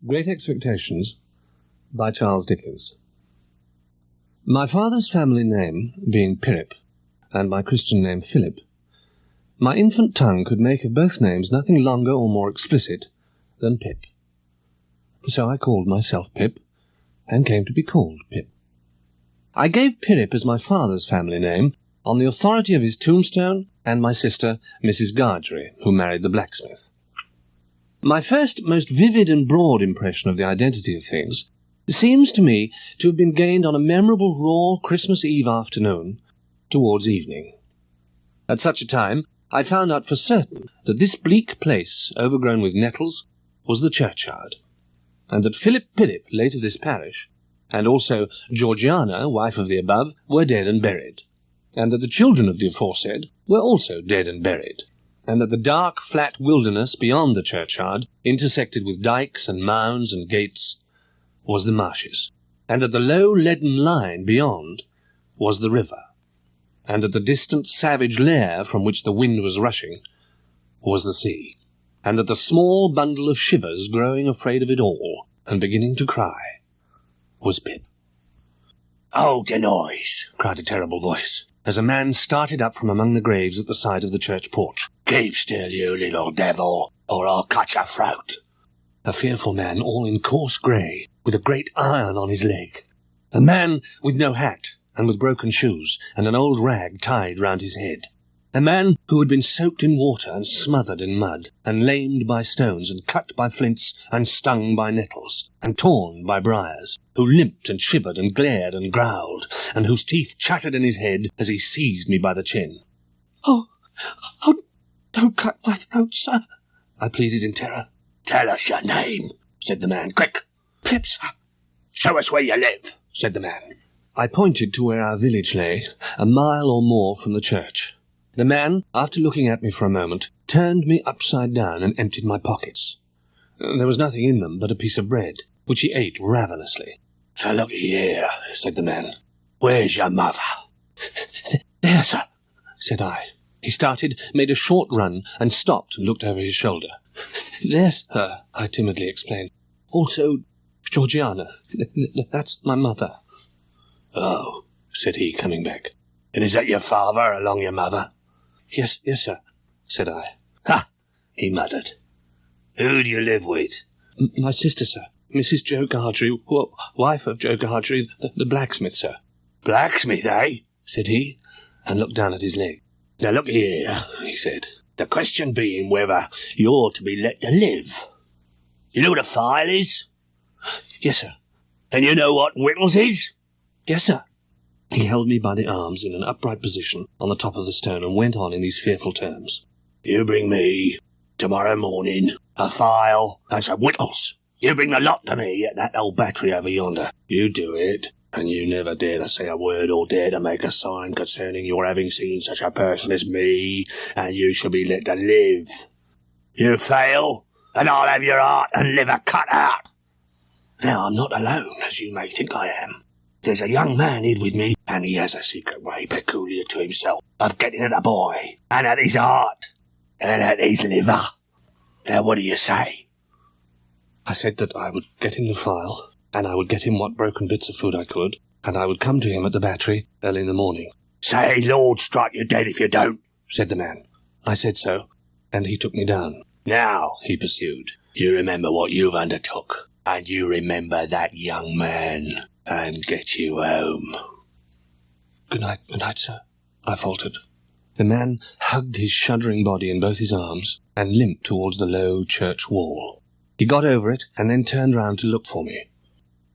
Great Expectations by Charles Dickens. My father's family name being Pirrip, and my Christian name Philip, my infant tongue could make of both names nothing longer or more explicit than Pip. So I called myself Pip, and came to be called Pip. I gave Pirrip as my father's family name on the authority of his tombstone and my sister, Mrs. Gargery, who married the blacksmith. My first, most vivid and broad impression of the identity of things seems to me to have been gained on a memorable raw Christmas Eve afternoon towards evening. At such a time, I found out for certain that this bleak place, overgrown with nettles, was the churchyard, and that Philip Pirrip, late of this parish, and also Georgiana, wife of the above, were dead and buried, and that the children of the aforesaid were also dead and buried, and that the dark, flat wilderness beyond the churchyard, intersected with dykes and mounds and gates, was the marshes, and that the low leaden line beyond was the river, and that the distant savage lair from which the wind was rushing was the sea, and that the small bundle of shivers growing afraid of it all and beginning to cry was Pip. "Hold the noise!" cried a terrible voice, as a man started up from among the graves at the side of the church porch. "Keep still, you little devil, or I'll cut your throat." A fearful man, all in coarse grey, with a great iron on his leg. A man with no hat, and with broken shoes, and an old rag tied round his head. A man who had been soaked in water and smothered in mud, and lamed by stones, and cut by flints, and stung by nettles, and torn by briars, who limped and shivered and glared and growled, and whose teeth chattered in his head as he seized me by the chin. Oh, don't cut my throat, sir," I pleaded in terror. "Tell us your name," said the man. "Quick!" "Pip, sir." "Show us where you live," said the man. I pointed to where our village lay, a mile or more from the church. The man, after looking at me for a moment, turned me upside down and emptied my pockets. There was nothing in them but a piece of bread, which he ate ravenously. "Now look here," said the man. "Where's your mother?" "There, sir," said I. He started, made a short run, and stopped and looked over his shoulder. "There, sir," I timidly explained. "Also, Georgiana. That's my mother." "Oh," said he, coming back. "And is that your father along your mother?" Yes, sir," said I. "Ha!" he muttered. "Who do you live with?" My sister, sir. Mrs. Joe Gargery, wife of Joe Gargery, the blacksmith, sir." "Blacksmith, eh?" said he, and looked down at his leg. "Now look here," he said. "The question being whether you're to be let to live. You know what a file is?" "Yes, sir." "And you know what whittles is?" "Yes, sir." He held me by the arms in an upright position on the top of the stone and went on in these fearful terms. "You bring me, tomorrow morning, a file and some whittles. You bring the lot to me at that old battery over yonder. You do it, and you never dare to say a word or dare to make a sign concerning your having seen such a person as me, and you shall be let to live. You fail, and I'll have your heart and liver cut out. Now, I'm not alone, as you may think I am. There's a young man hid with me, and he has a secret way peculiar to himself of getting at a boy, and at his heart, and at his liver. Now, what do you say?" I said that I would get him the file, and I would get him what broken bits of food I could, and I would come to him at the battery early in the morning. "Say, Lord strike you dead if you don't," said the man. I said so, and he took me down. "Now," he pursued, "you remember what you've undertook, and you remember that young man, and get you home." Good night, sir," I faltered. The man hugged his shuddering body in both his arms and limped towards the low church wall. He got over it and then turned round to look for me.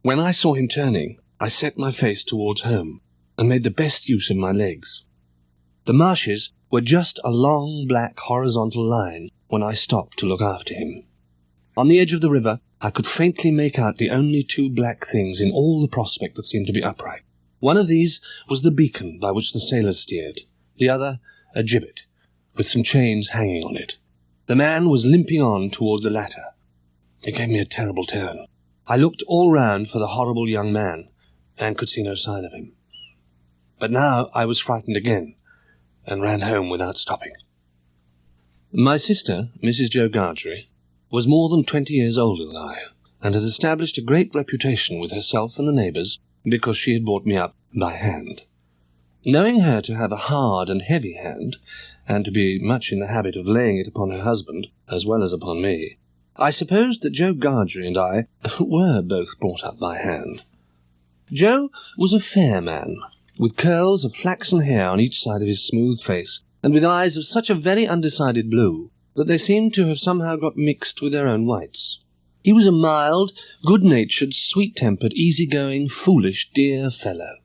When I saw him turning, I set my face towards home and made the best use of my legs. The marshes were just a long black horizontal line when I stopped to look after him. On the edge of the river, I could faintly make out the only two black things in all the prospect that seemed to be upright. One of these was the beacon by which the sailors steered, the other a gibbet, with some chains hanging on it. The man was limping on toward the latter. It gave me a terrible turn. I looked all round for the horrible young man, and could see no sign of him. But now I was frightened again, and ran home without stopping. My sister, Mrs. Joe Gargery, was more than 20 years older than I, and had established a great reputation with herself and the neighbours because she had brought me up by hand. Knowing her to have a hard and heavy hand, and to be much in the habit of laying it upon her husband as well as upon me, I supposed that Joe Gargery and I were both brought up by hand. Joe was a fair man, with curls of flaxen hair on each side of his smooth face, and with eyes of such a very undecided blue that they seemed to have somehow got mixed with their own whites. He was a mild, good-natured, sweet-tempered, easy-going, foolish, dear fellow.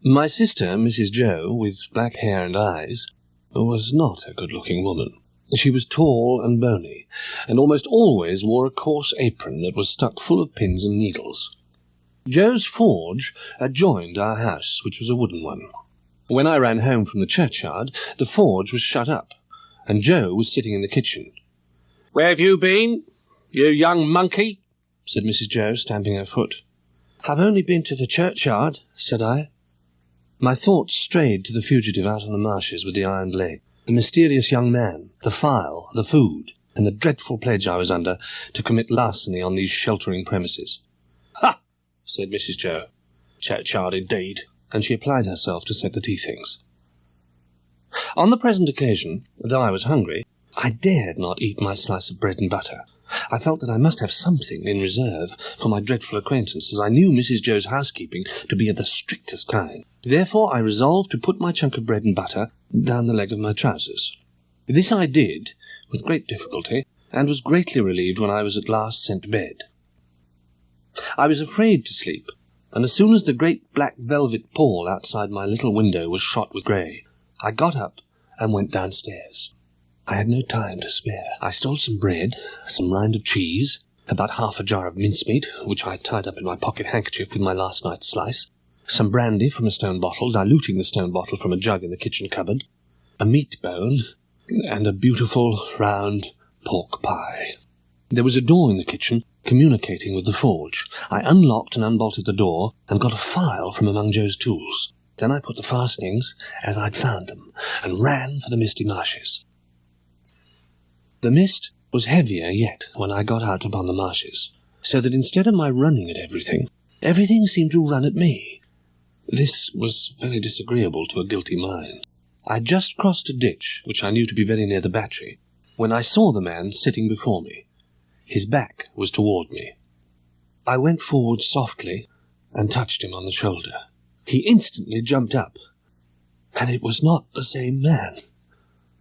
My sister, Mrs. Joe, with black hair and eyes, was not a good-looking woman. She was tall and bony, and almost always wore a coarse apron that was stuck full of pins and needles. Joe's forge adjoined our house, which was a wooden one. When I ran home from the churchyard, the forge was shut up, and Joe was sitting in the kitchen. "Where have you been, you young monkey?" said Mrs. Joe, stamping her foot. "I've only been to the churchyard," said I. My thoughts strayed to the fugitive out on the marshes with the ironed leg, the mysterious young man, the file, the food, and the dreadful pledge I was under to commit larceny on these sheltering premises. "Ha!" said Mrs. Joe. "Churchyard indeed," and she applied herself to set the tea-things. On the present occasion, though I was hungry, I dared not eat my slice of bread and butter. I felt that I must have something in reserve for my dreadful acquaintance, as I knew Mrs. Joe's housekeeping to be of the strictest kind. Therefore I resolved to put my chunk of bread and butter down the leg of my trousers. This I did with great difficulty, and was greatly relieved when I was at last sent to bed. I was afraid to sleep, and as soon as the great black velvet pall outside my little window was shot with grey, I got up and went downstairs. I had no time to spare. I stole some bread, some rind of cheese, about half a jar of mincemeat, which I tied up in my pocket handkerchief with my last night's slice, some brandy from a stone bottle, diluting the stone bottle from a jug in the kitchen cupboard, a meat bone, and a beautiful round pork pie. There was a door in the kitchen communicating with the forge. I unlocked and unbolted the door, and got a file from among Joe's tools. Then I put the fastenings as I'd found them, and ran for the misty marshes. The mist was heavier yet when I got out upon the marshes, so that instead of my running at everything, everything seemed to run at me. This was very disagreeable to a guilty mind. I had just crossed a ditch, which I knew to be very near the battery, when I saw the man sitting before me. His back was toward me. I went forward softly and touched him on the shoulder. He instantly jumped up, and it was not the same man,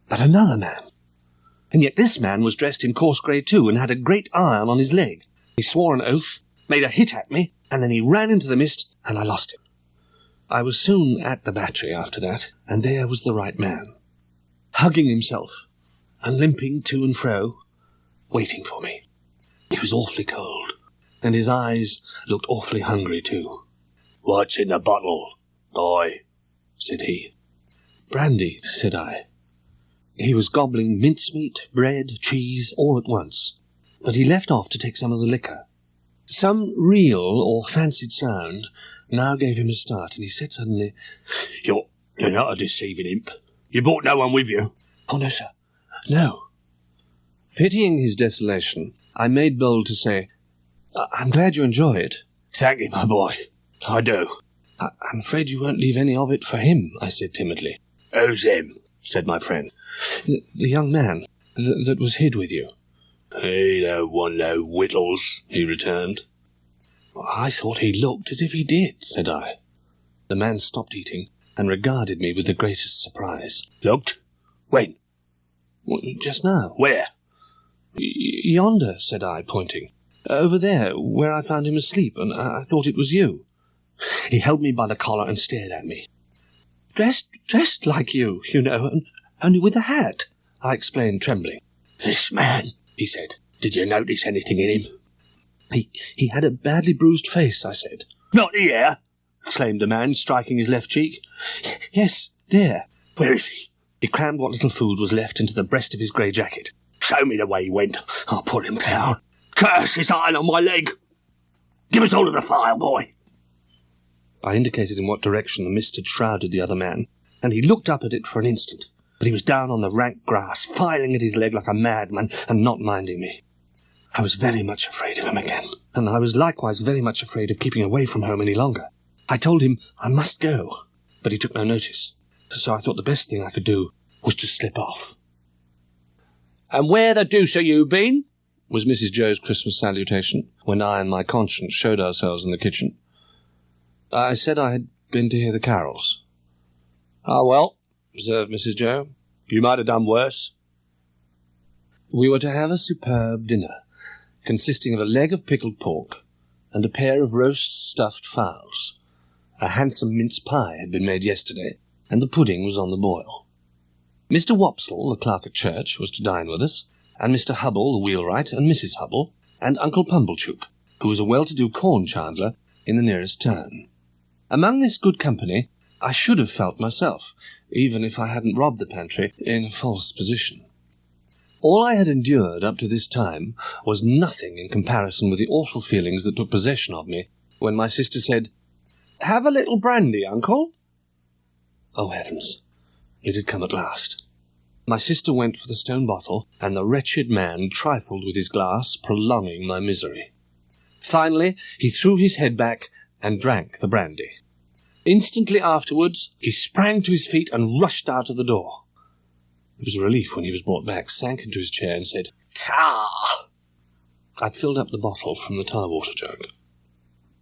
but another man. And yet this man was dressed in coarse grey too, and had a great iron on his leg. He swore an oath, made a hit at me, and then he ran into the mist, and I lost him. I was soon at the battery after that, and there was the right man, hugging himself, and limping to and fro, waiting for me. He was awfully cold, and his eyes looked awfully hungry too. "What's in the bottle, boy?" said he. "Brandy," said I. He was gobbling mincemeat, bread, cheese, all at once, but he left off to take some of the liquor. Some real or fancied sound now gave him a start, and he said suddenly, You're not a deceiving imp. You brought no one with you?" "Oh, no, sir. No." Pitying his desolation, I made bold to say, "I'm glad you enjoy it." "Thank you, my boy. I do." I'm afraid you won't leave any of it for him," I said timidly. "Who's him?" said my friend. The young man that was hid with you." "He don't want no whittles," he returned. "I thought he looked as if he did," said I. The man stopped eating and regarded me with the greatest surprise. "Looked? When?" "Just now." "Where?" "Yonder," said I, pointing. "Over there, where I found him asleep, and I thought it was you." He held me by the collar and stared at me. Dressed like you know, and only with a hat," I explained, trembling. "This man," he said. "Did you notice anything in him?" He had a badly bruised face," I said. "Not here!" exclaimed the man, striking his left cheek. "Yes, there." "Where is he?" He crammed what little food was left into the breast of his grey jacket. "Show me the way he went. I'll put him down. Curse his iron on my leg! Give us all of the file, boy." I indicated in what direction the mist had shrouded the other man, and he looked up at it for an instant, but he was down on the rank grass, filing at his leg like a madman, and not minding me. I was very much afraid of him again, and I was likewise very much afraid of keeping away from home any longer. I told him I must go, but he took no notice, so I thought the best thing I could do was to slip off. "And where the deuce are you been?" was Mrs. Joe's Christmas salutation, when I and my conscience showed ourselves in the kitchen. I said I had been to hear the carols. "Ah, well," observed Mrs. Joe, "you might have done worse." We were to have a superb dinner, consisting of a leg of pickled pork and a pair of roast stuffed fowls. A handsome mince pie had been made yesterday, and the pudding was on the boil. Mr. Wopsle, the clerk at church, was to dine with us, and Mr. Hubble, the wheelwright, and Mrs. Hubble, and Uncle Pumblechook, who was a well-to-do corn chandler in the nearest town. Among this good company I should have felt myself, even if I hadn't robbed the pantry in a false position. All I had endured up to this time was nothing in comparison with the awful feelings that took possession of me when my sister said, "Have a little brandy, Uncle." Oh, heavens! It had come at last. My sister went for the stone bottle, and the wretched man trifled with his glass, prolonging my misery. Finally, he threw his head back and drank the brandy. Instantly afterwards, he sprang to his feet and rushed out of the door. It was a relief when he was brought back, sank into his chair and said, "Tar!" I'd filled up the bottle from the tar-water jug.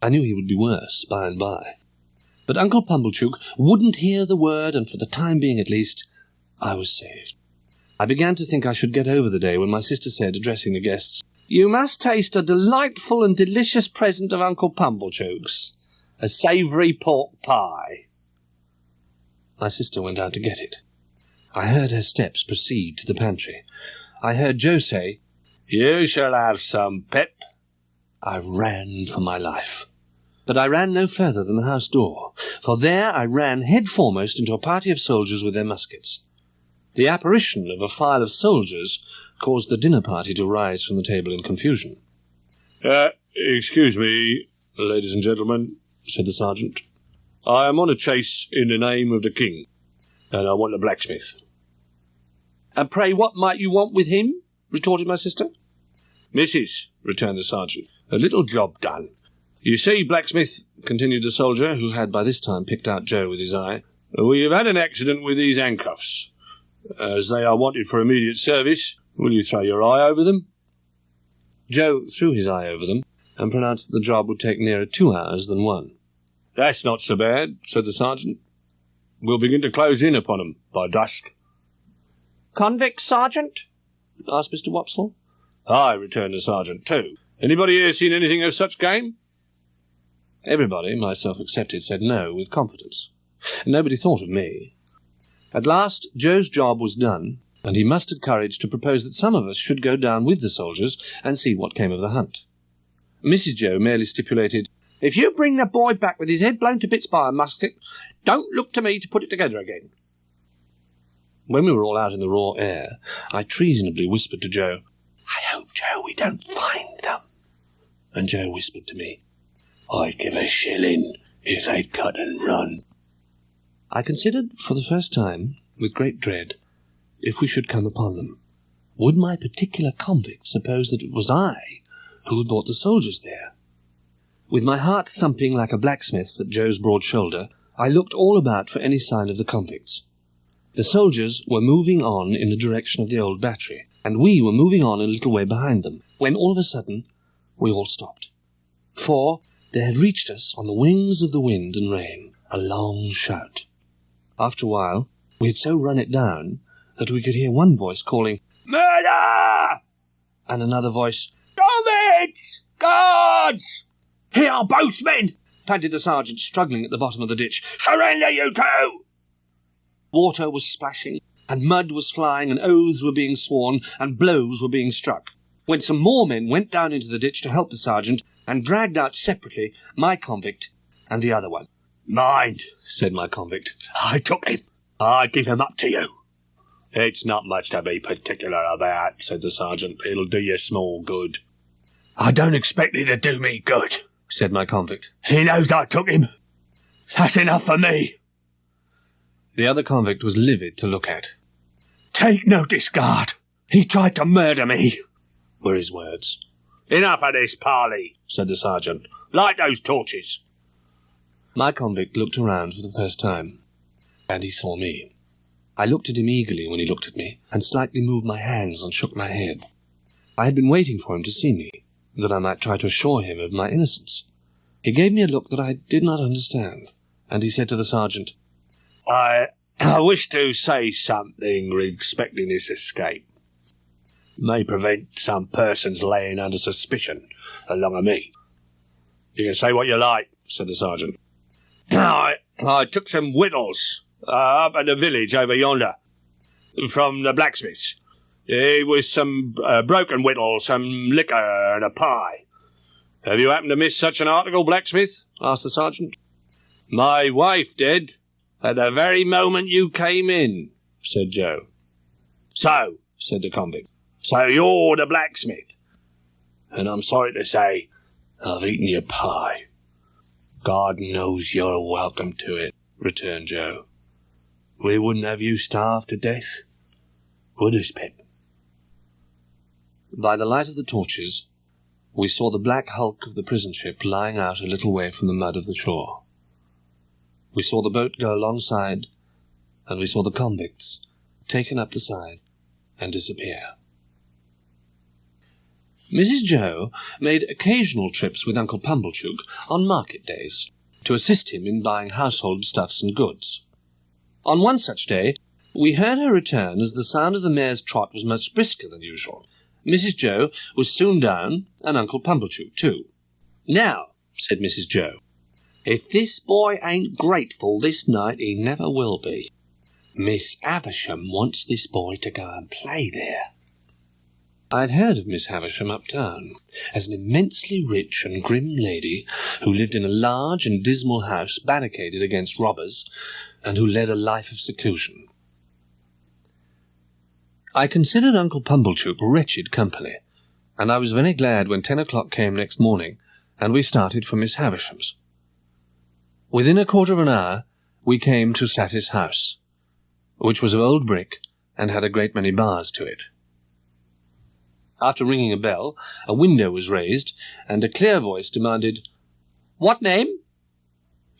I knew he would be worse by and by. But Uncle Pumblechook wouldn't hear the word, and for the time being at least, I was saved. I began to think I should get over the day when my sister said, addressing the guests, "You must taste a delightful and delicious present of Uncle Pumblechook's, a savoury pork pie." My sister went out to get it. I heard her steps proceed to the pantry. I heard Joe say, "You shall have some, Pip." I ran for my life. But I ran no further than the house door, for there I ran head foremost into a party of soldiers with their muskets. The apparition of a file of soldiers caused the dinner party to rise from the table in confusion. "Excuse me, ladies and gentlemen," said the sergeant. "I am on a chase in the name of the king, and I want a blacksmith." "And pray what might you want with him?" retorted my sister. "Missus," returned the sergeant, "a little job done. You see, blacksmith," continued the soldier, who had by this time picked out Joe with his eye, "we have had an accident with these handcuffs. As they are wanted for immediate service, will you throw your eye over them?" Joe threw his eye over them, and pronounced that the job would take nearer 2 hours than 1. "That's not so bad," said the sergeant. "We'll begin to close in upon 'em by dusk." "Convicts, Sergeant?" asked Mr. Wopsle. "Aye," returned the sergeant, "too. Anybody here seen anything of such game?" Everybody, myself excepted, said no with confidence. Nobody thought of me. At last Joe's job was done, and he mustered courage to propose that some of us should go down with the soldiers and see what came of the hunt. Mrs. Joe merely stipulated, "If you bring the boy back with his head blown to bits by a musket, don't look to me to put it together again." When we were all out in the raw air, I treasonably whispered to Joe, "I hope, Joe, we don't find them." And Joe whispered to me, "I'd give a shilling if they'd cut and run." I considered, for the first time, with great dread, if we should come upon them. Would my particular convict suppose that it was I who had brought the soldiers there? With my heart thumping like a blacksmith's at Joe's broad shoulder, I looked all about for any sign of the convicts. The soldiers were moving on in the direction of the old battery, and we were moving on a little way behind them, when all of a sudden we all stopped. For there had reached us, on the wings of the wind and rain, a long shout. After a while, we had so run it down that we could hear one voice calling, "Murder!" and another voice, "Convicts! Guards!" "Here are both men!" panted the sergeant, struggling at the bottom of the ditch. "Surrender, you two!" Water was splashing, and mud was flying, and oaths were being sworn, and blows were being struck, when some more men went down into the ditch to help the sergeant, and dragged out separately my convict and the other one. "Mind," said my convict, "I took him. I give him up to you." "It's not much to be particular about," said the sergeant. "It'll do you small good." "I don't expect it to do me good," said my convict. "He knows I took him. That's enough for me." The other convict was livid to look at. "Take notice, guard. He tried to murder me," were his words. Enough of this parley, said the sergeant. Light those torches. My convict looked around for the first time, and he saw me. I looked at him eagerly when he looked at me, and slightly moved my hands and shook my head. I had been waiting for him to see me, that I might try to assure him of my innocence. He gave me a look that I did not understand, and he said to the sergeant, I wish to say something respecting this escape. May prevent some persons laying under suspicion along of me. You can say what you like, said the sergeant. I took some victuals up at the village over yonder from the blacksmith's. It was some broken victuals, some liquor and a pie. Have you happened to miss such an article, blacksmith? Asked the sergeant. My wife did, at the very moment you came in, said Joe. So, said the convict, so you're the blacksmith. And I'm sorry to say, I've eaten your pie. God knows you're welcome to it, returned Joe. We wouldn't have you starved to death, would us, Pip? By the light of the torches, we saw the black hulk of the prison ship lying out a little way from the mud of the shore. We saw the boat go alongside, and we saw the convicts taken up the side and disappear. Mrs. Joe made occasional trips with Uncle Pumblechook on market days to assist him in buying household stuffs and goods. On one such day, we heard her return as the sound of the mare's trot was much brisker than usual. Mrs. Joe was soon down, and Uncle Pumblechook too. Now, said Mrs. Joe, if this boy ain't grateful this night, he never will be. Miss Havisham wants this boy to go and play there. I had heard of Miss Havisham uptown as an immensely rich and grim lady who lived in a large and dismal house barricaded against robbers, and who led a life of seclusion. I considered Uncle Pumblechook wretched company, and I was very glad when 10 o'clock came next morning, and we started for Miss Havisham's. Within a quarter of an hour, we came to Satis house, which was of old brick and had a great many bars to it. After ringing a bell, a window was raised, and a clear voice demanded, "What name?"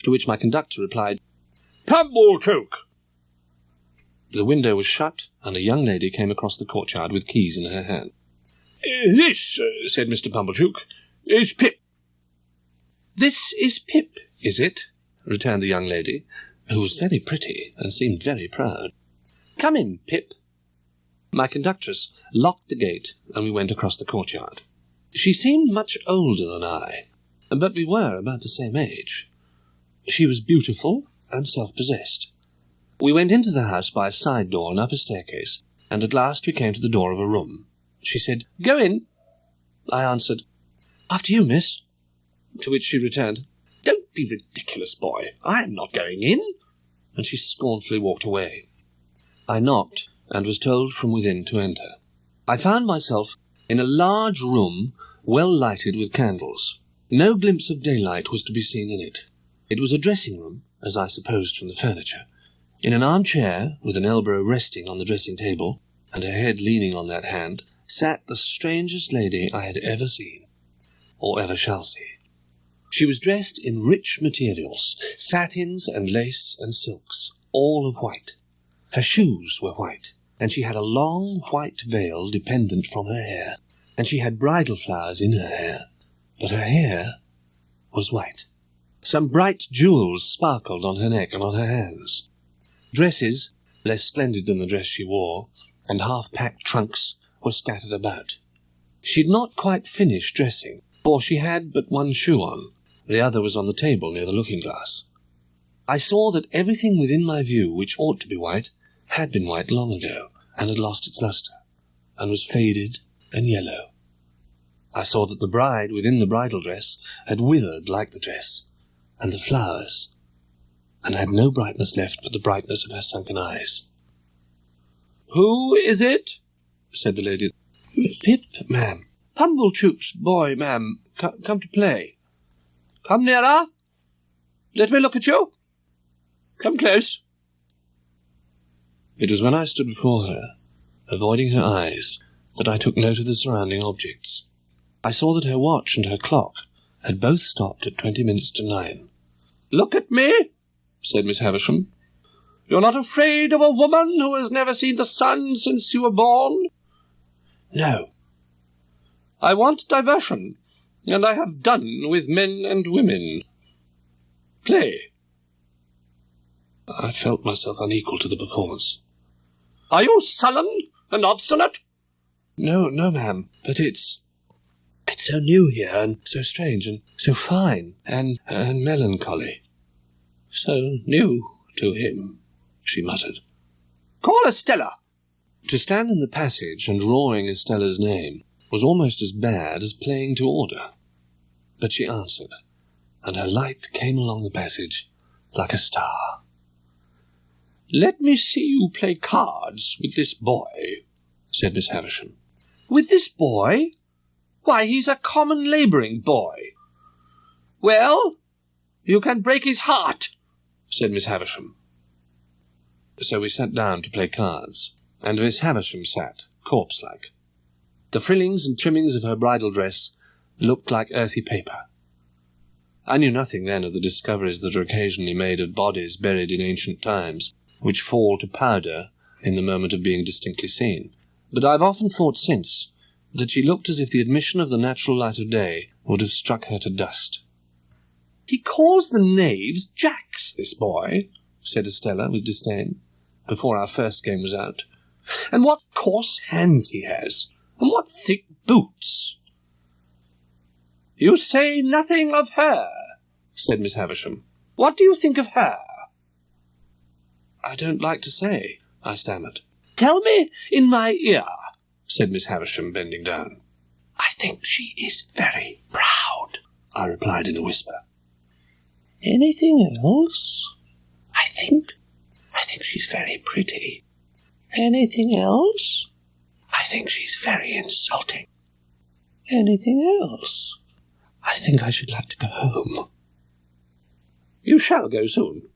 To which my conductor replied, "Pumblechook." The window was shut, and a young lady came across the courtyard with keys in her hand. "This," said Mr. Pumblechook, "is Pip." "This is Pip, is it?" returned the young lady, who was very pretty and seemed very proud. "Come in, Pip." My conductress locked the gate, and we went across the courtyard. She seemed much older than I, but we were about the same age. She was beautiful and self-possessed. We went into the house by a side door and up a staircase, and at last we came to the door of a room. She said, "Go in." I answered, "After you, miss." To which she returned, "Don't be ridiculous, boy. I am not going in." And she scornfully walked away. I knocked, and was told from within to enter. I found myself in a large room well lighted with candles. No glimpse of daylight was to be seen in it. It was a dressing-room, as I supposed from the furniture. In an armchair, with an elbow resting on the dressing-table, and her head leaning on that hand, sat the strangest lady I had ever seen, or ever shall see. She was dressed in rich materials, satins and lace and silks, all of white. Her shoes were white, and she had a long white veil dependent from her hair, and she had bridal flowers in her hair, but her hair was white. Some bright jewels sparkled on her neck and on her hands. Dresses, less splendid than the dress she wore, and half-packed trunks were scattered about. She had not quite finished dressing, for she had but one shoe on. The other was on the table near the looking-glass. I saw that everything within my view which ought to be white had been white long ago, and had lost its lustre, and was faded and yellow. I saw that the bride within the bridal dress had withered like the dress, and the flowers, and had no brightness left but the brightness of her sunken eyes. "Who is it?" said the lady. "Pip, ma'am. Pumblechook's boy, ma'am, come to play." "Come nearer. Let me look at you. Come close." It was when I stood before her, avoiding her eyes, that I took note of the surrounding objects. I saw that her watch and her clock had both stopped at 20 minutes to 9. "Look at me," said Miss Havisham. "You're not afraid of a woman who has never seen the sun since you were born?" No. "I want diversion, and I have done with men and women. Play." I felt myself unequal to the performance. "Are you sullen and obstinate?" No, ma'am, but it's so new here, and so strange, and so fine, and melancholy." "So new to him," she muttered. "Call Estella." To stand in the passage and roaring Estella's name was almost as bad as playing to order. But she answered, and her light came along the passage like a star. "Let me see you play cards with this boy," said Miss Havisham. "With this boy? Why, he's a common labouring boy." "Well, you can break his heart," said Miss Havisham. So we sat down to play cards, and Miss Havisham sat, corpse-like. The frillings and trimmings of her bridal dress looked like earthy paper. I knew nothing then of the discoveries that are occasionally made of bodies buried in ancient times, which fall to powder in the moment of being distinctly seen. But I've often thought since that she looked as if the admission of the natural light of day would have struck her to dust. "He calls the knaves jacks, this boy," said Estella with disdain, before our first game was out. "And what coarse hands he has, and what thick boots." "You say nothing of her," said Miss Havisham. "What do you think of her?" "I don't like to say," I stammered. "Tell me in my ear," said Miss Havisham, bending down. "I think she is very proud," I replied in a whisper. "Anything else?" I think she's very pretty." "Anything else?" "I think she's very insulting." "Anything else?" "I think I should like to go home." "You shall go soon,"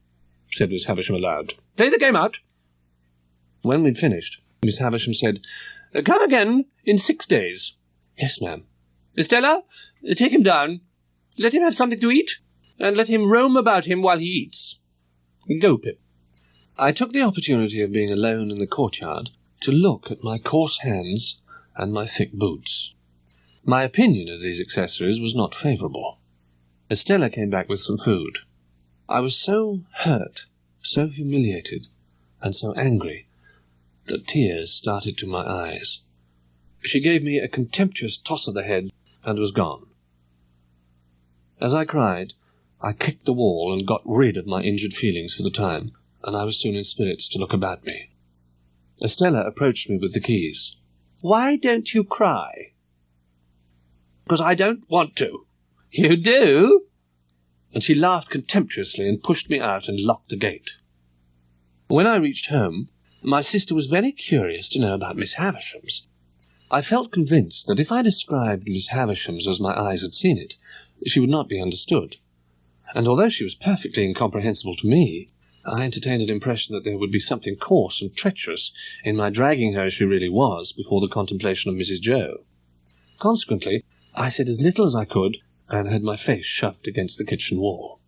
said Miss Havisham aloud. "Play the game out." When we'd finished, Miss Havisham said, "Come again in 6 days." "Yes, ma'am." "Estella, take him down. Let him have something to eat, and let him roam about him while he eats. Go, Pip." I took the opportunity of being alone in the courtyard to look at my coarse hands and my thick boots. My opinion of these accessories was not favourable. Estella came back with some food. I was so hurt, so humiliated, and so angry that tears started to my eyes. She gave me a contemptuous toss of the head and was gone. As I cried, I kicked the wall and got rid of my injured feelings for the time, and I was soon in spirits to look about me. Estella approached me with the keys. "Why don't you cry?" "Because I don't want to." "You do?" And she laughed contemptuously and pushed me out and locked the gate. When I reached home, my sister was very curious to know about Miss Havisham's. I felt convinced that if I described Miss Havisham's as my eyes had seen it, she would not be understood. And although she was perfectly incomprehensible to me, I entertained an impression that there would be something coarse and treacherous in my dragging her as she really was before the contemplation of Mrs. Joe. Consequently, I said as little as I could, and had my face shoved against the kitchen wall.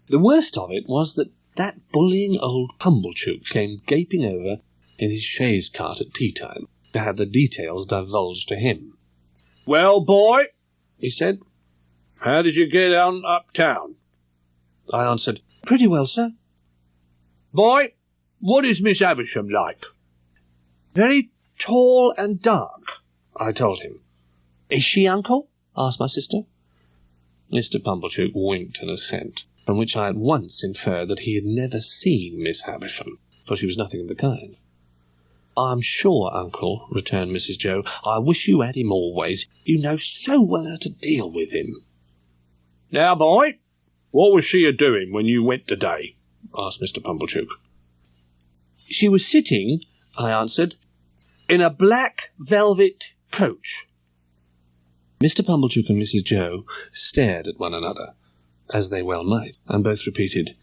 The worst of it was that bullying old Pumblechook came gaping over in his chaise cart at tea-time to have the details divulged to him. "Well, boy," he said, "how did you get on uptown?" I answered, "Pretty well, sir." "Boy, what is Miss Havisham like?" "Very tall and dark," I told him. "Is she, uncle?" asked my sister. Mr. Pumblechook winked an assent, from which I at once inferred that he had never seen Miss Havisham, for she was nothing of the kind. "I'm sure, uncle," returned Mrs. Joe, "I wish you had him always. You know so well how to deal with him." "Now, boy, what was she a-doing when you went today?" asked Mr. Pumblechook. "She was sitting," I answered, "in a black velvet coach." Mr. Pumblechook and Mrs. Joe stared at one another, as they well might, and both repeated,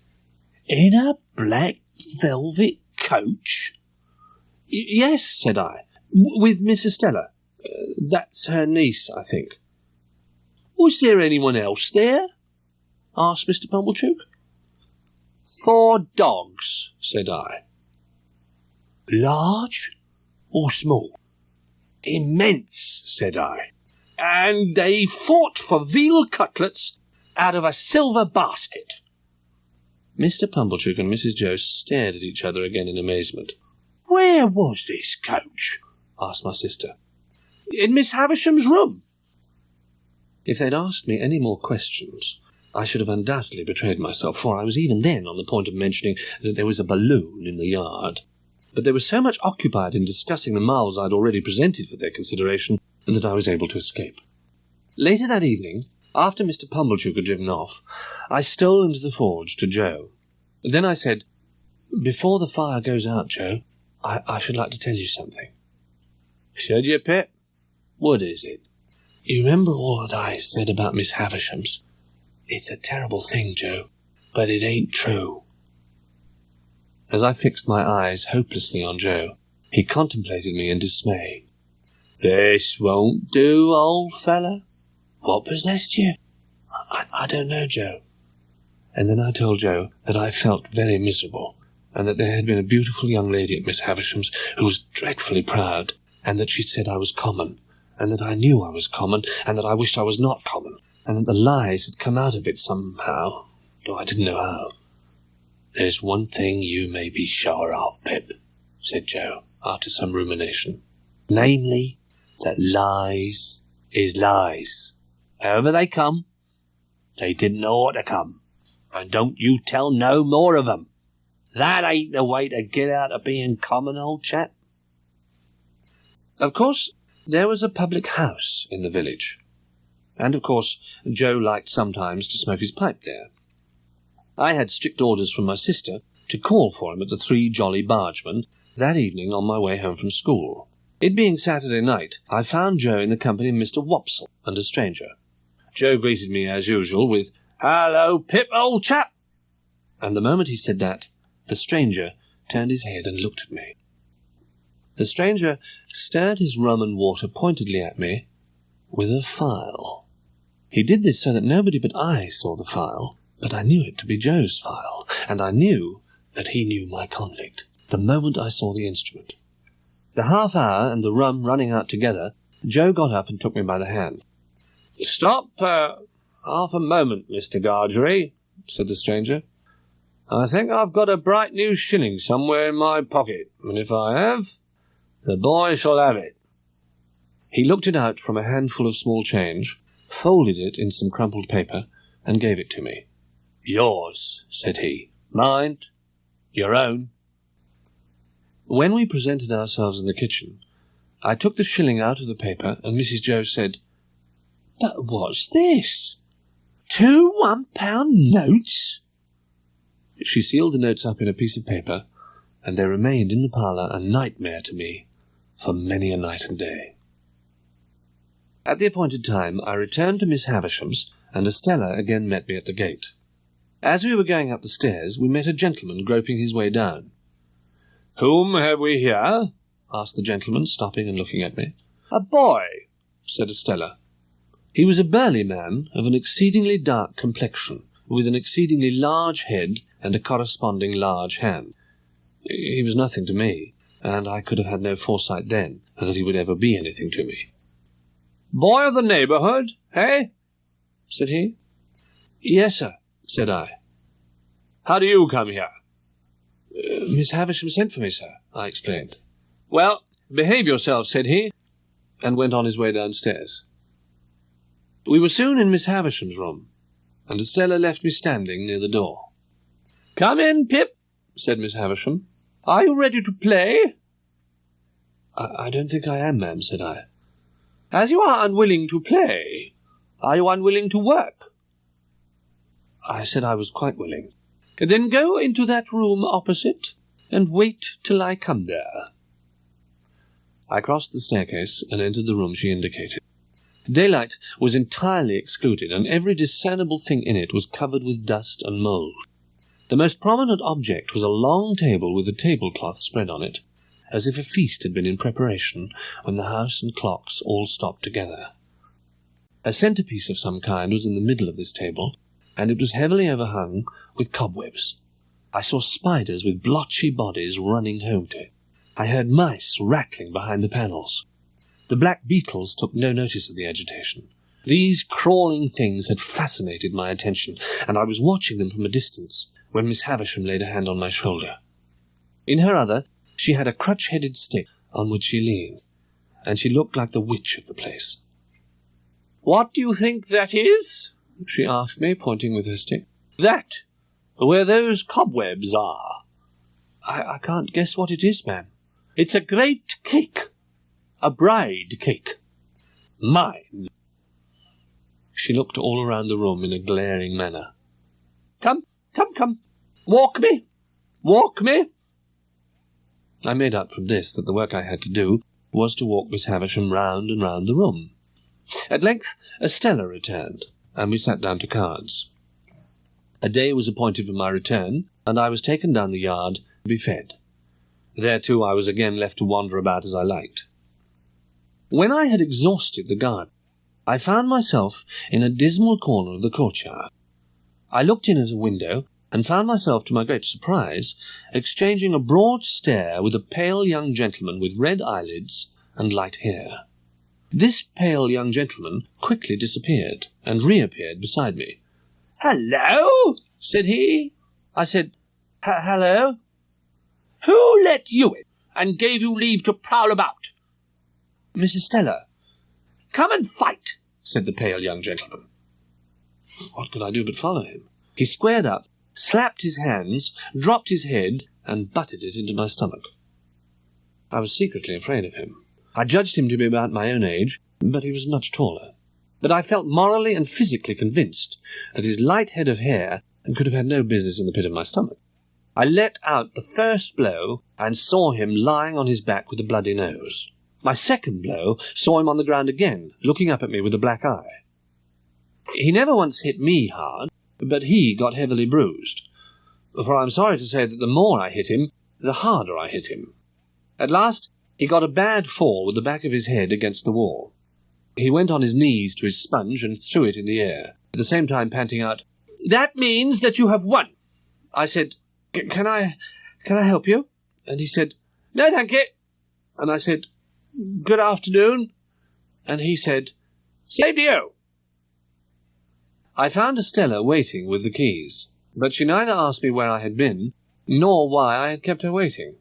"In a black velvet coach?" "Yes," said I, "with Miss Estella. That's her niece, I think." Was there anyone else there? Asked Mr. Pumblechook. 4 dogs, said I. Large or small? Immense, said I. And they fought for veal cutlets out of a silver basket. Mr. Pumblechook and Mrs. Joe stared at each other again in amazement. Where was this coach? Asked my sister. In Miss Havisham's room. If they'd asked me any more questions, I should have undoubtedly betrayed myself, for I was even then on the point of mentioning that there was a balloon in the yard. But they were so much occupied in discussing the marvels I'd already presented for their consideration that I was able to escape. Later that evening, after Mr. Pumblechook had driven off, I stole into the forge to Joe. Then I said, "Before the fire goes out, Joe, I should like to tell you something." Should you, Pip? What is it? You remember all that I said about Miss Havisham's? It's a terrible thing, Joe, but it ain't true. As I fixed my eyes hopelessly on Joe, he contemplated me in dismay. This won't do, old fella. What possessed you? I don't know, Joe. And then I told Joe that I felt very miserable, and that there had been a beautiful young lady at Miss Havisham's who was dreadfully proud, and that she'd said I was common, and that I knew I was common, and that I wished I was not common, and that the lies had come out of it somehow, though I didn't know how. "There's one thing you may be sure of, Pip," said Joe, after some rumination. "Namely, that lies is lies. However they come, they didn't ought to come, and don't you tell no more of 'em. That ain't the way to get out of being common, old chap." Of course, there was a public house in the village, and of course Joe liked sometimes to smoke his pipe there. I had strict orders from my sister to call for him at the Three Jolly Bargemen that evening on my way home from school. It being Saturday night, I found Joe in the company of Mr. Wopsle and a stranger. Joe greeted me as usual with, "Hello, Pip, old chap," and the moment he said that, the stranger turned his head and looked at me. The stranger stirred his rum and water pointedly at me with a file. He did this so that nobody but I saw the file, but I knew it to be Joe's file, and I knew that he knew my convict the moment I saw the instrument. The half hour and the rum running out together, Joe got up and took me by the hand. "Stop half a moment, Mr. Gargery," said the stranger. "I think I've got a bright new shilling somewhere in my pocket, and if I have, the boy shall have it." He looked it out from a handful of small change, folded it in some crumpled paper, and gave it to me. "Yours," said he. "Mind, your own." When we presented ourselves in the kitchen, I took the shilling out of the paper, and Mrs. Joe said, "But what's this? 2 £1 notes?" She sealed the notes up in a piece of paper, and they remained in the parlour a nightmare to me for many a night and day. At the appointed time, I returned to Miss Havisham's, and Estella again met me at the gate. As we were going up the stairs, we met a gentleman groping his way down. "Whom have we here?" asked the gentleman, stopping and looking at me. "A boy," said Estella. He was a burly man of an exceedingly dark complexion, with an exceedingly large head and a corresponding large hand. He was nothing to me, and I could have had no foresight then that he would ever be anything to me. "Boy of the neighbourhood, eh?" said he. "Yes, sir," said I. "How do you come here?" "Miss Havisham sent for me, sir," I explained. "Well, behave yourself," said he, and went on his way downstairs. We were soon in Miss Havisham's room, and Estella left me standing near the door. "Come in, Pip," said Miss Havisham. "Are you ready to play?" I don't think I am, ma'am," said I. "As you are unwilling to play, are you unwilling to work?" I said I was quite willing. "Then go into that room opposite, and wait till I come there." I crossed the staircase and entered the room she indicated. Daylight was entirely excluded, and every discernible thing in it was covered with dust and mould. The most prominent object was a long table with a tablecloth spread on it, as if a feast had been in preparation when the house and clocks all stopped together. A centrepiece of some kind was in the middle of this table, and it was heavily overhung with cobwebs. I saw spiders with blotchy bodies running home to it. I heard mice rattling behind the panels. The black beetles took no notice of the agitation. These crawling things had fascinated my attention, and I was watching them from a distance when Miss Havisham laid a hand on my shoulder. In her other, she had a crutch-headed stick on which she leaned, and she looked like the witch of the place. "What do you think that is?" she asked me, pointing with her stick. "That, where those cobwebs are." I can't guess what it is, ma'am." "It's a great cake. A bride cake. Mine." She looked all around the room in a glaring manner. Come. Walk me. I made up from this that the work I had to do was to walk Miss Havisham round and round the room. At length Estella returned, and we sat down to cards. A day was appointed for my return, and I was taken down the yard to be fed. There, too, I was again left to wander about as I liked. When I had exhausted the garden, I found myself in a dismal corner of the courtyard. I looked in at a window, and found myself, to my great surprise, exchanging a broad stare with a pale young gentleman with red eyelids and light hair. This pale young gentleman quickly disappeared, and reappeared beside me. "Hello," said he. I said, "Hello." "Who let you in, and gave you leave to prowl about?" "Miss Estella." "Come and fight," said the pale young gentleman. What could I do but follow him? He squared up, slapped his hands, dropped his head, and butted it into my stomach. I was secretly afraid of him. I judged him to be about my own age, but he was much taller. But I felt morally and physically convinced that his light head of hair could have had no business in the pit of my stomach. I let out the first blow, and saw him lying on his back with a bloody nose. My second blow saw him on the ground again, looking up at me with a black eye. He never once hit me hard, but he got heavily bruised. For I am sorry to say that the more I hit him, the harder I hit him. At last he got a bad fall with the back of his head against the wall. He went on his knees to his sponge and threw it in the air, at the same time panting out, "That means that you have won." I said, Can I help you?" And he said, "No, thank you." And I said, "Good afternoon." And he said, "Same to you." I found Estella waiting with the keys, but she neither asked me where I had been, nor why I had kept her waiting,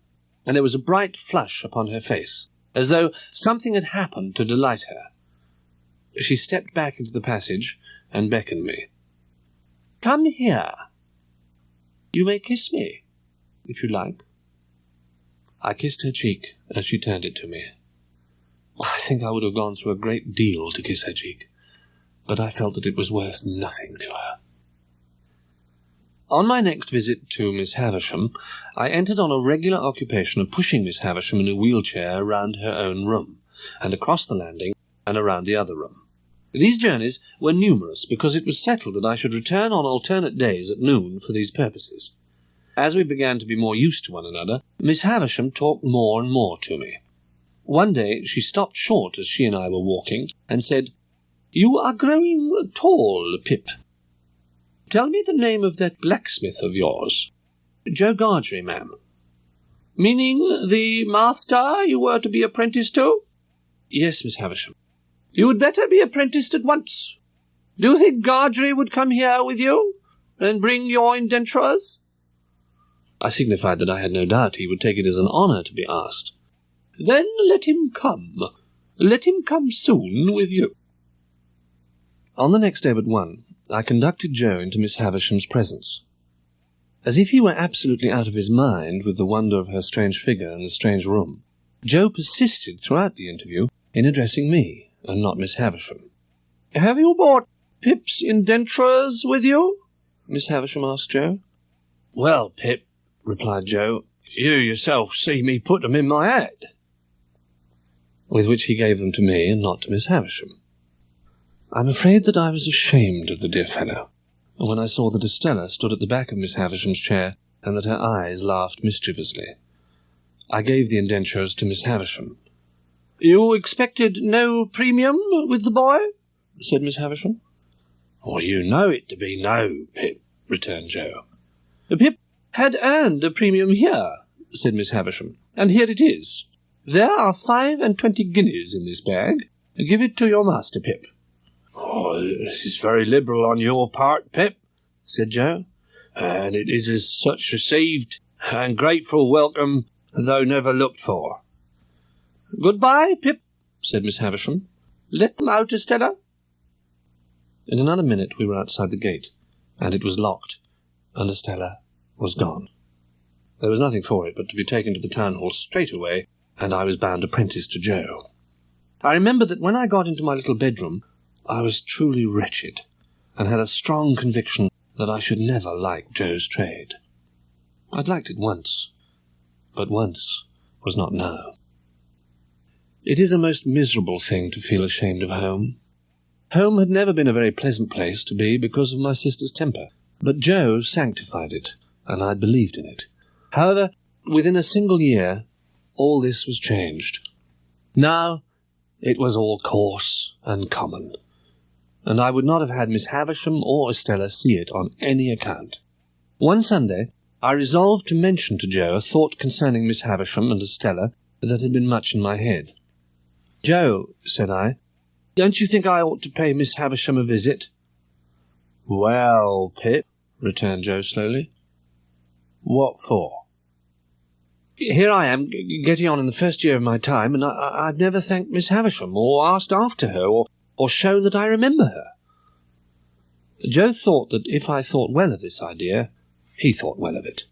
and there was a bright flush upon her face, as though something had happened to delight her. She stepped back into the passage and beckoned me. "Come here. You may kiss me, if you like." I kissed her cheek as she turned it to me. I think I would have gone through a great deal to kiss her cheek, but I felt that it was worth nothing to her. On my next visit to Miss Havisham, I entered on a regular occupation of pushing Miss Havisham in a wheelchair round her own room, and across the landing, and around the other room. These journeys were numerous, because it was settled that I should return on alternate days at noon for these purposes. As we began to be more used to one another, Miss Havisham talked more and more to me. One day she stopped short as she and I were walking, and said, "You are growing tall, Pip. Tell me the name of that blacksmith of yours." "Joe Gargery, ma'am." "Meaning the master you were to be apprenticed to?" "Yes, Miss Havisham." "You would better be apprenticed at once. Do you think Gargery would come here with you, and bring your indentures?" I signified that I had no doubt he would take it as an honour to be asked. "Then let him come. Let him come soon with you." On the next day but one, I conducted Joe into Miss Havisham's presence. As if he were absolutely out of his mind with the wonder of her strange figure and the strange room, Joe persisted throughout the interview in addressing me, and not Miss Havisham. "Have you brought Pip's indentures with you?" Miss Havisham asked Joe. "Well, Pip," replied Joe, "you yourself see me put them in my hat." With which he gave them to me and not to Miss Havisham. I'm afraid that I was ashamed of the dear fellow, when I saw that Estella stood at the back of Miss Havisham's chair, and that her eyes laughed mischievously. I gave the indentures to Miss Havisham. "You expected no premium with the boy?" said Miss Havisham. "Well, you know it to be no, Pip," returned Joe. Pip had earned a premium here, said Miss Havisham, and here it is. There are 25 guineas in this bag. Give it to your master, Pip. "Oh, this is very liberal on your part, Pip," said Joe, "and it is as such received and grateful welcome, though never looked for." "Goodbye, Pip," said Miss Havisham. "Let them out, Estella." In another minute we were outside the gate, and it was locked, and Estella was gone. There was nothing for it but to be taken to the town hall straight away, and I was bound apprentice to Joe. I remember that when I got into my little bedroom, I was truly wretched, and had a strong conviction that I should never like Joe's trade. I'd liked it once, but once was not now. It is a most miserable thing to feel ashamed of home. Home had never been a very pleasant place to be because of my sister's temper, but Joe sanctified it, and I believed in it. However, within a single year, all this was changed. Now it was all coarse and common, and I would not have had Miss Havisham or Estella see it on any account. One Sunday, I resolved to mention to Joe a thought concerning Miss Havisham and Estella that had been much in my head. "Joe," said I, "don't you think I ought to pay Miss Havisham a visit?" "Well, Pip," returned Joe slowly, "what for?" "Here I am, getting on in the first year of my time, and I've never thanked Miss Havisham, or asked after her, or shown that I remember her." Joe thought that if I thought well of this idea, he thought well of it.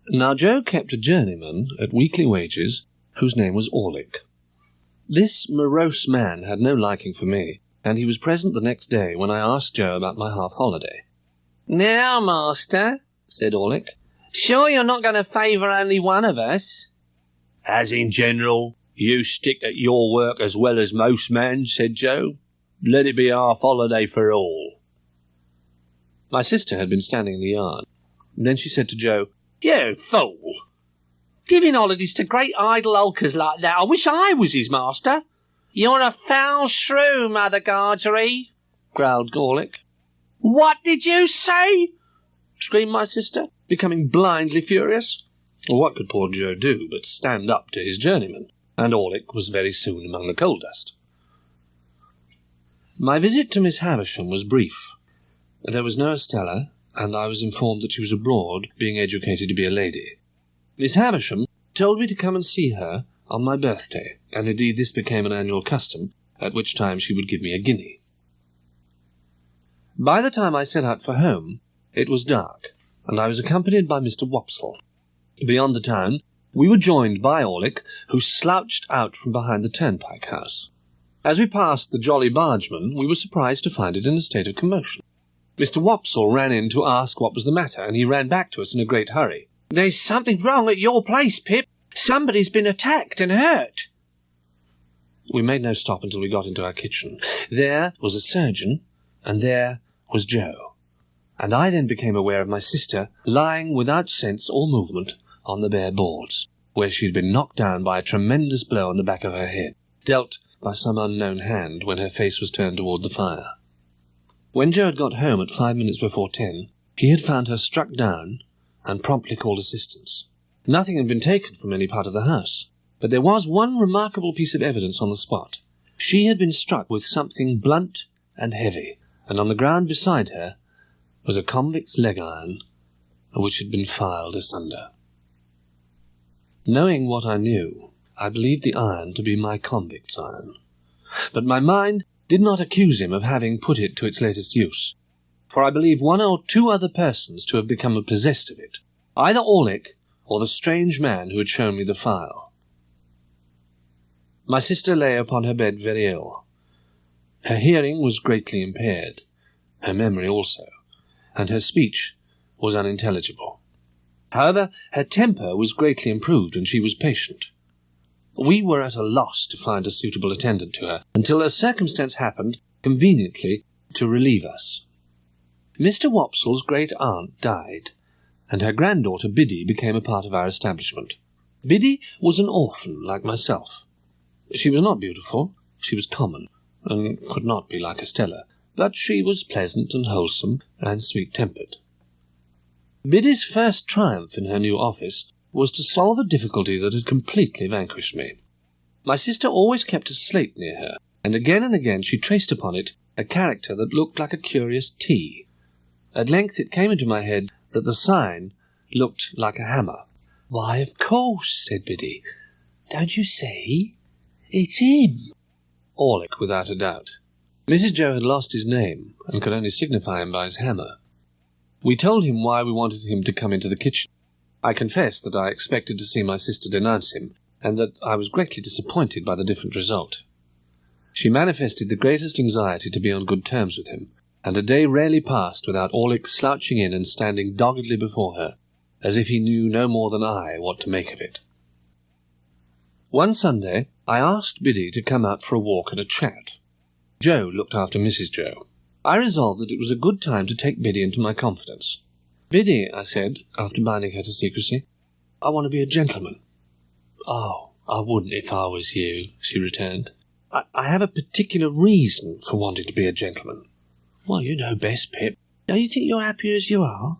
Now Joe kept a journeyman at weekly wages, whose name was Orlick. This morose man had no liking for me, and he was present the next day when I asked Joe about my half-holiday. "Now, master," said Orlick, "sure you're not going to favour only one of us?" "As in general, you stick at your work as well as most men," said Joe. "Let it be half-holiday for all." My sister had been standing in the yard. Then she said to Joe, "You fool! Giving holidays to great idle hulkers like that. I wish I was his master." "You're a foul shrew, Mother Gargery," growled Orlick. "What did you say?" screamed my sister, becoming blindly furious. Well, what could poor Joe do but stand up to his journeyman? And Orlick was very soon among the coal dust. My visit to Miss Havisham was brief. There was no Estella, and I was informed that she was abroad, being educated to be a lady. Miss Havisham told me to come and see her on my birthday, and indeed this became an annual custom, at which time she would give me a guinea. By the time I set out for home, it was dark, and I was accompanied by Mr. Wopsle. Beyond the town, we were joined by Orlick, who slouched out from behind the turnpike house. As we passed the Jolly Bargeman, we were surprised to find it in a state of commotion. Mr. Wopsle ran in to ask what was the matter, and he ran back to us in a great hurry. "There's something wrong at your place, Pip. Somebody's been attacked and hurt." We made no stop until we got into our kitchen. There was a surgeon, and there was Joe. And I then became aware of my sister lying without sense or movement on the bare boards, where she had been knocked down by a tremendous blow on the back of her head, dealt by some unknown hand when her face was turned toward the fire. When Joe had got home at 5 minutes before 10, he had found her struck down and promptly called assistance. Nothing had been taken from any part of the house, but there was one remarkable piece of evidence on the spot. She had been struck with something blunt and heavy, and on the ground beside her was a convict's leg iron, which had been filed asunder. Knowing what I knew, I believed the iron to be my convict's iron, but my mind did not accuse him of having put it to its latest use, for I believe one or two other persons to have become possessed of it, either Orlick or the strange man who had shown me the file. My sister lay upon her bed very ill. Her hearing was greatly impaired, her memory also, and her speech was unintelligible. However, her temper was greatly improved, and she was patient. We were at a loss to find a suitable attendant to her, until a circumstance happened conveniently to relieve us. Mr. Wopsle's great-aunt died, and her granddaughter Biddy became a part of our establishment. Biddy was an orphan like myself. She was not beautiful, she was common, and could not be like Estella, but she was pleasant and wholesome and sweet-tempered. Biddy's first triumph in her new office was to solve a difficulty that had completely vanquished me. My sister always kept a slate near her, and again she traced upon it a character that looked like a curious T. At length it came into my head that the sign looked like a hammer. "Why, of course," said Biddy. "Don't you see? It's him." Orlick, without a doubt. Mrs. Joe had lost his name, and could only signify him by his hammer. We told him why we wanted him to come into the kitchen. I confess that I expected to see my sister denounce him, and that I was greatly disappointed by the different result. She manifested the greatest anxiety to be on good terms with him, and a day rarely passed without Orlick slouching in and standing doggedly before her, as if he knew no more than I what to make of it. One Sunday I asked Biddy to come out for a walk and a chat. Joe looked after Mrs. Joe. I resolved that it was a good time to take Biddy into my confidence. "Biddy," I said, after binding her to secrecy, "I want to be a gentleman." "Oh, I wouldn't if I was you," she returned. I have a particular reason for wanting to be a gentleman." "Well, you know best, Pip. Don't you think you're happier as you are?"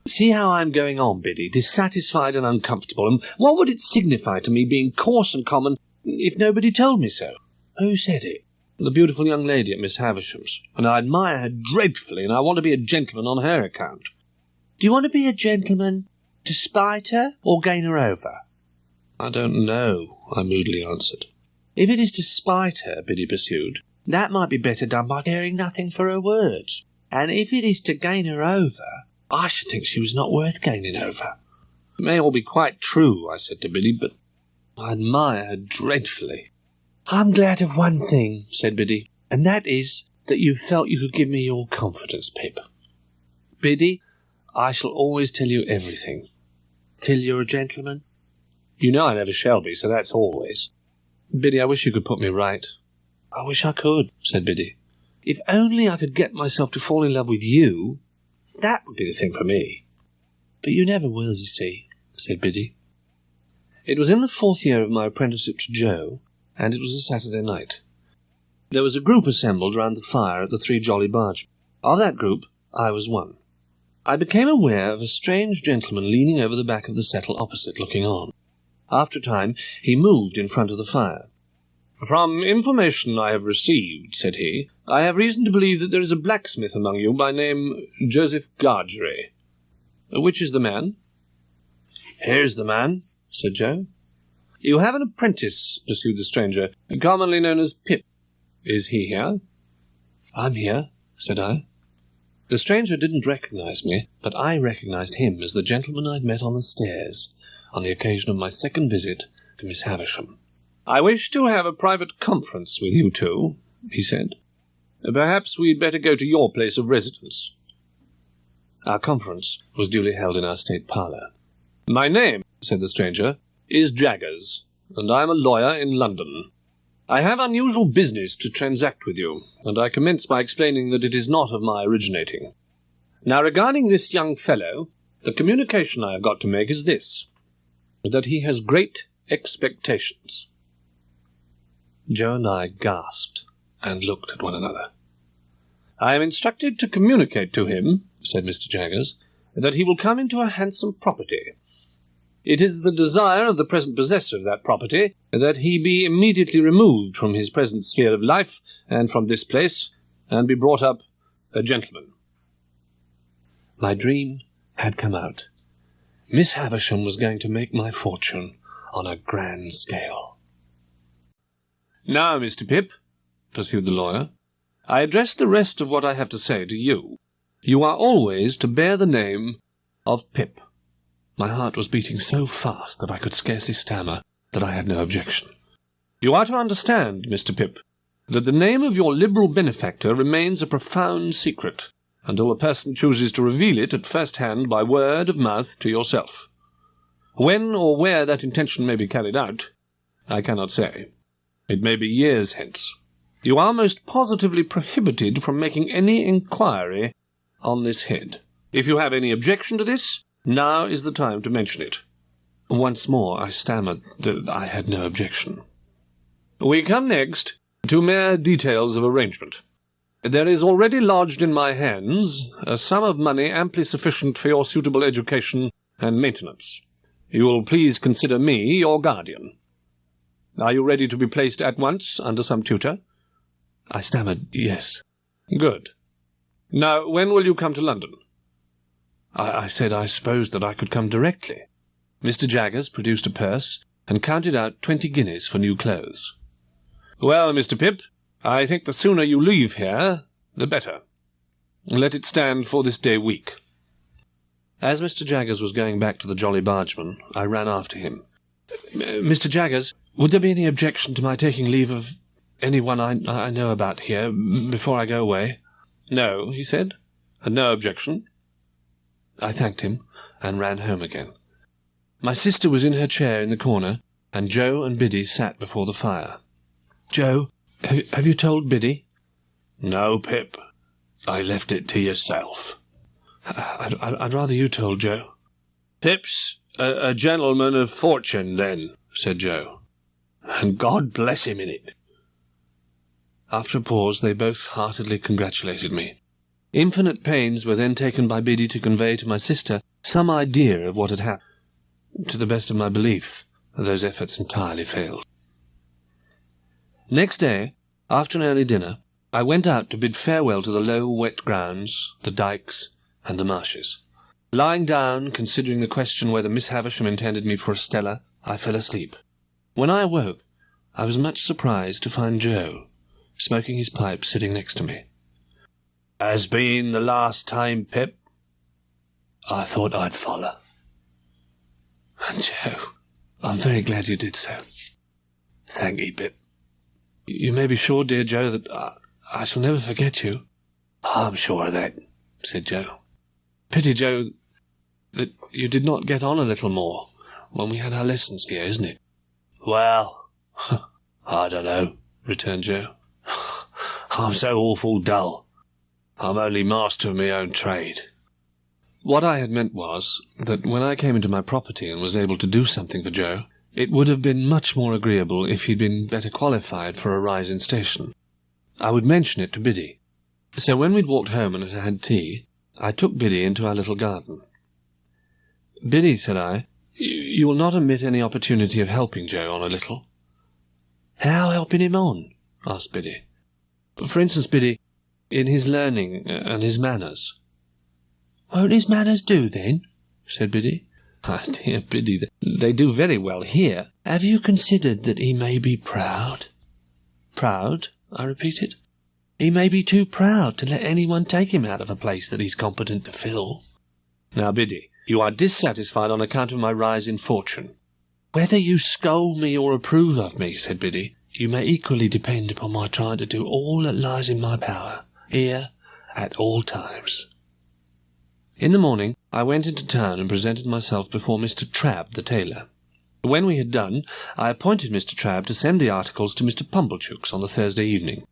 "See how I'm going on, Biddy, dissatisfied and uncomfortable, and what would it signify to me being coarse and common if nobody told me so?" "Who said it?" "The beautiful young lady at Miss Havisham's, and I admire her dreadfully, and I want to be a gentleman on her account." "Do you want to be a gentleman to spite her or gain her over?" "I don't know," I moodily answered. "If it is to spite her," Biddy pursued, "that might be better done by caring nothing for her words. And if it is to gain her over, I should think she was not worth gaining over." "It may all be quite true," I said to Biddy, "but I admire her dreadfully." "I'm glad of one thing," said Biddy, "and that is that you felt you could give me your confidence, Pip." "Biddy, I shall always tell you everything." "Till you're a gentleman?" "You know I never shall be, so that's always." "Biddy, I wish you could put me right." "I wish I could," said Biddy. "If only I could get myself to fall in love with you, that would be the thing for me." "But you never will, you see," said Biddy. It was in the 4th year of my apprenticeship to Joe, and it was a Saturday night. There was a group assembled round the fire at the Three Jolly Bargemen. Of that group, I was one. I became aware of a strange gentleman leaning over the back of the settle opposite, looking on. After a time, he moved in front of the fire. "From information I have received," said he, "I have reason to believe that there is a blacksmith among you by name Joseph Gargery. Which is the man?" "Here's the man," said Joe. "You have an apprentice," pursued the stranger, "commonly known as Pip. Is he here?" "I'm here," said I. The stranger didn't recognize me, but I recognized him as the gentleman I'd met on the stairs on the occasion of my second visit to Miss Havisham. "I wish to have a private conference with you two," he said. "Perhaps we'd better go to your place of residence." Our conference was duly held in our state parlour. "My name," said the stranger, "is Jaggers, and I am a lawyer in London. I have unusual business to transact with you, and I commence by explaining that it is not of my originating. Now, regarding this young fellow, the communication I have got to make is this, that he has great expectations." Joe and I gasped and looked at one another. "I am instructed to communicate to him," said Mr. Jaggers, "that he will come into a handsome property. It is the desire of the present possessor of that property that he be immediately removed from his present sphere of life and from this place, and be brought up a gentleman." My dream had come out. Miss Havisham was going to make my fortune on a grand scale. "Now, Mr. Pip," pursued the lawyer, "I address the rest of what I have to say to you. You are always to bear the name of Pip." My heart was beating so fast that I could scarcely stammer that I had no objection. "You are to understand, Mr. Pip, that the name of your liberal benefactor remains a profound secret, until a person chooses to reveal it at first hand by word of mouth to yourself. When or where that intention may be carried out, I cannot say. It may be years hence. You are most positively prohibited from making any inquiry on this head. If you have any objection to this, now is the time to mention it." Once more I stammered that I had no objection. "We come next to mere details of arrangement. There is already lodged in my hands a sum of money amply sufficient for your suitable education and maintenance. You will please consider me your guardian. Are you ready to be placed at once under some tutor?" I stammered, "Yes." "Good. Now, when will you come to London?" I said I supposed that I could come directly. Mr. Jaggers produced a purse and counted out 20 guineas for new clothes. "Well, Mr. Pip, I think the sooner you leave here, the better. Let it stand for this day week." As Mr. Jaggers was going back to the Jolly Bargeman, I ran after him. "Mr. Jaggers, would there be any objection to my taking leave of anyone I know about here before I go away?" "No," he said, "no objection." I thanked him and ran home again. My sister was in her chair in the corner, and Joe and Biddy sat before the fire. "Joe, have you told Biddy?" "No, Pip. I left it to yourself." I'd rather you told Joe." "Pip's a gentleman of fortune, then," said Joe, "and God bless him in it." After a pause, they both heartily congratulated me. Infinite pains were then taken by Biddy to convey to my sister some idea of what had happened. To the best of my belief, those efforts entirely failed. Next day, after an early dinner, I went out to bid farewell to the low, wet grounds, the dykes, and the marshes. Lying down, considering the question whether Miss Havisham intended me for a Stella, I fell asleep. When I awoke, I was much surprised to find Joe, smoking his pipe, sitting next to me. "Has been the last time, Pip? I thought I'd follow." "Joe, I'm very glad you did so." "Thank ye, Pip." "You may be sure, dear Joe, that I shall never forget you." "I'm sure of that," said Joe. "Pity, Joe, that you did not get on a little more when we had our lessons here, isn't it?" "Well, I don't know," returned Joe. "I'm so awful dull. I'm only master of my own trade." What I had meant was that when I came into my property and was able to do something for Joe, it would have been much more agreeable if he'd been better qualified for a rise in station. I would mention it to Biddy. So when we'd walked home and had had tea, I took Biddy into our little garden. "Biddy," said I, "you will not omit any opportunity of helping Joe on a little." "How helping him on?" asked Biddy. "For instance, Biddy, in his learning and his manners." "Won't his manners do, then?" said Biddy. "Ah, dear Biddy, they do very well here." "Have you considered that he may be proud?" "Proud?" I repeated. "He may be too proud to let anyone take him out of a place that he's competent to fill." "Now, Biddy, you are dissatisfied on account of my rise in fortune." "Whether you scold me or approve of me," said Biddy, "you may equally depend upon my trying to do all that lies in my power, here, at all times." In the morning, I went into town and presented myself before Mr. Trabb, the tailor. When we had done, I appointed Mr. Trabb to send the articles to Mr. Pumblechook's on the Thursday evening.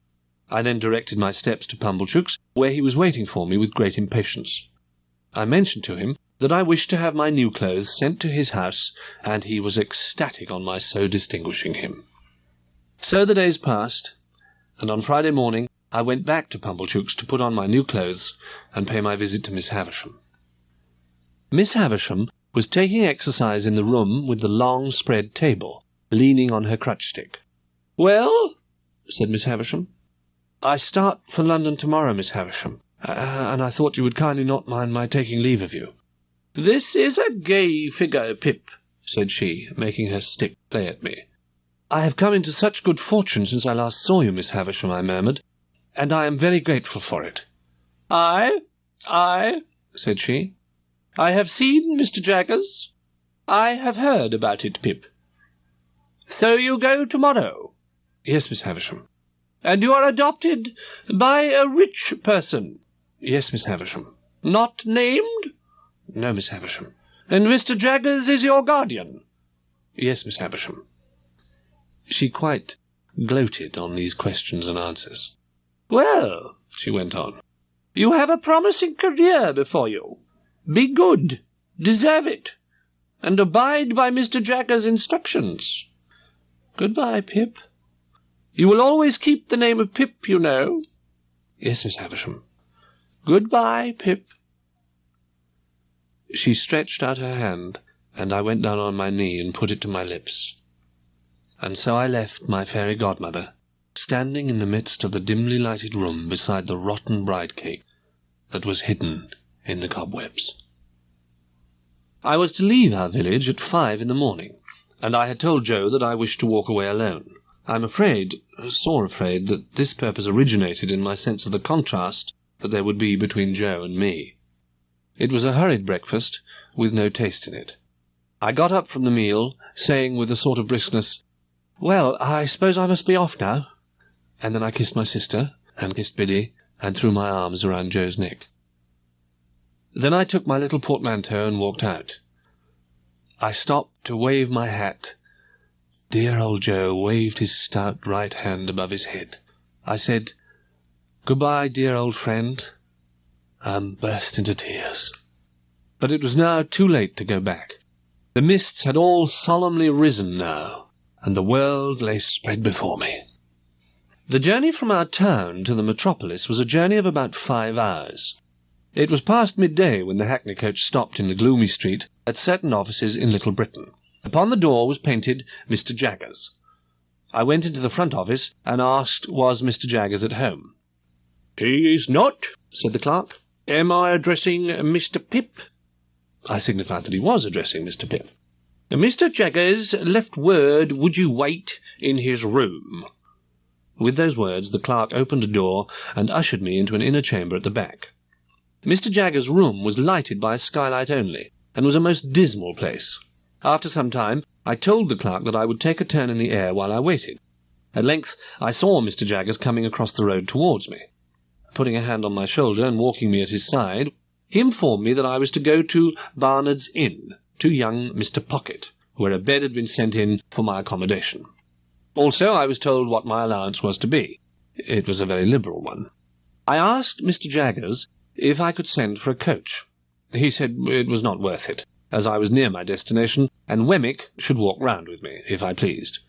I then directed my steps to Pumblechook's, where he was waiting for me with great impatience. I mentioned to him that I wished to have my new clothes sent to his house, and he was ecstatic on my so distinguishing him. So the days passed, and on Friday morning I went back to Pumblechook's to put on my new clothes and pay my visit to Miss Havisham. Miss Havisham was taking exercise in the room with the long spread table, leaning on her crutch-stick. "Well," said Miss Havisham, "I start for London tomorrow, Miss Havisham, and I thought you would kindly not mind my taking leave of you." "This is a gay figure, Pip," said she, making her stick play at me. "I have come into such good fortune since I last saw you, Miss Havisham," I murmured, "and I am very grateful for it." I, said she. "I have seen Mr. Jaggers. I have heard about it, Pip." "So you go tomorrow?" "Yes, Miss Havisham." "And you are adopted by a rich person?" "Yes, Miss Havisham." "Not named?" "No, Miss Havisham." "And Mr. Jaggers is your guardian?" "Yes, Miss Havisham." She quite gloated on these questions and answers. "Well," she went on, "you have a promising career before you. Be good, deserve it, and abide by Mr. Jaggers' instructions. Goodbye, Pip." You will always keep the name of Pip, you know. Yes, Miss Havisham. Goodbye, Pip. She stretched out her hand, and I went down on my knee and put it to my lips. And so I left my fairy godmother, standing in the midst of the dimly lighted room beside the rotten bride cake that was hidden in the cobwebs. I was to leave our village at 5 in the morning, and I had told Joe that I wished to walk away alone. I'm afraid, sore afraid, that this purpose originated in my sense of the contrast that there would be between Joe and me. It was a hurried breakfast, with no taste in it. I got up from the meal, saying with a sort of briskness, "Well, I suppose I must be off now." And then I kissed my sister, and kissed Biddy, and threw my arms around Joe's neck. Then I took my little portmanteau and walked out. I stopped to wave my hat. Dear old Joe waved his stout right hand above his head. I said, "Goodbye, dear old friend," and burst into tears. But it was now too late to go back. The mists had all solemnly risen now, and the world lay spread before me. The journey from our town to the metropolis was a journey of about 5 hours. It was past midday when the hackney coach stopped in the gloomy street at certain offices in Little Britain. Upon the door was painted Mr. Jaggers. I went into the front office and asked was Mr. Jaggers at home. "He is not," said the clerk. "Am I addressing Mr. Pip?" I signified that he was addressing Mr. Pip. "Mr. Jaggers left word would you wait in his room." With those words the clerk opened a door and ushered me into an inner chamber at the back. Mr. Jaggers' room was lighted by a skylight only, and was a most dismal place. After some time I told the clerk that I would take a turn in the air while I waited. At length I saw Mr. Jaggers coming across the road towards me. Putting a hand on my shoulder and walking me at his side, he informed me that I was to go to Barnard's Inn, to young Mr. Pocket, where a bed had been sent in for my accommodation. Also I was told what my allowance was to be. It was a very liberal one. I asked Mr. Jaggers if I could send for a coach. He said it was not worth it, as I was near my destination, and Wemmick should walk round with me, if I pleased.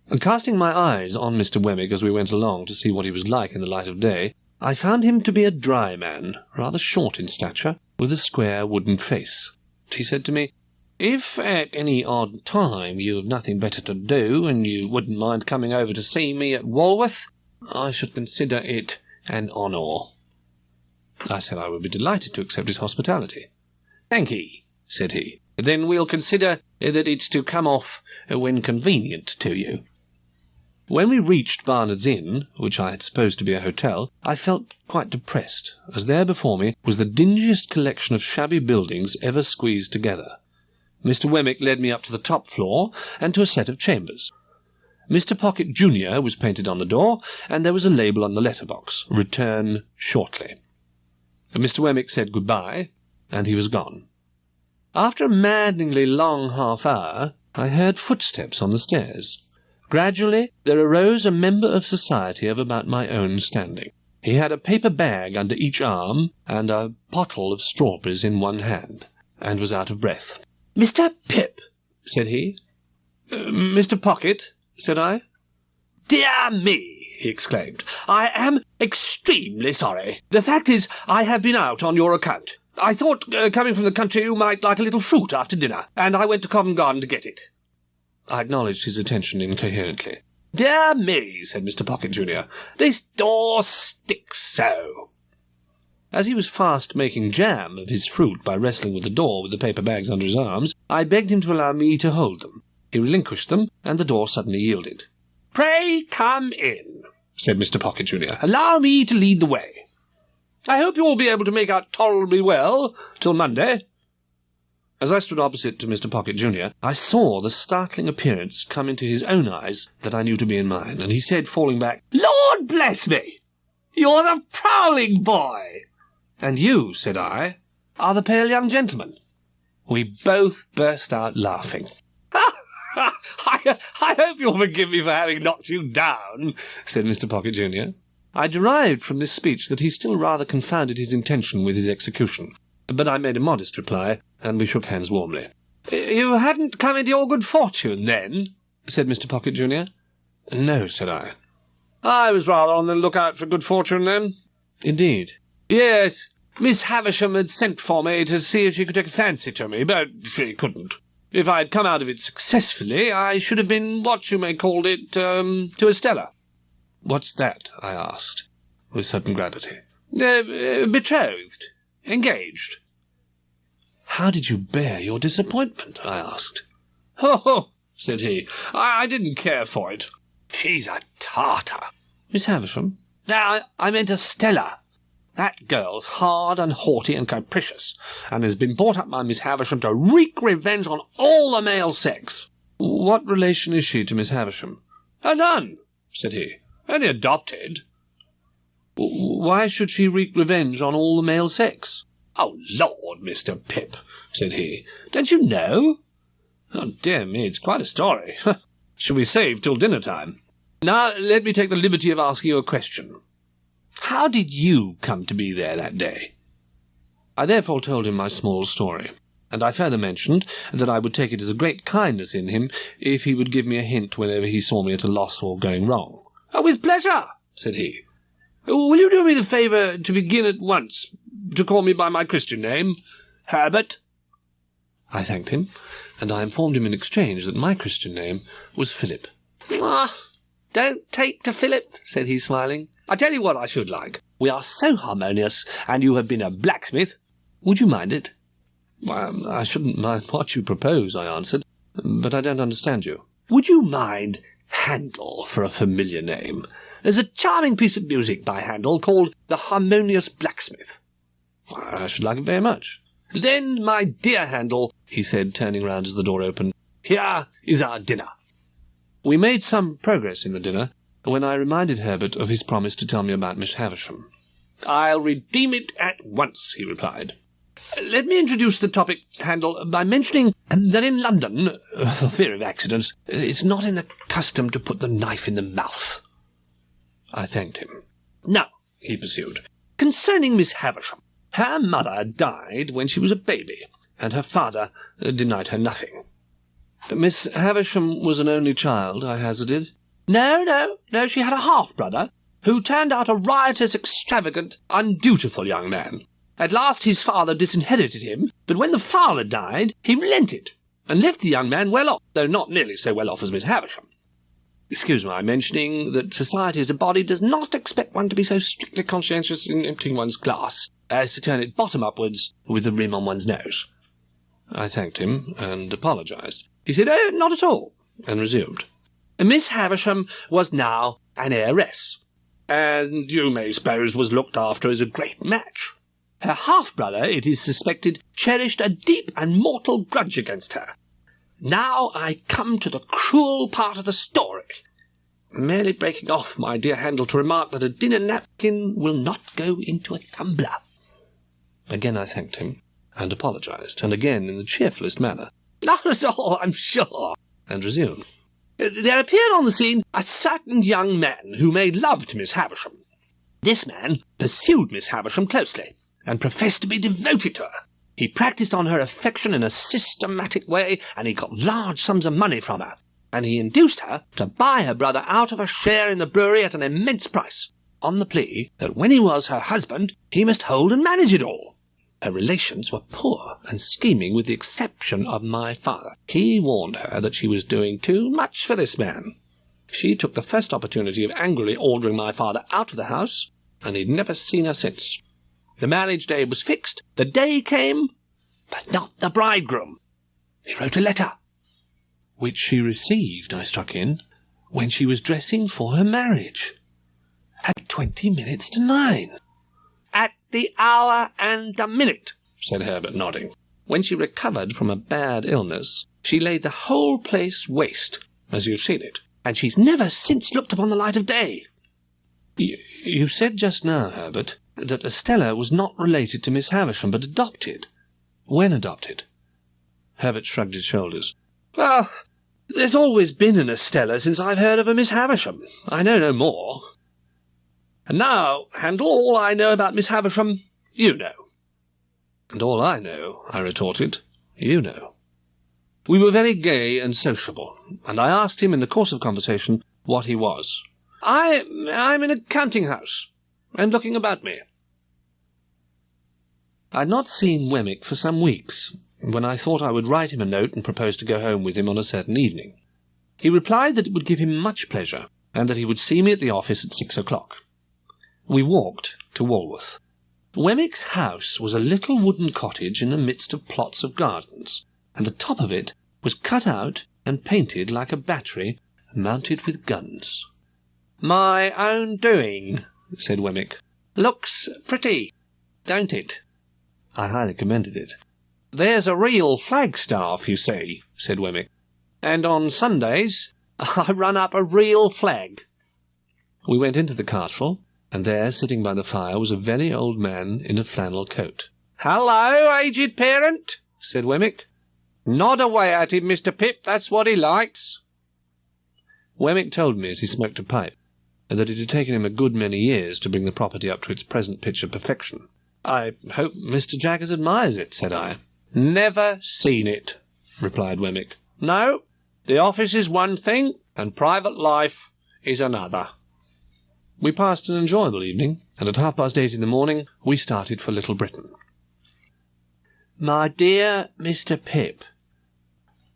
And casting my eyes on Mr. Wemmick as we went along to see what he was like in the light of day, I found him to be a dry man, rather short in stature, with a square wooden face. He said to me, "If at any odd time you have nothing better to do, and you wouldn't mind coming over to see me at Walworth, I should consider it an honour." I said I would be delighted to accept his hospitality. "Thank'ee," said he. "Then we'll consider that it's to come off when convenient to you." When we reached Barnard's Inn, which I had supposed to be a hotel, I felt quite depressed, as there before me was the dingiest collection of shabby buildings ever squeezed together. Mr. Wemmick led me up to the top floor, and to a set of chambers. Mr. Pocket, Jr. was painted on the door, and there was a label on the letterbox, "Return shortly." Mr. Wemmick said goodbye, and he was gone. After a maddeningly long half-hour, I heard footsteps on the stairs. Gradually there arose a member of society of about my own standing. He had a paper bag under each arm, and a pottle of strawberries in one hand, and was out of breath. "Mr. Pip," said he. "Mr. Pocket," said I. "Dear me," he exclaimed, "I am extremely sorry. The fact is, I have been out on your account. I thought, coming from the country, you might like a little fruit after dinner, and I went to Covent Garden to get it." I acknowledged his attention incoherently. "Dear me," said Mr. Pocket, Jr., "this door sticks so." As he was fast making jam of his fruit by wrestling with the door with the paper bags under his arms, I begged him to allow me to hold them. He relinquished them, and the door suddenly yielded. "Pray come in," said Mr. Pocket, Jr. "Allow me to lead the way. I hope you will be able to make out tolerably well till Monday." As I stood opposite to Mr. Pocket, Jr., I saw the startling appearance come into his own eyes that I knew to be in mine, and he said, falling back, "Lord bless me! You're the prowling boy!" "And you," said I, "are the pale young gentleman." We both burst out laughing. I hope you'll forgive me for having knocked you down," said Mr. Pocket, Jr. I derived from this speech that he still rather confounded his intention with his execution, but I made a modest reply, and we shook hands warmly. "You hadn't come into your good fortune, then?" said Mr. Pocket, Jr. "No," said I. I was rather on the lookout for good fortune then. Indeed. Yes, Miss Havisham had sent for me to see if she could take a fancy to me, but she couldn't. If I had come out of it successfully, I should have been what you may call it, to Estella. What's that? I asked, with sudden gravity. Betrothed. Engaged. How did you bear your disappointment? I asked. Oh, said he, I didn't care for it. She's a tartar. Miss Havisham? Now, I meant Estella. That girl's hard and haughty and capricious, and has been brought up by Miss Havisham to wreak revenge on all the male sex. What relation is she to Miss Havisham? None, said he. Only adopted. Why should she wreak revenge on all the male sex? Oh, Lord, Mr. Pip, said he. Don't you know? Oh, dear me, it's quite a story. Shall we save till dinner time? Now, let me take the liberty of asking you a question. How did you come to be there that day? I therefore told him my small story, and I further mentioned that I would take it as a great kindness in him if he would give me a hint whenever he saw me at a loss or going wrong. Oh, with pleasure, said he. Will you do me the favour to begin at once, to call me by my Christian name, Herbert? I thanked him, and I informed him in exchange that my Christian name was Philip. Ah, don't take to Philip, said he, smiling. I tell you what I should like. We are so harmonious, and you have been a blacksmith. Would you mind it? Well, I shouldn't mind what you propose, I answered, but I don't understand you. Would you mind Handel for a familiar name? There's a charming piece of music by Handel called The Harmonious Blacksmith. I should like it very much. Then, my dear Handel, he said, turning round as the door opened, here is our dinner. We made some progress in the dinner, when I reminded Herbert of his promise to tell me about Miss Havisham. I'll redeem it at once, he replied. Let me introduce the topic, Handel, by mentioning that in London, for fear of accidents, it's not in the custom to put the knife in the mouth. I thanked him. Now, he pursued, concerning Miss Havisham, her mother died when she was a baby, and her father denied her nothing. Miss Havisham was an only child, I hazarded. No, she had a half-brother, who turned out a riotous, extravagant, undutiful young man. At last his father disinherited him, but when the father died, he relented, and left the young man well off, though not nearly so well off as Miss Havisham. Excuse my mentioning that society as a body does not expect one to be so strictly conscientious in emptying one's glass as to turn it bottom upwards with the rim on one's nose. I thanked him and apologised. He said, "Oh, not at all," and resumed. Miss Havisham was now an heiress, and you may suppose was looked after as a great match. Her half-brother, it is suspected, cherished a deep and mortal grudge against her. Now I come to the cruel part of the story, merely breaking off, my dear Handel, to remark that a dinner napkin will not go into a tumbler. Again I thanked him, and apologised, and again in the cheerfullest manner. Not at all, I'm sure, and resumed. There appeared on the scene a certain young man who made love to Miss Havisham. This man pursued Miss Havisham closely, and professed to be devoted to her. He practised on her affection in a systematic way, and he got large sums of money from her, and he induced her to buy her brother out of a share in the brewery at an immense price, on the plea that when he was her husband, he must hold and manage it all. Her relations were poor and scheming with the exception of my father. He warned her that she was doing too much for this man. She took the first opportunity of angrily ordering my father out of the house, and he'd never seen her since. The marriage day was fixed. The day came, but not the bridegroom. He wrote a letter. Which she received, I struck in, when she was dressing for her marriage. At 9:20. At the hour and a minute, said Herbert, nodding. When she recovered from a bad illness, she laid the whole place waste, as you've seen it, and she's never since looked upon the light of day. You said just now, Herbert, that Estella was not related to Miss Havisham, but adopted. When adopted? Herbert shrugged his shoulders. Well, there's always been an Estella since I've heard of a Miss Havisham. I know no more. And now, Handel, all I know about Miss Havisham, you know. And all I know, I retorted, you know. We were very gay and sociable, and I asked him in the course of conversation what he was. I'm in a counting-house, and looking about me. I'd not seen Wemmick for some weeks, when I thought I would write him a note and propose to go home with him on a certain evening. He replied that it would give him much pleasure, and that he would see me at the office at 6 o'clock. We walked to Walworth. Wemmick's house was a little wooden cottage in the midst of plots of gardens, and the top of it was cut out and painted like a battery mounted with guns. "My own doing," said Wemmick. "Looks pretty, don't it?" I highly commended it. "There's a real flagstaff, you see," said Wemmick, "and on Sundays I run up a real flag." We went into the castle, and there, sitting by the fire, was a very old man in a flannel coat. "Hello, aged parent," said Wemmick. "Nod away at him, Mr. Pip, that's what he likes." Wemmick told me as he smoked a pipe that it had taken him a good many years to bring the property up to its present pitch of perfection. "I hope Mr. Jaggers admires it," said I. "Never seen it," replied Wemmick. "No, the office is one thing, and private life is another." We passed an enjoyable evening, and at 8:30 in the morning we started for Little Britain. My dear Mr. Pip,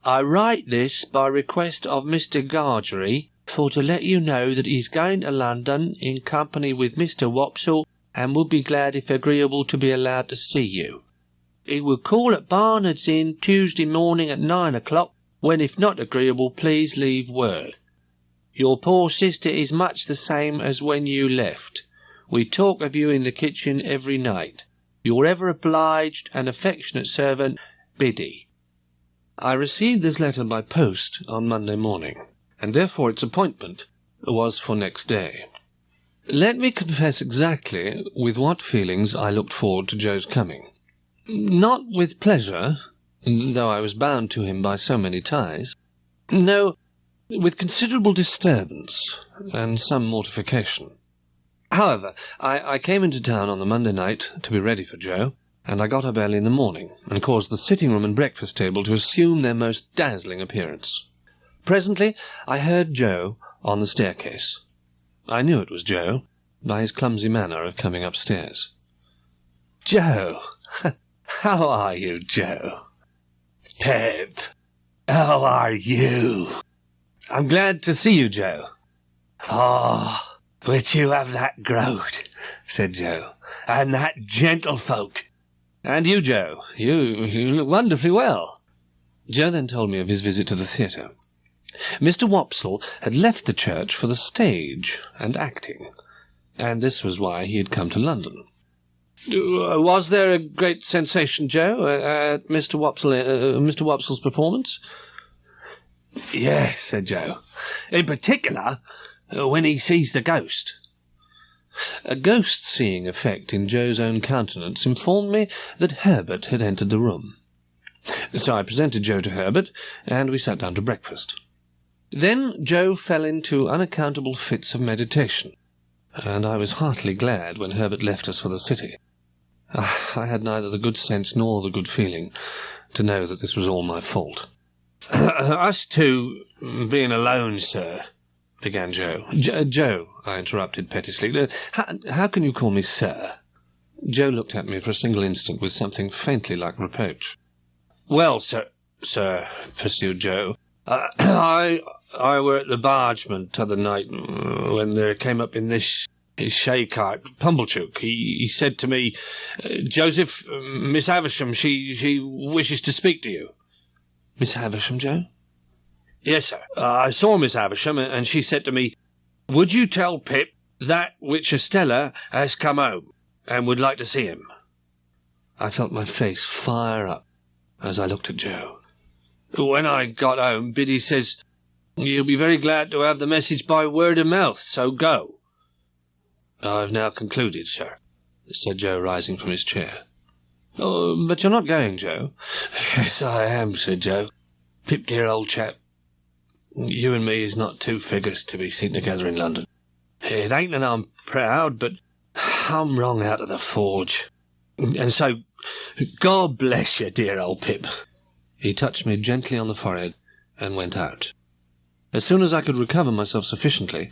I write this by request of Mr. Gargery for to let you know that he's going to London in company with Mr. Wopsle and would be glad if agreeable to be allowed to see you. He will call at Barnard's Inn Tuesday morning at 9 o'clock, when if not agreeable please leave word. Your poor sister is much the same as when you left. We talk of you in the kitchen every night. Your ever obliged and affectionate servant, Biddy. I received this letter by post on Monday morning, and therefore its appointment was for next day. Let me confess exactly with what feelings I looked forward to Joe's coming. Not with pleasure, though I was bound to him by so many ties. No, with considerable disturbance and some mortification. However, I came into town on the Monday night to be ready for Joe, and I got up early in the morning, and caused the sitting-room and breakfast table to assume their most dazzling appearance. Presently I heard Joe on the staircase. I knew it was Joe by his clumsy manner of coming upstairs. "Joe! How are you, Joe?" "Pip! How are you?" "I'm glad to see you, Joe." "Ah, but you have that growth," said Joe, "and that gentlefolk." "And you, Joe, you look wonderfully well." Joe then told me of his visit to the theatre. Mr. Wopsle had left the church for the stage and acting, and this was why he had come to London. Was there a great sensation, Joe, at Mr. Wopsle's performance?" "Yes," said Joe. "In particular, when he sees the ghost." A ghost-seeing effect in Joe's own countenance informed me that Herbert had entered the room. So I presented Joe to Herbert, and we sat down to breakfast. Then Joe fell into unaccountable fits of meditation, and I was heartily glad when Herbert left us for the city. I had neither the good sense nor the good feeling to know that this was all my fault. "Us two being alone, sir," began Joe. Joe, I interrupted pettishly. How can you call me sir? Joe looked at me for a single instant with something faintly like reproach. "Well, sir," pursued Joe, I were at the Bargeman t'other night when there came up in this shay cart, Pumblechook. He said to me, 'Joseph, Miss Havisham, she wishes to speak to you.'" "Miss Havisham, Joe?" "Yes, sir. I saw Miss Havisham, and she said to me, 'Would you tell Pip that which Estella has come home, and would like to see him?'" I felt my face fire up as I looked at Joe. "When I got home, Biddy says, 'You'll be very glad to have the message by word of mouth, so go.'" "I've now concluded, sir," said Joe, rising from his chair. "Oh, but you're not going, Joe?" "Yes, I am," said Joe. "Pip, dear old chap, you and me is not two figures to be seen together in London. It ain't that I'm proud, but I'm wrong out of the forge. And so, God bless you, dear old Pip." He touched me gently on the forehead and went out. As soon as I could recover myself sufficiently,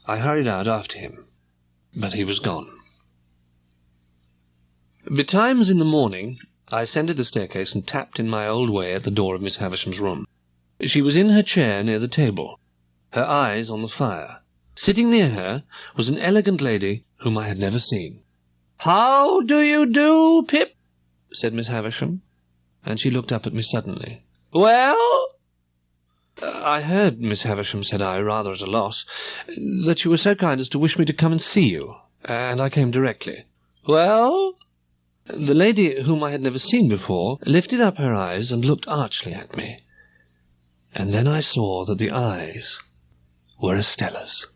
I hurried out after him, but he was gone. Betimes in the morning, I ascended the staircase and tapped in my old way at the door of Miss Havisham's room. She was in her chair near the table, her eyes on the fire. Sitting near her was an elegant lady whom I had never seen. "How do you do, Pip?" said Miss Havisham, and she looked up at me suddenly. "Well?" "I heard, Miss Havisham," said I, rather at a loss, "that you were so kind as to wish me to come and see you, and I came directly." "Well?" The lady, whom I had never seen before, lifted up her eyes and looked archly at me. And then I saw that the eyes were Estella's.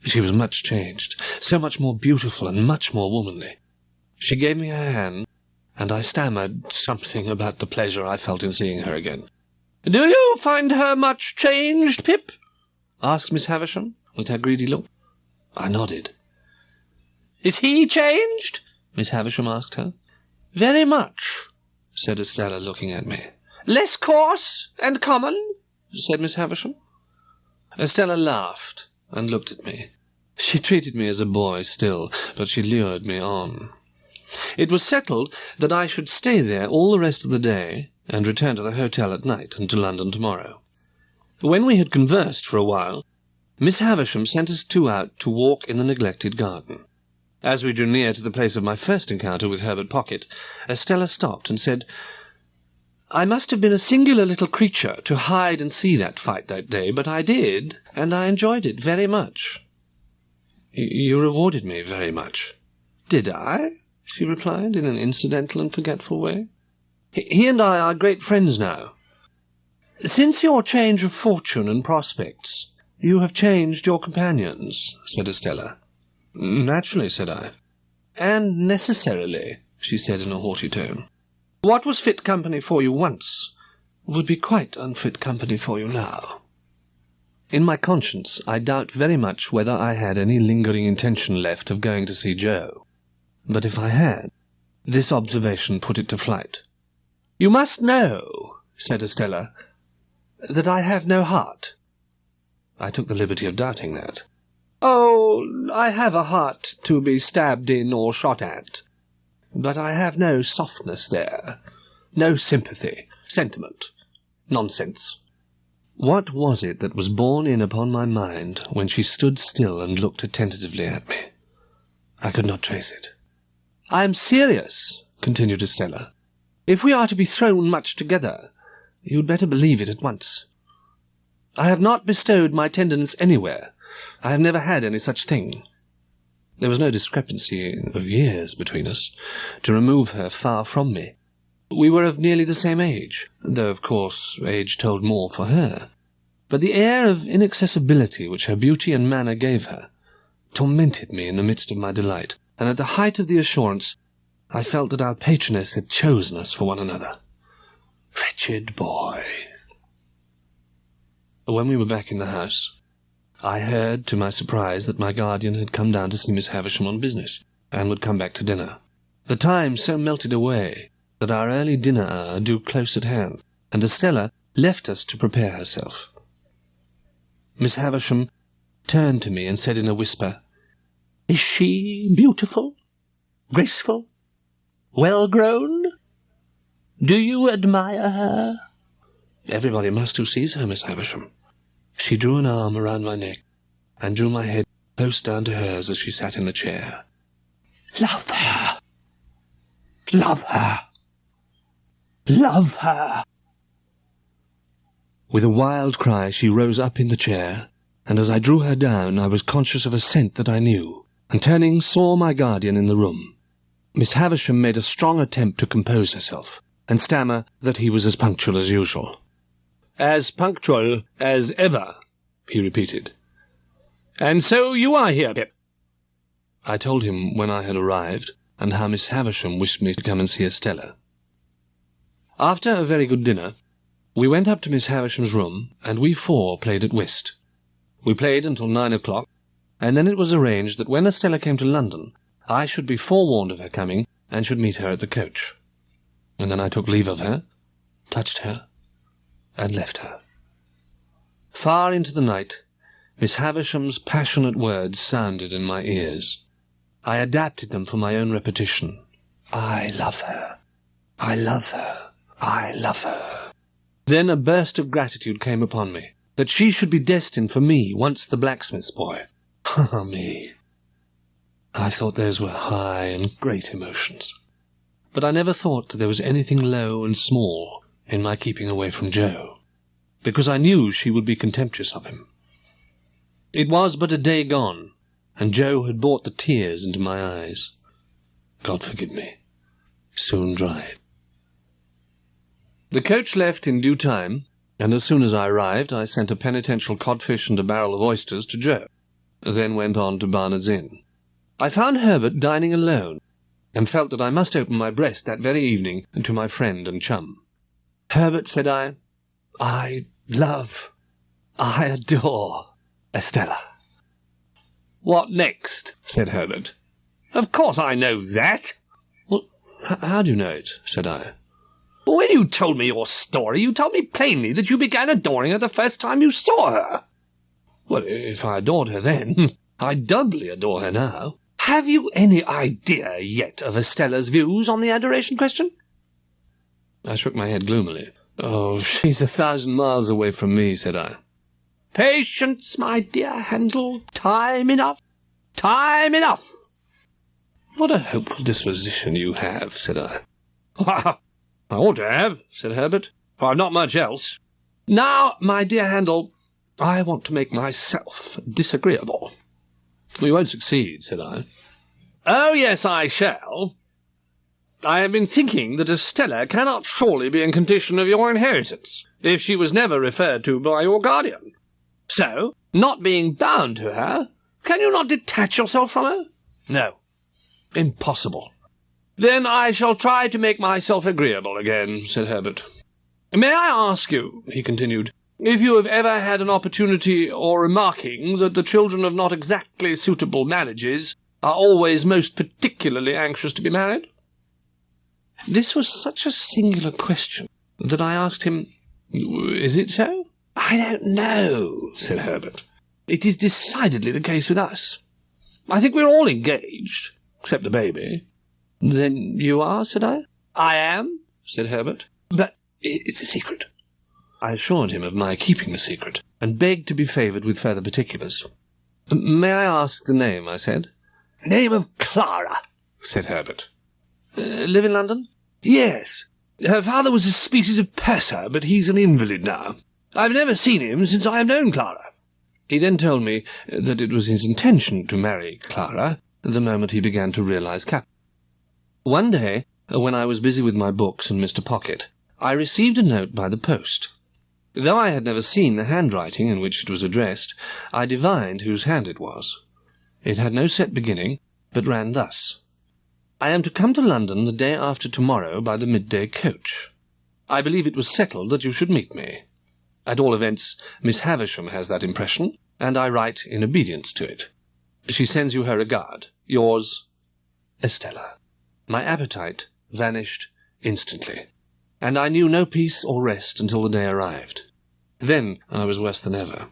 She was much changed, so much more beautiful and much more womanly. She gave me her hand, and I stammered something about the pleasure I felt in seeing her again. "Do you find her much changed, Pip?" asked Miss Havisham, with her greedy look. I nodded. "Is he changed?" Miss Havisham asked her. "Very much," said Estella, looking at me. "Less coarse and common?" said Miss Havisham. Estella laughed and looked at me. She treated me as a boy still, but she lured me on. It was settled that I should stay there all the rest of the day and return to the hotel at night and to London tomorrow. When we had conversed for a while, Miss Havisham sent us two out to walk in the neglected garden. As we drew near to the place of my first encounter with Herbert Pocket, Estella stopped and said, "I must have been a singular little creature to hide and see that fight that day, but I did, and I enjoyed it very much." "You rewarded me very much." "Did I?" she replied, in an incidental and forgetful way. "He and I are great friends now." "Since your change of fortune and prospects, you have changed your companions," said Estella. "Naturally," said I. "And necessarily," she said in a haughty tone. "What was fit company for you once would be quite unfit company for you now." In my conscience, I doubt very much whether I had any lingering intention left of going to see Joe. But if I had, this observation put it to flight. "You must know," said Estella, "that I have no heart." I took the liberty of doubting that. "Oh, I have a heart to be stabbed in or shot at. But I have no softness there, no sympathy, sentiment, nonsense." What was it that was borne in upon my mind when she stood still and looked attentively at me? I could not trace it. "I am serious," continued Estella. "If we are to be thrown much together, you had better believe it at once. I have not bestowed my tenderness anywhere. I have never had any such thing." There was no discrepancy of years between us. To remove her far from me, we were of nearly the same age, though, of course, age told more for her. But the air of inaccessibility which her beauty and manner gave her tormented me in the midst of my delight, and at the height of the assurance I felt that our patroness had chosen us for one another. Wretched boy! When we were back in the house, I heard, to my surprise, that my guardian had come down to see Miss Havisham on business, and would come back to dinner. The time so melted away that our early dinner hour drew close at hand, and Estella left us to prepare herself. Miss Havisham turned to me and said in a whisper, "Is she beautiful, graceful, well-grown? Do you admire her?" "Everybody must who sees her, Miss Havisham." She drew an arm around my neck and drew my head close down to hers as she sat in the chair. "Love her! Love her! Love her!" With a wild cry she rose up in the chair, and as I drew her down I was conscious of a scent that I knew, and turning saw my guardian in the room. Miss Havisham made a strong attempt to compose herself, and stammer that he was as punctual as usual. "As punctual as ever," he repeated. "And so you are here, Pip." I told him when I had arrived, and how Miss Havisham wished me to come and see Estella. After a very good dinner, we went up to Miss Havisham's room, and we four played at whist. We played until 9 o'clock, and then it was arranged that when Estella came to London, I should be forewarned of her coming, and should meet her at the coach. And then I took leave of her, touched her, and left her. Far into the night, Miss Havisham's passionate words sounded in my ears. I adapted them for my own repetition. I love her. I love her. I love her. Then a burst of gratitude came upon me, that she should be destined for me, once the blacksmith's boy. Ah, me. I thought those were high and great emotions. But I never thought that there was anything low and small in my keeping away from Joe, because I knew she would be contemptuous of him. It was but a day gone, and Joe had brought the tears into my eyes. God forgive me. Soon dried. The coach left in due time, and as soon as I arrived, I sent a penitential codfish and a barrel of oysters to Joe, then went on to Barnard's Inn. I found Herbert dining alone, and felt that I must open my breast that very evening to my friend and chum. Herbert, said I love, I adore Estella. What next? Said Herbert. Of course I know that. Well, how do you know it? Said I. When you told me your story, you told me plainly that you began adoring her the first time you saw her. Well, if I adored her then, I doubly adore her now. Have you any idea yet of Estella's views on the adoration question? I shook my head gloomily. Oh, she's 1,000 miles away from me, said I. Patience, my dear Handel. Time enough. Time enough. What a hopeful disposition you have, said I. I ought to have, said Herbert, for I've not much else. Now, my dear Handel, I want to make myself disagreeable. You won't succeed, said I. Oh, yes, I shall. I have been thinking that Estella cannot surely be in condition of your inheritance, if she was never referred to by your guardian. So, not being bound to her, can you not detach yourself from her? No. Impossible. Then I shall try to make myself agreeable again, said Herbert. May I ask you, he continued, if you have ever had an opportunity or remarking that the children of not exactly suitable marriages are always most particularly anxious to be married? This was such a singular question that I asked him, is it so? I don't know, said Herbert. It is decidedly the case with us. I think we're all engaged, except the baby. Then you are, said I. I am, said Herbert, but it's a secret. I assured him of my keeping the secret, and begged to be favoured with further particulars. May I ask the name, I said. Name of Clara, said Herbert. Live in London? Yes. Her father was a species of purser, but he's an invalid now. I've never seen him since I have known Clara. He then told me that it was his intention to marry Clara the moment he began to realise capital. One day, when I was busy with my books and Mr. Pocket, I received a note by the post. Though I had never seen the handwriting in which it was addressed, I divined whose hand it was. It had no set beginning, but ran thus. I am to come to London the day after tomorrow by the midday coach. I believe it was settled that you should meet me. At all events, Miss Havisham has that impression, and I write in obedience to it. She sends you her regard. Yours, Estella. My appetite vanished instantly, and I knew no peace or rest until the day arrived. Then I was worse than ever.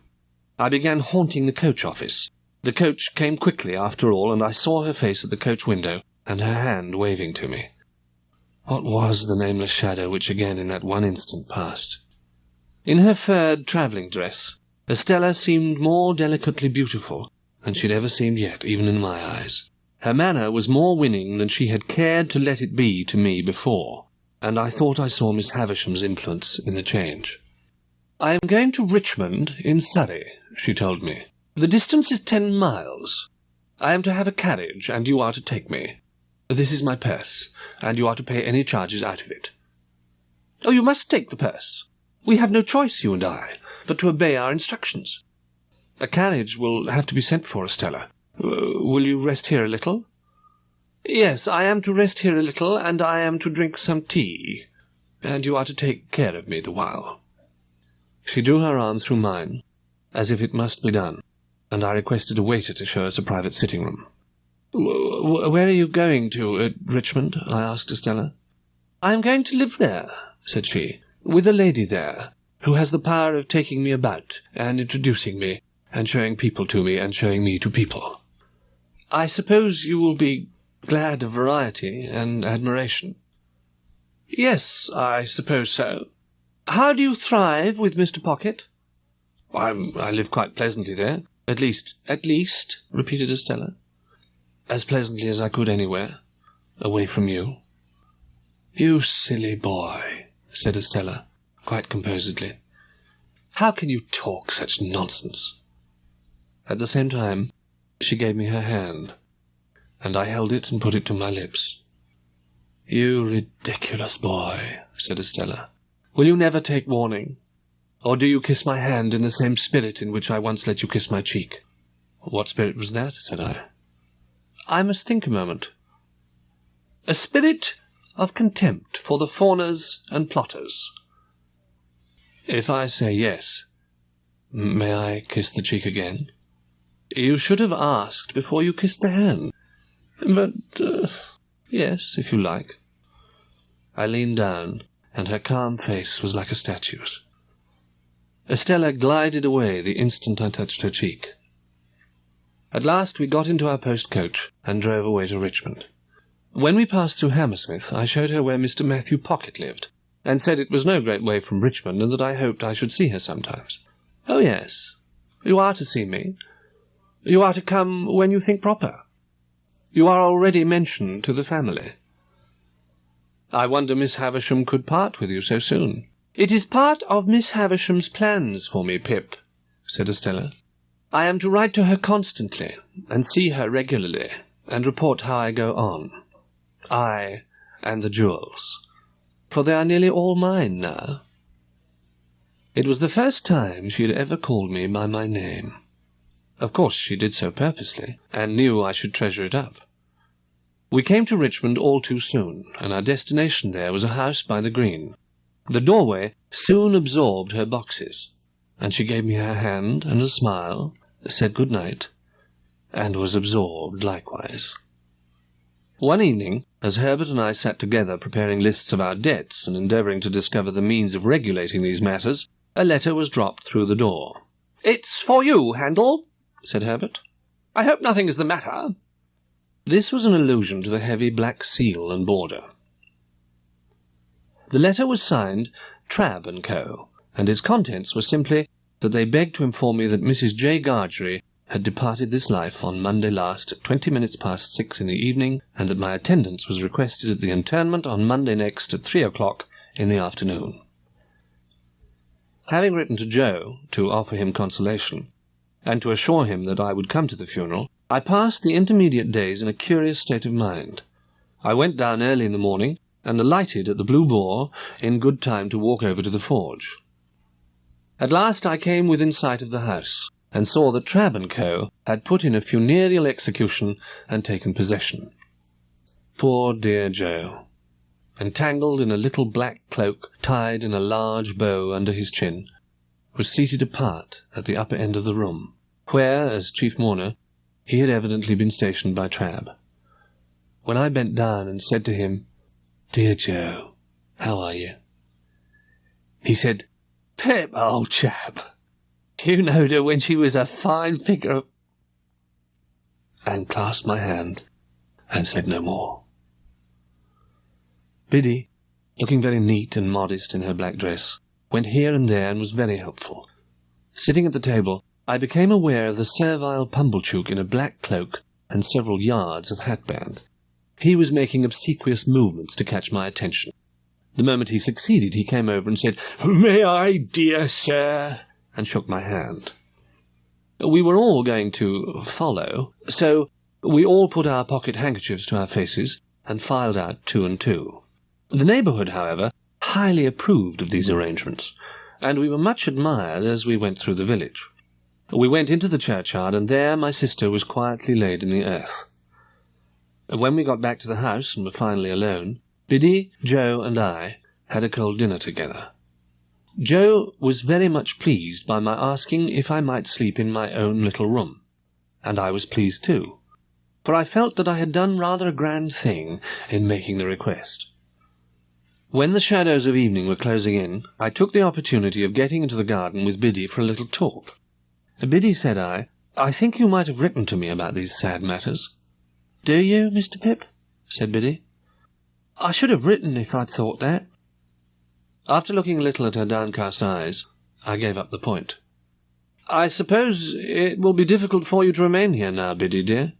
I began haunting the coach office. The coach came quickly after all, and I saw her face at the coach window, and her hand waving to me. What was the nameless shadow which again in that one instant passed? In her furred travelling dress, Estella seemed more delicately beautiful than she'd ever seemed yet, even in my eyes. Her manner was more winning than she had cared to let it be to me before, and I thought I saw Miss Havisham's influence in the change. I am going to Richmond in Surrey, she told me. The distance is 10 miles. I am to have a carriage, and you are to take me. This is my purse, and you are to pay any charges out of it. Oh, you must take the purse. We have no choice, you and I, but to obey our instructions. A carriage will have to be sent for, Estella. Will you rest here a little? Yes, I am to rest here a little, and I am to drink some tea, and you are to take care of me the while. She drew her arm through mine, as if it must be done, and I requested a waiter to show us a private sitting-room. Where are you going to, at Richmond? I asked Estella. I am going to live there, said she, with a lady there, who has the power of taking me about and introducing me, and showing people to me, and showing me to people. I suppose you will be glad of variety and admiration. Yes, I suppose so. How do you thrive with Mr. Pocket? I live quite pleasantly there. At least, repeated Estella. As pleasantly as I could anywhere, away from you. You silly boy, said Estella, quite composedly. How can you talk such nonsense? At the same time, she gave me her hand, and I held it and put it to my lips. You ridiculous boy, said Estella. Will you never take warning? Or do you kiss my hand in the same spirit in which I once let you kiss my cheek? What spirit was that? Said I. I must think a moment. A spirit of contempt for the fawners and plotters. If I say yes, may I kiss the cheek again? You should have asked before you kissed the hand. But, yes, if you like. I leaned down, and her calm face was like a statue's. Estella glided away the instant I touched her cheek. At last we got into our post-coach and drove away to Richmond. When we passed through Hammersmith, I showed her where Mr. Matthew Pocket lived, and said it was no great way from Richmond, and that I hoped I should see her sometimes. Oh, yes, you are to see me. You are to come when you think proper. You are already mentioned to the family. I wonder Miss Havisham could part with you so soon. It is part of Miss Havisham's plans for me, Pip, said Estella. I am to write to her constantly, and see her regularly, and report how I go on. I and the jewels, for they are nearly all mine now. It was the first time she had ever called me by my name. Of course she did so purposely, and knew I should treasure it up. We came to Richmond all too soon, and our destination there was a house by the green. The doorway soon absorbed her boxes, and she gave me her hand and a smile, said good night, and was absorbed likewise. One evening, as Herbert and I sat together preparing lists of our debts and endeavouring to discover the means of regulating these matters, a letter was dropped through the door. "It's for you, Handel," said Herbert. "I hope nothing is the matter." This was an allusion to the heavy black seal and border. The letter was signed Trabb & Co., and its contents were simply that they begged to inform me that Mrs. J. Gargery had departed this life on Monday last at 20 minutes past 6 in the evening, and that my attendance was requested at the interment on Monday next at 3 o'clock in the afternoon. Having written to Joe to offer him consolation, and to assure him that I would come to the funeral, I passed the intermediate days in a curious state of mind. I went down early in the morning, and alighted at the Blue Boar in good time to walk over to the forge. At last I came within sight of the house, and saw that Trabb & Co. had put in a funereal execution and taken possession. Poor dear Joe, entangled in a little black cloak tied in a large bow under his chin, was seated apart at the upper end of the room, where, as chief mourner, he had evidently been stationed by Trabb. When I bent down and said to him, "Dear Joe, how are you?" he said, "Pip, old chap, you knowed her when she was a fine figure," and clasped my hand and said no more. Biddy, looking very neat and modest in her black dress, went here and there and was very helpful. Sitting at the table, I became aware of the servile Pumblechook in a black cloak and several yards of hatband. He was making obsequious movements to catch my attention. The moment he succeeded, he came over and said, "May I, dear sir?" and shook my hand. We were all going to follow, so we all put our pocket handkerchiefs to our faces and filed out 2 and 2. The neighbourhood, however, highly approved of these arrangements, and we were much admired as we went through the village. We went into the churchyard, and there my sister was quietly laid in the earth. When we got back to the house and were finally alone, Biddy, Joe, and I had a cold dinner together. Joe was very much pleased by my asking if I might sleep in my own little room, and I was pleased too, for I felt that I had done rather a grand thing in making the request. When the shadows of evening were closing in, I took the opportunity of getting into the garden with Biddy for a little talk. Biddy, said I think you might have written to me about these sad matters. Do you, Mr. Pip? Said Biddy. I should have written if I'd thought that. After looking a little at her downcast eyes, I gave up the point. I suppose it will be difficult for you to remain here now, Biddy, dear?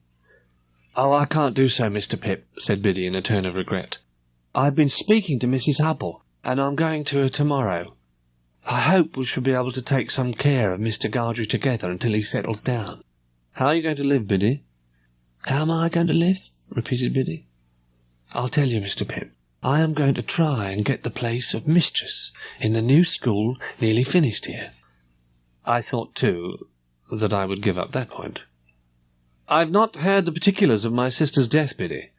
Oh, I can't do so, Mr. Pip, said Biddy in a tone of regret. I've been speaking to Mrs. Hubble, and I'm going to her tomorrow. I hope we shall be able to take some care of Mr. Gargery together until he settles down. How are you going to live, Biddy? How am I going to live? Repeated Biddy. I'll tell you, Mr. Pip. I am going to try and get the place of mistress in the new school nearly finished here. I thought, too, that I would give up that point. I've not heard the particulars of my sister's death, Biddy.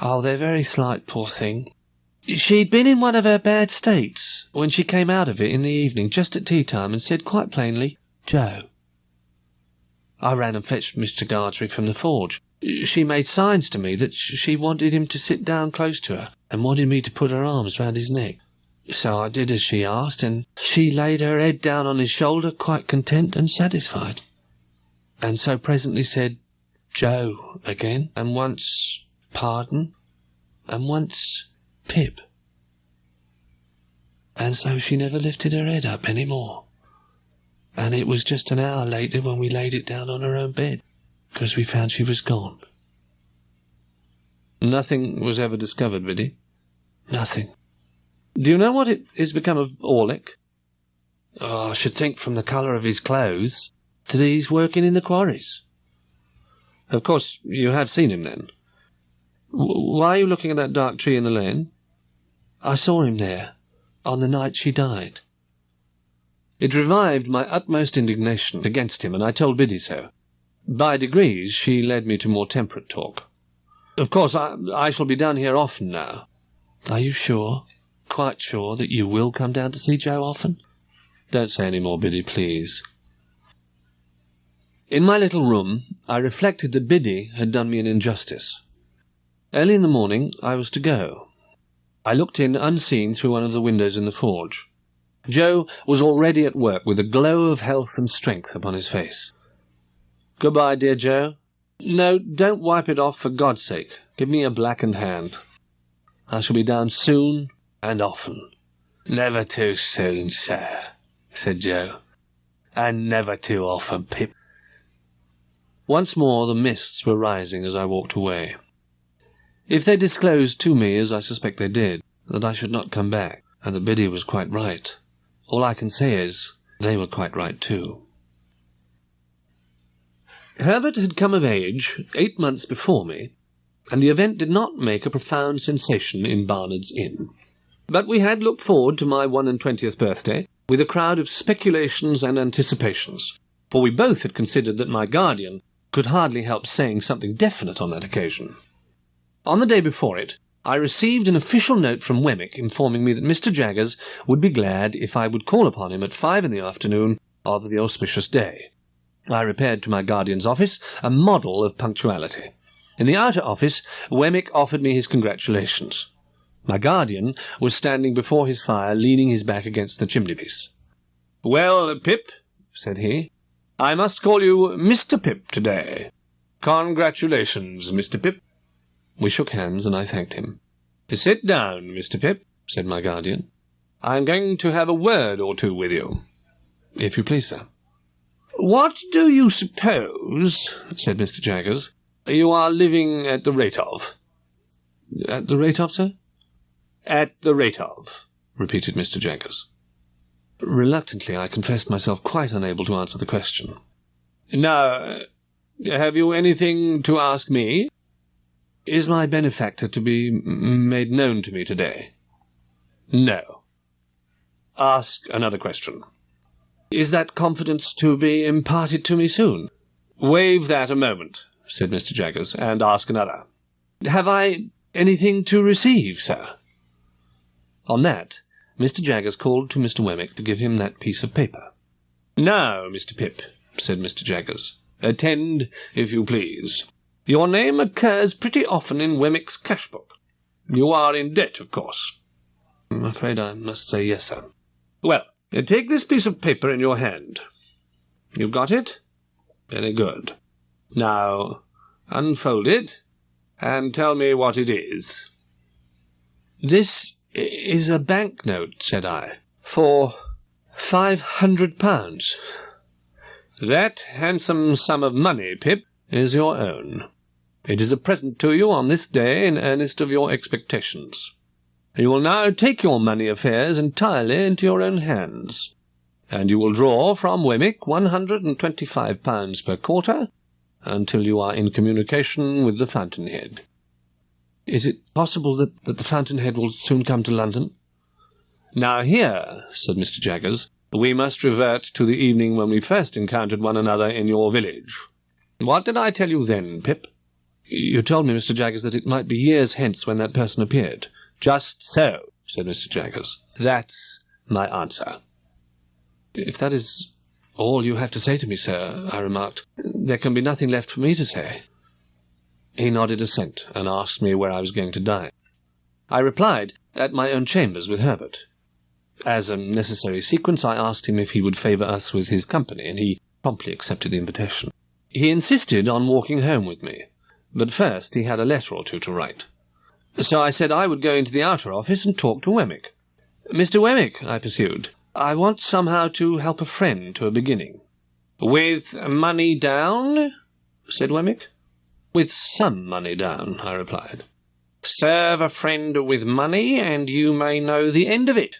Oh, they're very slight, poor thing. She'd been in one of her bad states when she came out of it in the evening, just at tea time, and said quite plainly, Joe. I ran and fetched Mr. Gargery from the forge. She made signs to me that she wanted him to sit down close to her and wanted me to put her arms round his neck. So I did as she asked, and she laid her head down on his shoulder, quite content and satisfied. And so presently said, Joe, again, and once pardon, and once Pip. And so she never lifted her head up any more. And it was just an hour later when we laid it down on her own bed, because we found she was gone. Nothing was ever discovered, Biddy? Nothing. Do you know what is become of Orlick? Oh, I should think from the colour of his clothes that he's working in the quarries. Of course, you have seen him then. Why are you looking at that dark tree in the lane? I saw him there, on the night she died. It revived my utmost indignation against him, and I told Biddy so. By degrees she led me to more temperate talk. Of course, I shall be down here often now. Are you sure, quite sure, that you will come down to see Joe often? Don't say any more, Biddy, please. In my little room, I reflected that Biddy had done me an injustice. Early in the morning, I was to go. I looked in unseen through one of the windows in the forge. Joe was already at work with a glow of health and strength upon his face. Goodbye, dear Joe. No, don't wipe it off for God's sake. Give me a blackened hand. I shall be down soon and often. Never too soon, sir, said Joe. And never too often, Pip. Once more the mists were rising as I walked away. If they disclosed to me, as I suspect they did, that I should not come back, and that Biddy was quite right, all I can say is, they were quite right too. Herbert had come of age 8 months before me, and the event did not make a profound sensation in Barnard's Inn. But we had looked forward to my 21st birthday with a crowd of speculations and anticipations, for we both had considered that my guardian could hardly help saying something definite on that occasion. On the day before it, I received an official note from Wemmick informing me that Mr. Jaggers would be glad if I would call upon him at 5 in the afternoon of the auspicious day. I repaired to my guardian's office, a model of punctuality. In the outer office, Wemmick offered me his congratulations. My guardian was standing before his fire, leaning his back against the chimney-piece. "Well, Pip," said he, "I must call you Mr. Pip today. Congratulations, Mr. Pip." We shook hands, and I thanked him. "Sit down, Mr. Pip," said my guardian. "I am going to have a word or two with you." "If you please, sir." "What do you suppose," said Mr. Jaggers, "you are living at the rate of?" "At the rate of, sir?" "At the rate of," repeated Mr. Jaggers. Reluctantly, I confessed myself quite unable to answer the question. "Now, have you anything to ask me? Is my benefactor to be made known to me today?" "No." "Ask another question." "Is that confidence to be imparted to me soon?" "Waive that a moment," said Mr. Jaggers, "and ask another." "Have I anything to receive, sir?" On that, Mr. Jaggers called to Mr. Wemmick to give him that piece of paper. "Now, Mr. Pip," said Mr. Jaggers, "attend, if you please. Your name occurs pretty often in Wemmick's cash-book. You are in debt, of course." "I'm afraid I must say yes, sir." "Well, take this piece of paper in your hand." You've got it? Very good. Now, unfold it, and tell me what it is. This is a banknote, said I, for £500. That handsome sum of money, Pip, is your own. It is a present to you on this day in earnest of your expectations. You will now take your money affairs entirely into your own hands, and you will draw from Wemmick £125 per quarter until you are in communication with the fountainhead. Is it possible that the fountainhead will soon come to London? Now here, said Mr. Jaggers, we must revert to the evening when we first encountered one another in your village. What did I tell you then, Pip? You told me, Mr. Jaggers, that it might be years hence when that person appeared. Just so, said Mr. Jaggers. That's my answer. If that is all you have to say to me, sir, I remarked, there can be nothing left for me to say. He nodded assent, and asked me where I was going to dine. I replied, at my own chambers with Herbert. As a necessary sequence, I asked him if he would favour us with his company, and he promptly accepted the invitation. He insisted on walking home with me, but first he had a letter or two to write. So I said I would go into the outer office and talk to Wemmick. Mr. Wemmick, I pursued, I want somehow to help a friend to a beginning. With money down? Said Wemmick. With some money down, I replied. Serve a friend with money, and you may know the end of it.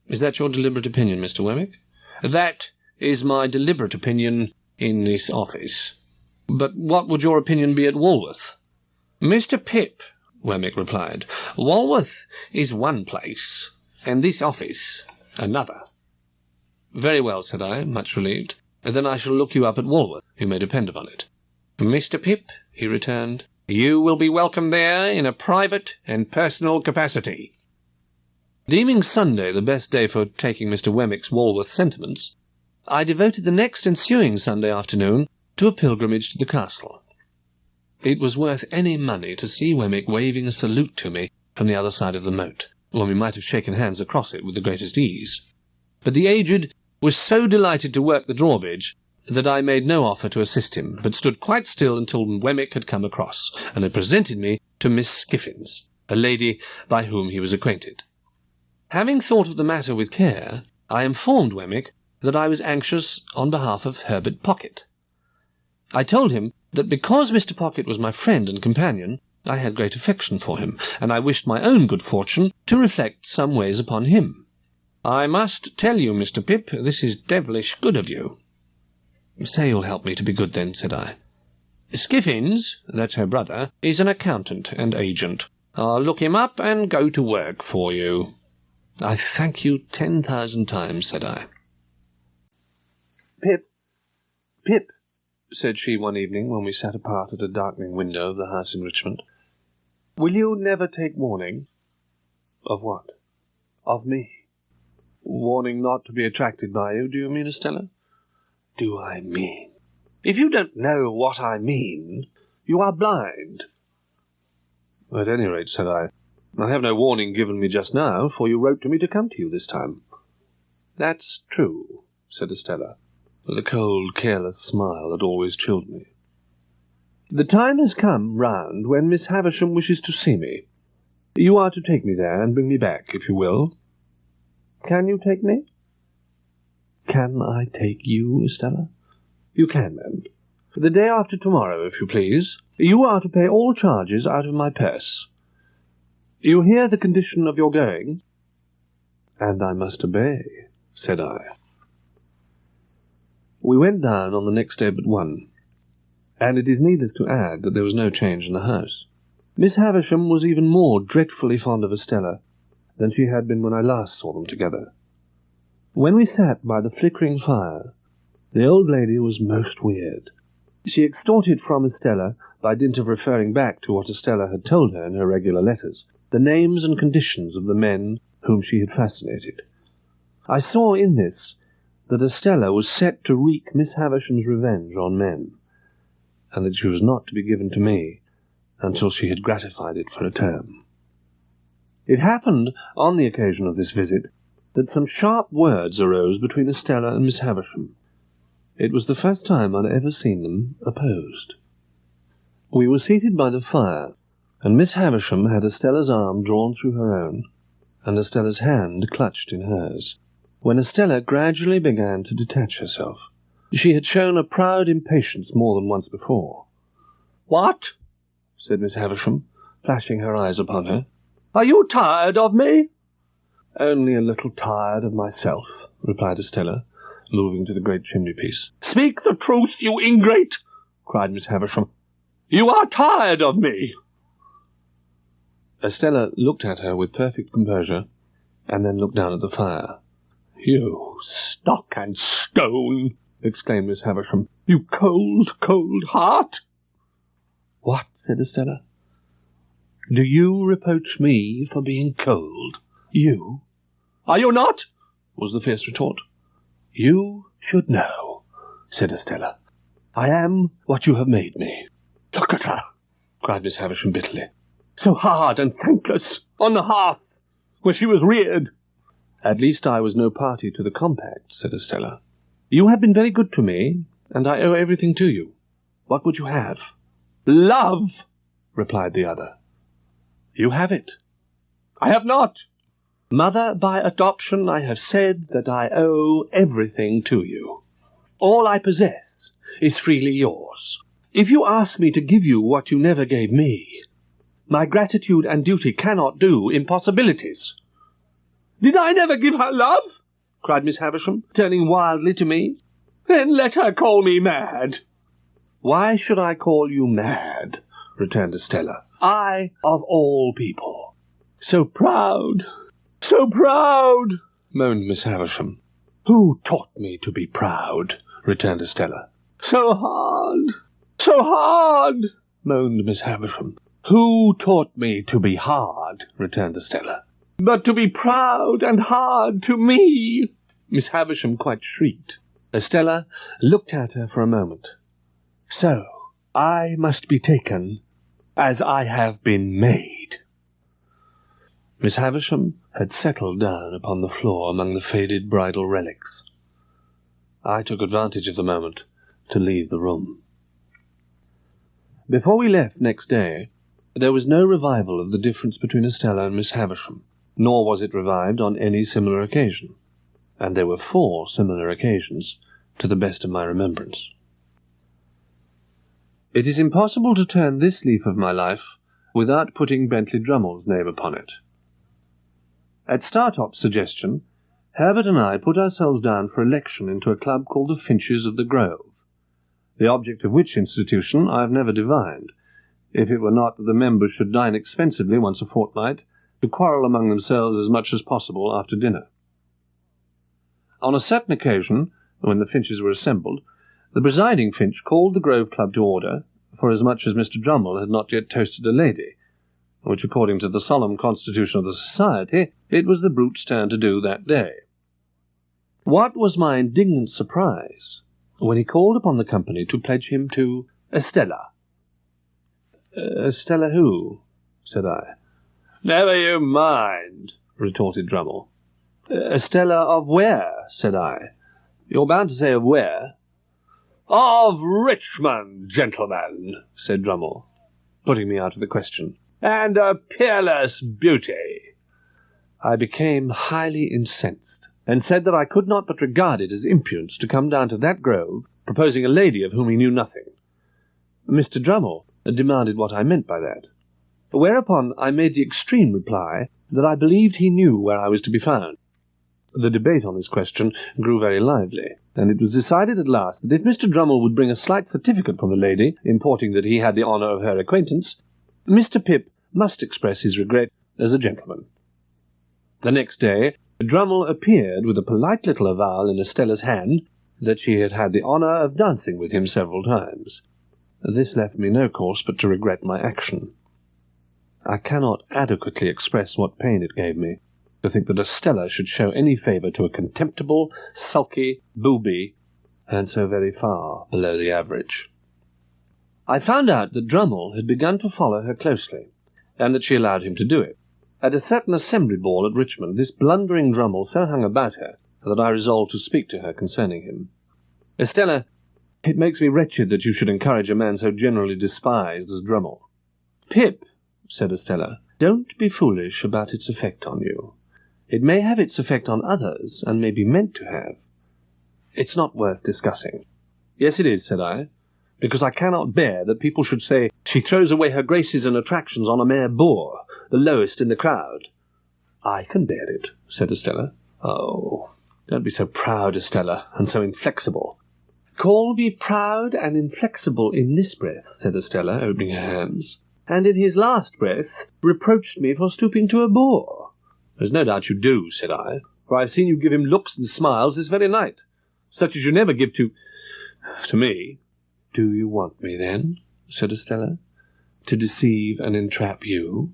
Is that your deliberate opinion, Mr. Wemmick? That is my deliberate opinion in this office. But what would your opinion be at Walworth? Mr. Pip, Wemmick replied, Walworth is one place, and this office another. Very well, said I, much relieved. Then I shall look you up at Walworth, you may depend upon it. Mr. Pip, he returned, you will be welcome there in a private and personal capacity. Deeming Sunday the best day for taking Mr. Wemmick's Walworth sentiments, I devoted the next ensuing Sunday afternoon to a pilgrimage to the castle. It was worth any money to see Wemmick waving a salute to me from the other side of the moat, when we might have shaken hands across it with the greatest ease. But the aged was so delighted to work the drawbridge that I made no offer to assist him, but stood quite still until Wemmick had come across, and had presented me to Miss Skiffins, a lady by whom he was acquainted. Having thought of the matter with care, I informed Wemmick that I was anxious on behalf of Herbert Pocket. I told him that because Mr. Pocket was my friend and companion, I had great affection for him, and I wished my own good fortune to reflect some ways upon him. I must tell you, Mr. Pip, this is devilish good of you. Say you'll help me to be good then, said I. Skiffins, that's her brother, is an accountant and agent. I'll look him up and go to work for you. I thank you 10,000 times, said I. Pip, said she one evening when we sat apart at a darkening window of the house in Richmond. Will you never take warning? Of what? Of me. Warning not to be attracted by you, do you mean, Estella? Do I mean? If you don't know what I mean, you are blind. At any rate, said I have no warning given me just now, for you wrote to me to come to you this time. That's true, said Estella, with a cold, careless smile that always chilled me. The time has come round when Miss Havisham wishes to see me. You are to take me there and bring me back, if you will. Can you take me? Can I take you, Estella? You can, then. The day after tomorrow, if you please. You are to pay all charges out of my purse. You hear the condition of your going? And I must obey, said I. We went down on the next day but one, and it is needless to add that there was no change in the house. Miss Havisham was even more dreadfully fond of Estella than she had been when I last saw them together. When we sat by the flickering fire, the old lady was most weird. She extorted from Estella, by dint of referring back to what Estella had told her in her regular letters, the names and conditions of the men whom she had fascinated. I saw in this that Estella was set to wreak Miss Havisham's revenge on men, and that she was not to be given to me until she had gratified it for a term. It happened, on the occasion of this visit, that some sharp words arose between Estella and Miss Havisham. It was the first time I'd ever seen them opposed. We were seated by the fire, and Miss Havisham had Estella's arm drawn through her own, and Estella's hand clutched in hers, when Estella gradually began to detach herself. She had shown a proud impatience more than once before. "What?" said Miss Havisham, flashing her eyes upon her. "Are you tired of me?" "Only a little tired of myself," replied Estella, moving to the great chimney-piece. "Speak the truth, you ingrate!" cried Miss Havisham. "You are tired of me!" Estella looked at her with perfect composure, and then looked down at the fire. "You stock and stone!" exclaimed Miss Havisham. "You cold, cold heart!" "What?" said Estella. "Do you reproach me for being cold? You?" "Are you not?" was the fierce retort. "You should know," said Estella. "I am what you have made me." "Look at her!" cried Miss Havisham bitterly. "So hard and thankless, on the hearth, where she was reared." "At least I was no party to the compact," said Estella. "You have been very good to me, and I owe everything to you. What would you have?" "Love," replied the other. "You have it." "I have not." "Mother, by adoption I have said that I owe everything to you. All I possess is freely yours. If you ask me to give you what you never gave me, my gratitude and duty cannot do impossibilities." "Did I never give her love?" cried Miss Havisham, turning wildly to me. "Then let her call me mad." "Why should I call you mad?" returned Estella. "I, of all people." "So proud, so proud," moaned Miss Havisham. "Who taught me to be proud?" returned Estella. "So hard, so hard," moaned Miss Havisham. "Who taught me to be hard?" returned Estella. "But to be proud and hard to me," Miss Havisham quite shrieked. Estella looked at her for a moment. "So, I must be taken as I have been made." Miss Havisham had settled down upon the floor among the faded bridal relics. I took advantage of the moment to leave the room. Before we left next day, there was no revival of the difference between Estella and Miss Havisham, nor was it revived on any similar occasion, and there were 4 similar occasions, to the best of my remembrance. It is impossible to turn this leaf of my life without putting Bentley Drummle's name upon it. At Startop's suggestion, Herbert and I put ourselves down for election into a club called the Finches of the Grove, the object of which institution I have never divined, if it were not that the members should dine expensively once a fortnight, to quarrel among themselves as much as possible after dinner. On a certain occasion, when the Finches were assembled, the presiding Finch called the Grove Club to order, forasmuch as Mr. Drummle had not yet toasted a lady, which, according to the solemn constitution of the society, it was the brute's turn to do that day. What was my indignant surprise when he called upon the company to pledge him to Estella. "Estella who?" said I. "Never you mind," retorted Drummle. "Estella of where?" said I. "You're bound to say of where." "Of Richmond, gentlemen," said Drummle, putting me out of the question. "And a peerless beauty." I became highly incensed, and said that I could not but regard it as impudence to come down to that grove, proposing a lady of whom he knew nothing. Mr. Drummle demanded what I meant by that, whereupon I made the extreme reply that I believed he knew where I was to be found. The debate on this question grew very lively, and it was decided at last that if Mr. Drummle would bring a slight certificate from the lady, importing that he had the honour of her acquaintance, Mr. Pip must express his regret as a gentleman. The next day, Drummle appeared with a polite little avowal in Estella's hand that she had had the honour of dancing with him several times. This left me no course but to regret my action. I cannot adequately express what pain it gave me to think that Estella should show any favour to a contemptible, sulky booby, and so very far below the average. I found out that Drummle had begun to follow her closely, and that she allowed him to do it. At a certain assembly ball at Richmond, this blundering Drummle so hung about her that I resolved to speak to her concerning him. Estella, it makes me wretched that you should encourage a man so generally despised as Drummle. Pip, said Estella, don't be foolish about its effect on you. It may have its effect on others, and may be meant to have. It's not worth discussing. Yes, it is, said I, because I cannot bear that people should say she throws away her graces and attractions on a mere boor, the lowest in the crowd. I can bear it, said Estella. Oh, don't be so proud, Estella, and so inflexible. Call me proud and inflexible in this breath, said Estella, opening her hands, and in his last breath reproached me for stooping to a boor. There's no doubt you do, said I, for I've seen you give him looks and smiles this very night, such as you never give to me. Do you want me, then, said Estella, to deceive and entrap you?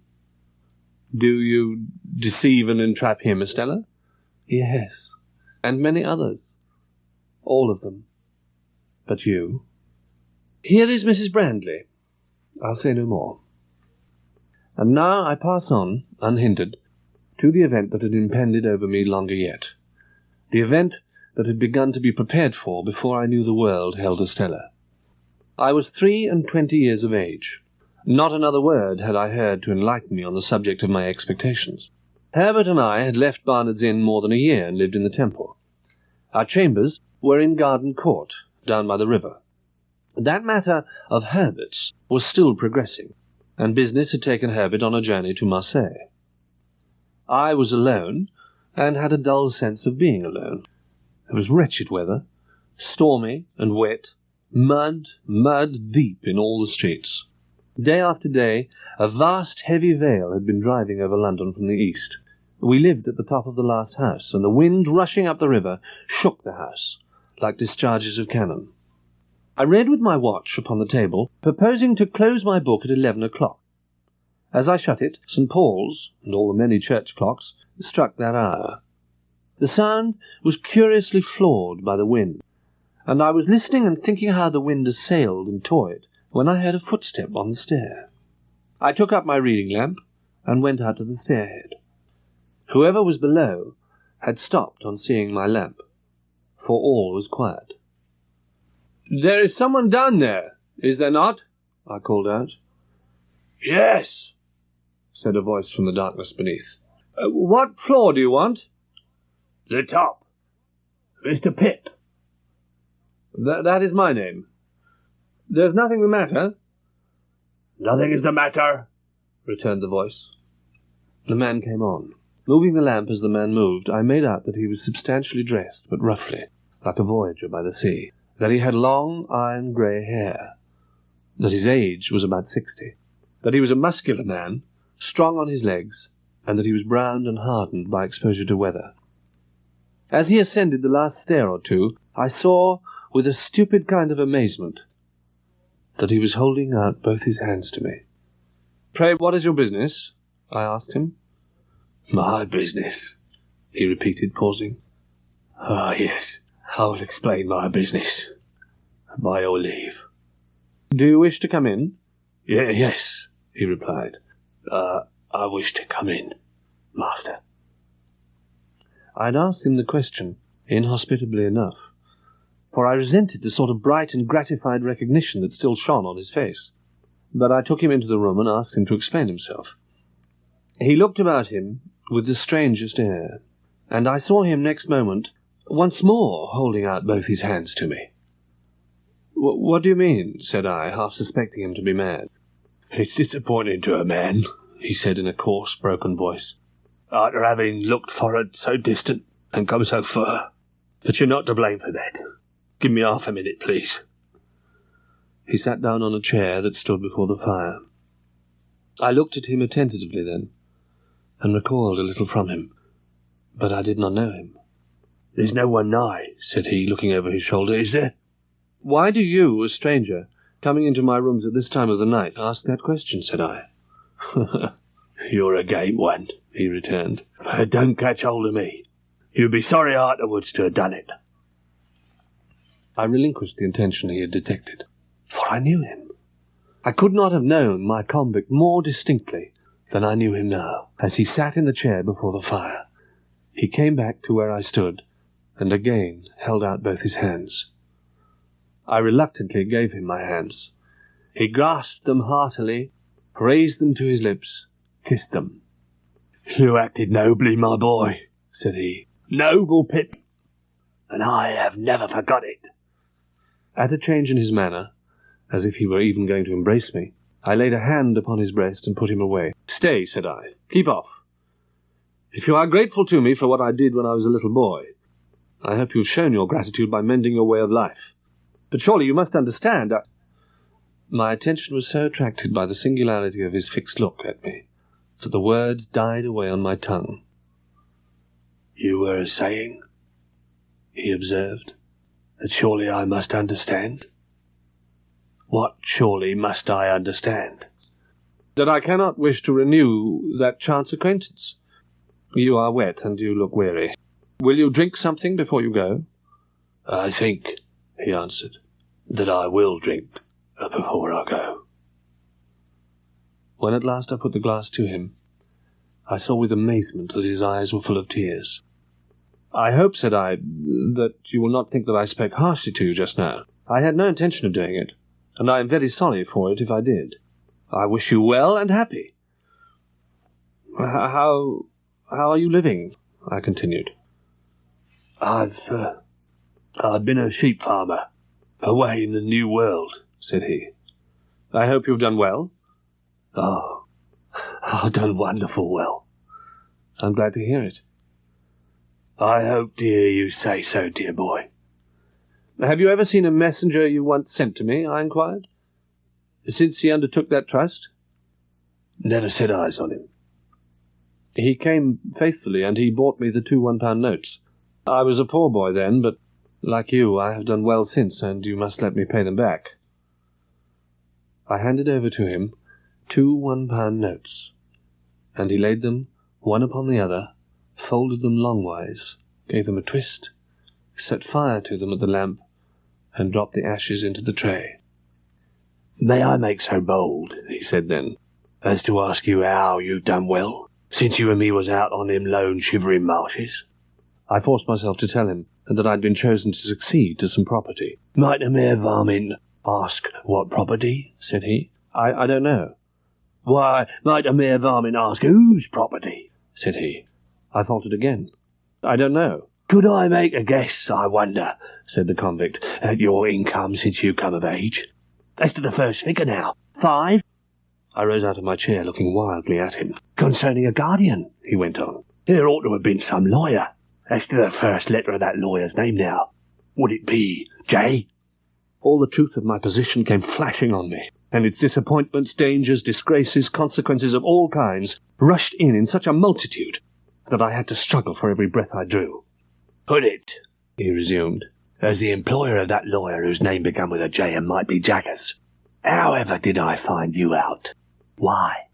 Do you deceive and entrap him, Estella? Yes, and many others. All of them. But you? Here is Mrs. Brandley. I'll say no more. And now I pass on, unhindered, to the event that had impended over me longer yet. The event that had begun to be prepared for before I knew the world held Estella. I was 23 years of age. Not another word had I heard to enlighten me on the subject of my expectations. Herbert and I had left Barnard's Inn more than a year and lived in the Temple. Our chambers were in Garden Court, down by the river. That matter of Herbert's was still progressing, and business had taken Herbert on a journey to Marseille. I was alone, and had a dull sense of being alone. It was wretched weather, stormy and wet, mud deep in all the streets. Day after day, a vast heavy veil had been driving over London from the east. We lived at the top of the last house, and the wind rushing up the river shook the house, like discharges of cannon. I read with my watch upon the table, purposing to close my book at 11 o'clock. As I shut it, St. Paul's, and all the many church clocks, struck that hour. The sound was curiously flawed by the wind, and I was listening and thinking how the wind assailed and toyed, when I heard a footstep on the stair. I took up my reading lamp, and went out to the stairhead. Whoever was below had stopped on seeing my lamp, for all was quiet. "There is someone down there, is there not?" I called out. "Yes," said a voice from the darkness beneath. "What floor do you want?" "The top. Mr. Pip." That is my name. There's nothing the matter?" "Nothing is the matter," returned the voice. The man came on. Moving the lamp as the man moved, I made out that he was substantially dressed, but roughly, like a voyager by the sea, that he had long, iron grey hair, that his age was about 60, that he was a muscular man, strong on his legs, and that he was browned and hardened by exposure to weather. As he ascended the last stair or two, I saw, with a stupid kind of amazement, that he was holding out both his hands to me. "Pray, what is your business?" I asked him. "My business," he repeated, pausing. "Ah, yes, I will explain my business. By your leave." "Do you wish to come in?" Yes, he replied. I wish to come in, master." I had asked him the question, inhospitably enough, for I resented the sort of bright and gratified recognition that still shone on his face. But I took him into the room and asked him to explain himself. He looked about him with the strangest air, and I saw him next moment once more holding out both his hands to me. What do you mean?" said I, half suspecting him to be mad. "It's disappointing to a man," he said in a coarse, broken voice, "after having looked for'ard so distant and come so far. But you're not to blame for that. Give me half a minute, please." He sat down on a chair that stood before the fire. I looked at him attentively then, and recoiled a little from him, but I did not know him. "There's no one nigh," said he, looking over his shoulder, "is there?" "Why do you, a stranger, coming into my rooms at this time of the night, ask that question?" said I. "You're a game one," he returned. "But don't catch hold of me. You'd be sorry afterwards to have done it." I relinquished the intention he had detected, for I knew him. I could not have known my convict more distinctly than I knew him now, as he sat in the chair before the fire. He came back to where I stood, and again held out both his hands. I reluctantly gave him my hands. He grasped them heartily, raised them to his lips, kissed them. "You acted nobly, my boy," said he. "Noble, Pip, and I have never forgot it." At a change in his manner, as if he were even going to embrace me, I laid a hand upon his breast and put him away. "Stay," said I. "Keep off. If you are grateful to me for what I did when I was a little boy, I hope you have shown your gratitude by mending your way of life. But surely you must understand." My attention was so attracted by the singularity of his fixed look at me that the words died away on my tongue. "You were saying," he observed, "that surely I must understand." "What surely must I understand?" "That I cannot wish to renew that chance acquaintance. You are wet and you look weary. Will you drink something before you go?" "I think," he answered, "that I will drink before I go." When at last I put the glass to him, I saw with amazement that his eyes were full of tears. "I hope," said I, "that you will not think that I spoke harshly to you just now. I had no intention of doing it, and I am very sorry for it if I did. I wish you well and happy." How are you living?" I continued. I've been a sheep farmer, away in the New World," said he. "I hope you've done well?" "Oh, I've done wonderful well." "I'm glad to hear it." "I hope to hear you say so, dear boy." "Have you ever seen a messenger you once sent to me?" I inquired. "Since he undertook that trust?" "Never set eyes on him." "He came faithfully, and he bought me the 2 £1 notes. I was a poor boy then, but, like you, I have done well since, and you must let me pay them back." I handed over to him 2 £1 notes, and he laid them one upon the other, folded them longwise, gave them a twist, set fire to them at the lamp, and dropped the ashes into the tray. "May I make so bold," he said then, "as to ask you how you've done well, since you and me was out on them lone shivering marshes?" I forced myself to tell him that I'd been chosen to succeed to some property. "Might a mere varmin ask what property?" said he. I don't know." "Why, might a mere varmin ask whose property?" said he. I faltered again. "I don't know." "Could I make a guess, I wonder," said the convict, "at your income since you come of age? As to the first figure now, 5? I rose out of my chair, looking wildly at him. "Concerning a guardian," he went on. "There ought to have been some lawyer. As to the first letter of that lawyer's name now, would it be J?" All the truth of my position came flashing on me, and its disappointments, dangers, disgraces, consequences of all kinds rushed in such a multitude that I had to struggle for every breath I drew. "Put it," he resumed, "as the employer of that lawyer whose name began with a J and might be Jaggers. However did I find you out? Why,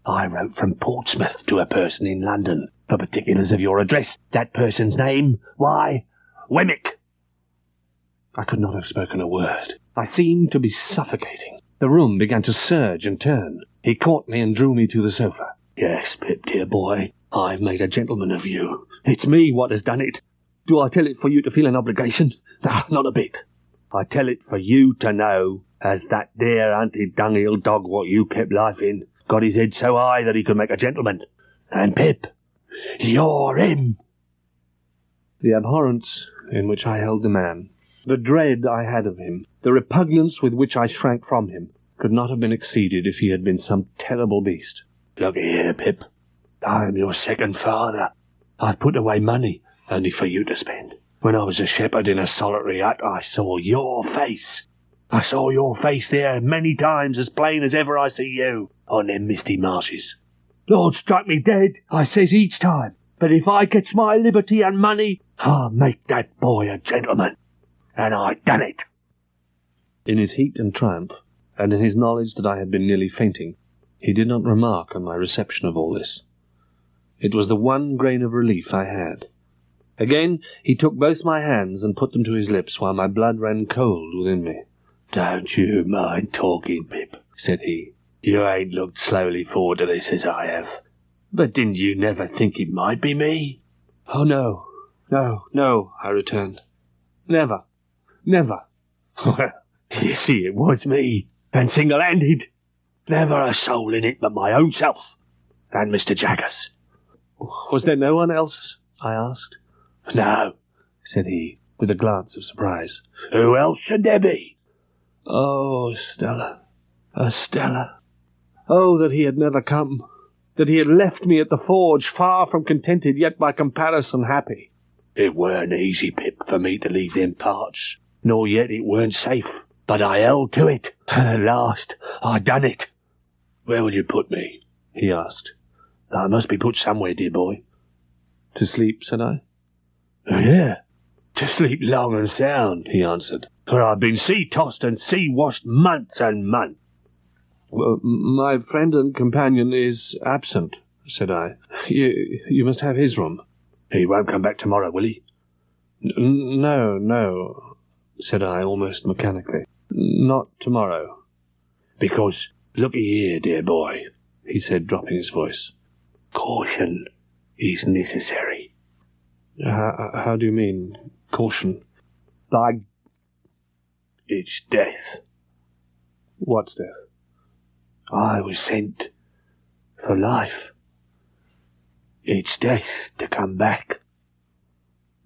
I wrote from Portsmouth to a person in London for particulars of your address. That person's name, why, Wemmick." I could not have spoken a word. I seemed to be suffocating. The room began to surge and turn. He caught me and drew me to the sofa. "Yes, Pip, dear boy, I've made a gentleman of you. It's me what has done it. Do I tell it for you to feel an obligation? Ah, not a bit. I tell it for you to know as that there anti-dunghill dog what you kept life in got his head so high that he could make a gentleman. And Pip, you're him." The abhorrence in which I held the man, the dread I had of him, the repugnance with which I shrank from him, could not have been exceeded if he had been some terrible beast. "Look here, Pip. I am your second father. I've put away money only for you to spend. When I was a shepherd in a solitary hut, I saw your face. I saw your face there many times as plain as ever I see you on them misty marshes. Lord struck me dead, I says each time, but if I gets my liberty and money, I'll make that boy a gentleman. And I done it." In his heat and triumph, and in his knowledge that I had been nearly fainting, he did not remark on my reception of all this. It was the one grain of relief I had. Again he took both my hands and put them to his lips, while my blood ran cold within me. "Don't you mind talking, Pip," said he. "You ain't looked slowly forward to this as I have. But didn't you never think it might be me?" "Oh, no, I returned. "Never, never." "Well, You see, it was me, and single-handed. Never a soul in it but my own self, and Mr. Jaggers. Was there no one else? I asked. No, said he, with a glance of surprise. Who else should there be? Oh, Stella. Stella. Oh, that he had never come. That he had left me at the forge, far from contented, yet by comparison happy. It weren't easy, Pip, for me to leave them parts, nor yet it weren't safe. But I held to it, and at last I done it. Where will you put me? He asked. I must be put somewhere, dear boy. To sleep, said I. Oh, yeah, to sleep long and sound, he answered. For I've been sea-tossed and sea-washed months and months. Well, my friend and companion is absent, said I. You must have his room. He won't come back tomorrow, will he? No, said I, almost mechanically. Not tomorrow. Because, looky here, dear boy, he said, dropping his voice. Caution is necessary. How do you mean, caution? It's death. What's death? I was sent for life. It's death to come back.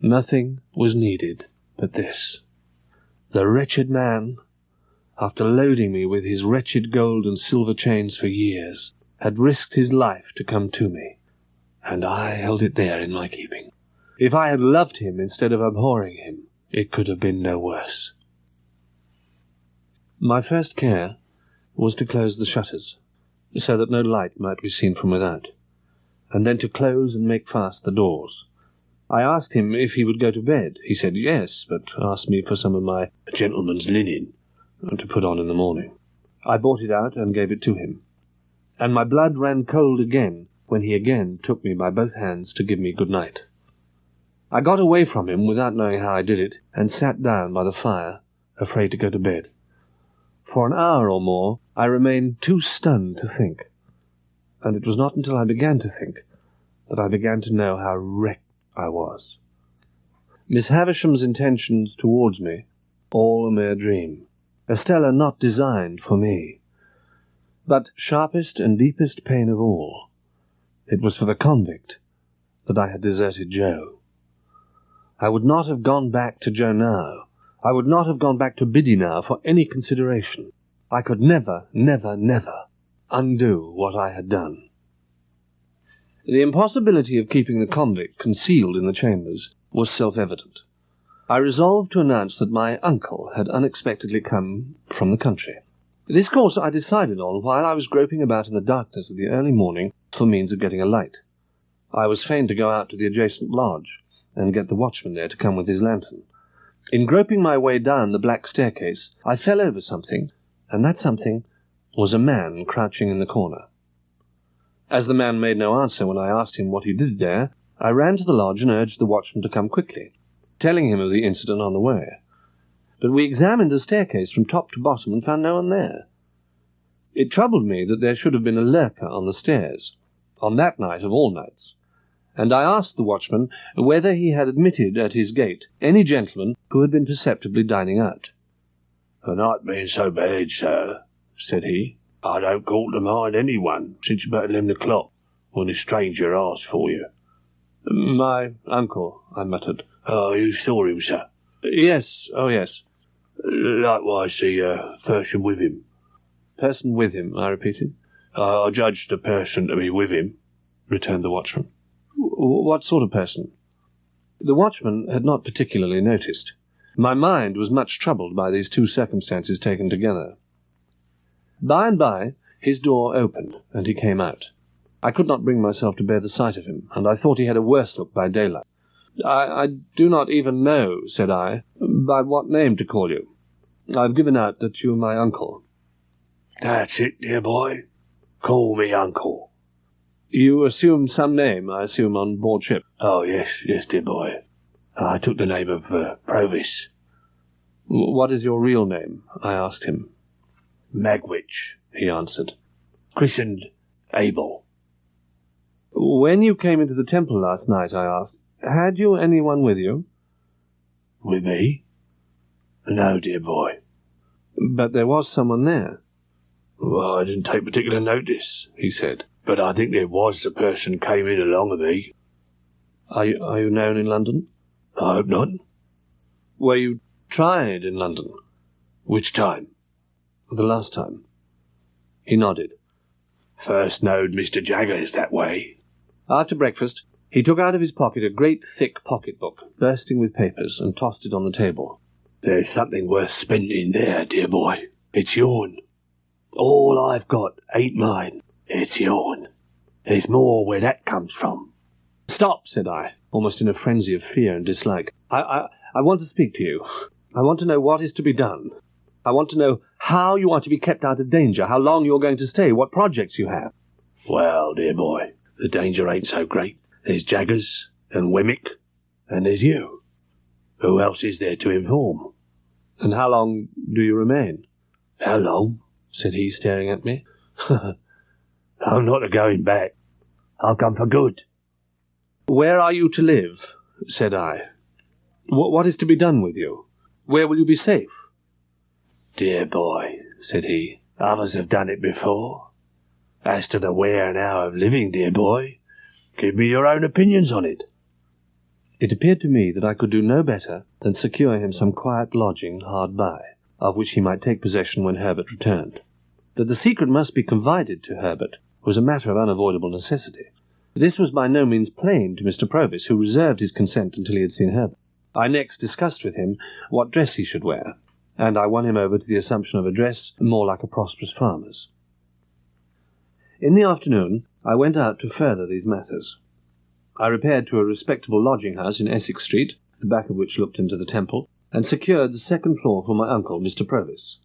Nothing was needed but this. The wretched man, after loading me with his wretched gold and silver chains for years, had risked his life to come to me, and I held it there in my keeping. If I had loved him instead of abhorring him, it could have been no worse. My first care was to close the shutters, so that no light might be seen from without, and then to close and make fast the doors. I asked him if he would go to bed. He said yes, but asked me for some of my gentleman's linen to put on in the morning. I brought it out and gave it to him, and my blood ran cold again when he again took me by both hands to give me good night. I got away from him without knowing how I did it, and sat down by the fire, afraid to go to bed. For an hour or more I remained too stunned to think, and it was not until I began to think that I began to know how wrecked I was. Miss Havisham's intentions towards me, all a mere dream. Estella not designed for me. But sharpest and deepest pain of all, it was for the convict that I had deserted Joe. I would not have gone back to Joe now. I would not have gone back to Biddy now for any consideration. I could never undo what I had done. The impossibility of keeping the convict concealed in the chambers was self-evident. I resolved to announce that my uncle had unexpectedly come from the country. This course I decided on while I was groping about in the darkness of the early morning for means of getting a light. I was fain to go out to the adjacent lodge and get the watchman there to come with his lantern. In groping my way down the black staircase, I fell over something, and that something was a man crouching in the corner. As the man made no answer when I asked him what he did there, I ran to the lodge and urged the watchman to come quickly, telling him of the incident on the way. But we examined the staircase from top to bottom and found no one there. It troubled me that there should have been a lurker on the stairs, on that night of all nights, and I asked the watchman whether he had admitted at his gate any gentleman who had been perceptibly dining out. "The night being so bad, sir," said he, "I don't call to mind anyone since about 11 o'clock, when a stranger asked for you." "My uncle," I muttered. "Oh, you saw him, sir?" "Yes, oh yes." "Likewise the person with him." "Person with him," I repeated. "I judged the person to be with him," returned the watchman. "What sort of person?" The watchman had not particularly noticed. My mind was much troubled by these two circumstances taken together. By and by his door opened, and he came out. I could not bring myself to bear the sight of him, and I thought he had a worse look by daylight. I do not even know," said I, "by what name to call you. I've given out that you are my uncle." "That's it, dear boy. Call me uncle." "You assumed some name, I assume, on board ship?" "Oh, yes, dear boy. I took the name of Provis." "What is your real name?" I asked him. "Magwitch," he answered. "Christened Abel." "When you came into the temple last night," I asked, "had you anyone with you?" "With me? No, dear boy." But there was someone there. Well, I didn't take particular notice, he said, but I think there was a person came in along of me. Are you known in London? I hope not. Were you tried in London? Which time? The last time. He nodded. First knowed Mr. Jaggers that way. After breakfast, he took out of his pocket a great thick pocket-book, bursting with papers, and tossed it on the table. There's something worth spending there, dear boy. It's yourn. All I've got ain't mine. It's yourn. There's more where that comes from. Stop, said I, almost in a frenzy of fear and dislike. I want to speak to you. I want to know what is to be done. I want to know how you are to be kept out of danger, how long you're going to stay, what projects you have. Well, dear boy, the danger ain't so great. There's Jaggers and Wemmick, and there's you. Who else is there to inform? And how long do you remain? How long? Said he, staring at me. I'm not a-going back. I'll come for good. Where are you to live? Said I. What is to be done with you? Where will you be safe? Dear boy, said he, others have done it before. As to the where and how of living, dear boy, give me your own opinions on it. It appeared to me that I could do no better than secure him some quiet lodging hard by, of which he might take possession when Herbert returned. That the secret must be confided to Herbert was a matter of unavoidable necessity. This was by no means plain to Mr. Provis, who reserved his consent until he had seen Herbert. I next discussed with him what dress he should wear, and I won him over to the assumption of a dress more like a prosperous farmer's. In the afternoon, I went out to further these matters. I repaired to a respectable lodging-house in Essex Street, the back of which looked into the Temple, and secured the second floor for my uncle, Mr. Provis.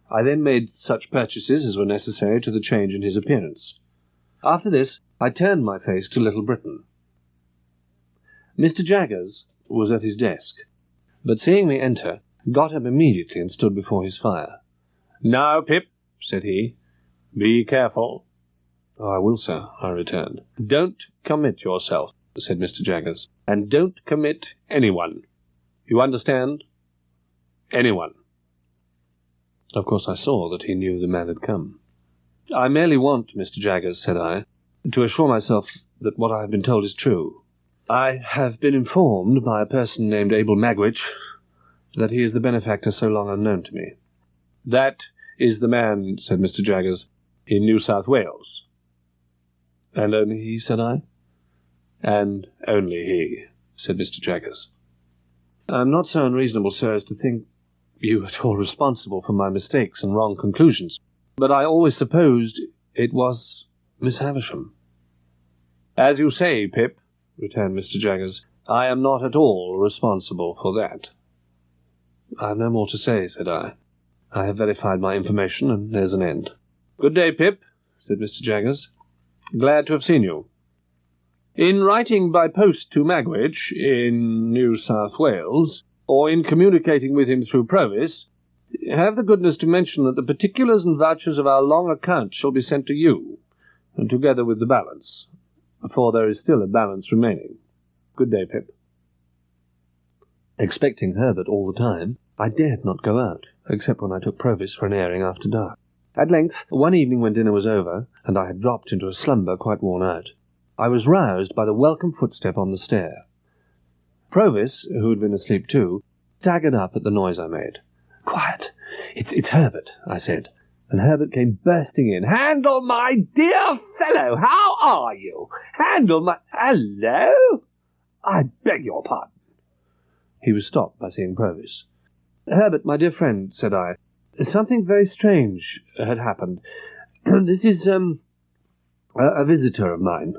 I then made such purchases as were necessary to the change in his appearance. After this, I turned my face to Little Britain. Mr. Jaggers was at his desk, but seeing me enter, got up immediately and stood before his fire. "Now, Pip," said he, "be careful." "Oh, I will, sir," I returned. "Don't commit yourself," said Mr. Jaggers, "and don't commit anyone. You understand? Anyone." Of course I saw that he knew the man had come. "I merely want, Mr. Jaggers," said I, "to assure myself that what I have been told is true. I have been informed by a person named Abel Magwitch that he is the benefactor so long unknown to me." "That is the man," said Mr. Jaggers, "in New South Wales." "And only he?" said I. "And only he," said Mr. Jaggers. "I am not so unreasonable, sir, as to think you at all responsible for my mistakes and wrong conclusions, but I always supposed it was Miss Havisham." "As you say, Pip," returned Mr. Jaggers, "I am not at all responsible for that." "I have no more to say," said I. "I have verified my information, and there's an end." "Good day, Pip," said Mr. Jaggers. "Glad to have seen you. In writing by post to Magwitch in New South Wales, or in communicating with him through Provis, have the goodness to mention that the particulars and vouchers of our long account shall be sent to you, and together with the balance, for there is still a balance remaining. Good day, Pip." Expecting Herbert all the time, I dared not go out, except when I took Provis for an airing after dark. At length, one evening when dinner was over, and I had dropped into a slumber quite worn out, I was roused by the welcome footstep on the stair. Provis, who had been asleep too, staggered up at the noise I made. "Quiet! It's Herbert," I said, and Herbert came bursting in. "Handel, my dear fellow, how are you? Handel, my... Hello? I beg your pardon." He was stopped by seeing Provis. "Herbert, my dear friend," said I, "something very strange had happened. This is, a visitor of mine."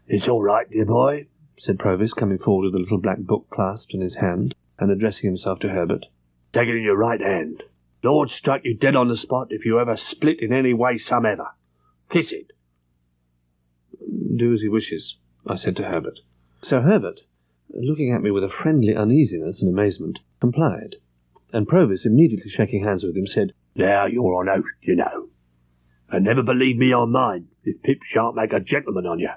"It's all right, dear boy," said Provis, coming forward with a little black book clasped in his hand, and addressing himself to Herbert. "Take it in your right hand. Lord strike you dead on the spot if you ever split in any way somever. Kiss it." "Do as he wishes," I said to Herbert. So Herbert, looking at me with a friendly uneasiness and amazement, complied, and Provis, immediately shaking hands with him, said, "Now you're on oath, you know. And never believe me on mine, if Pip shan't make a gentleman on you."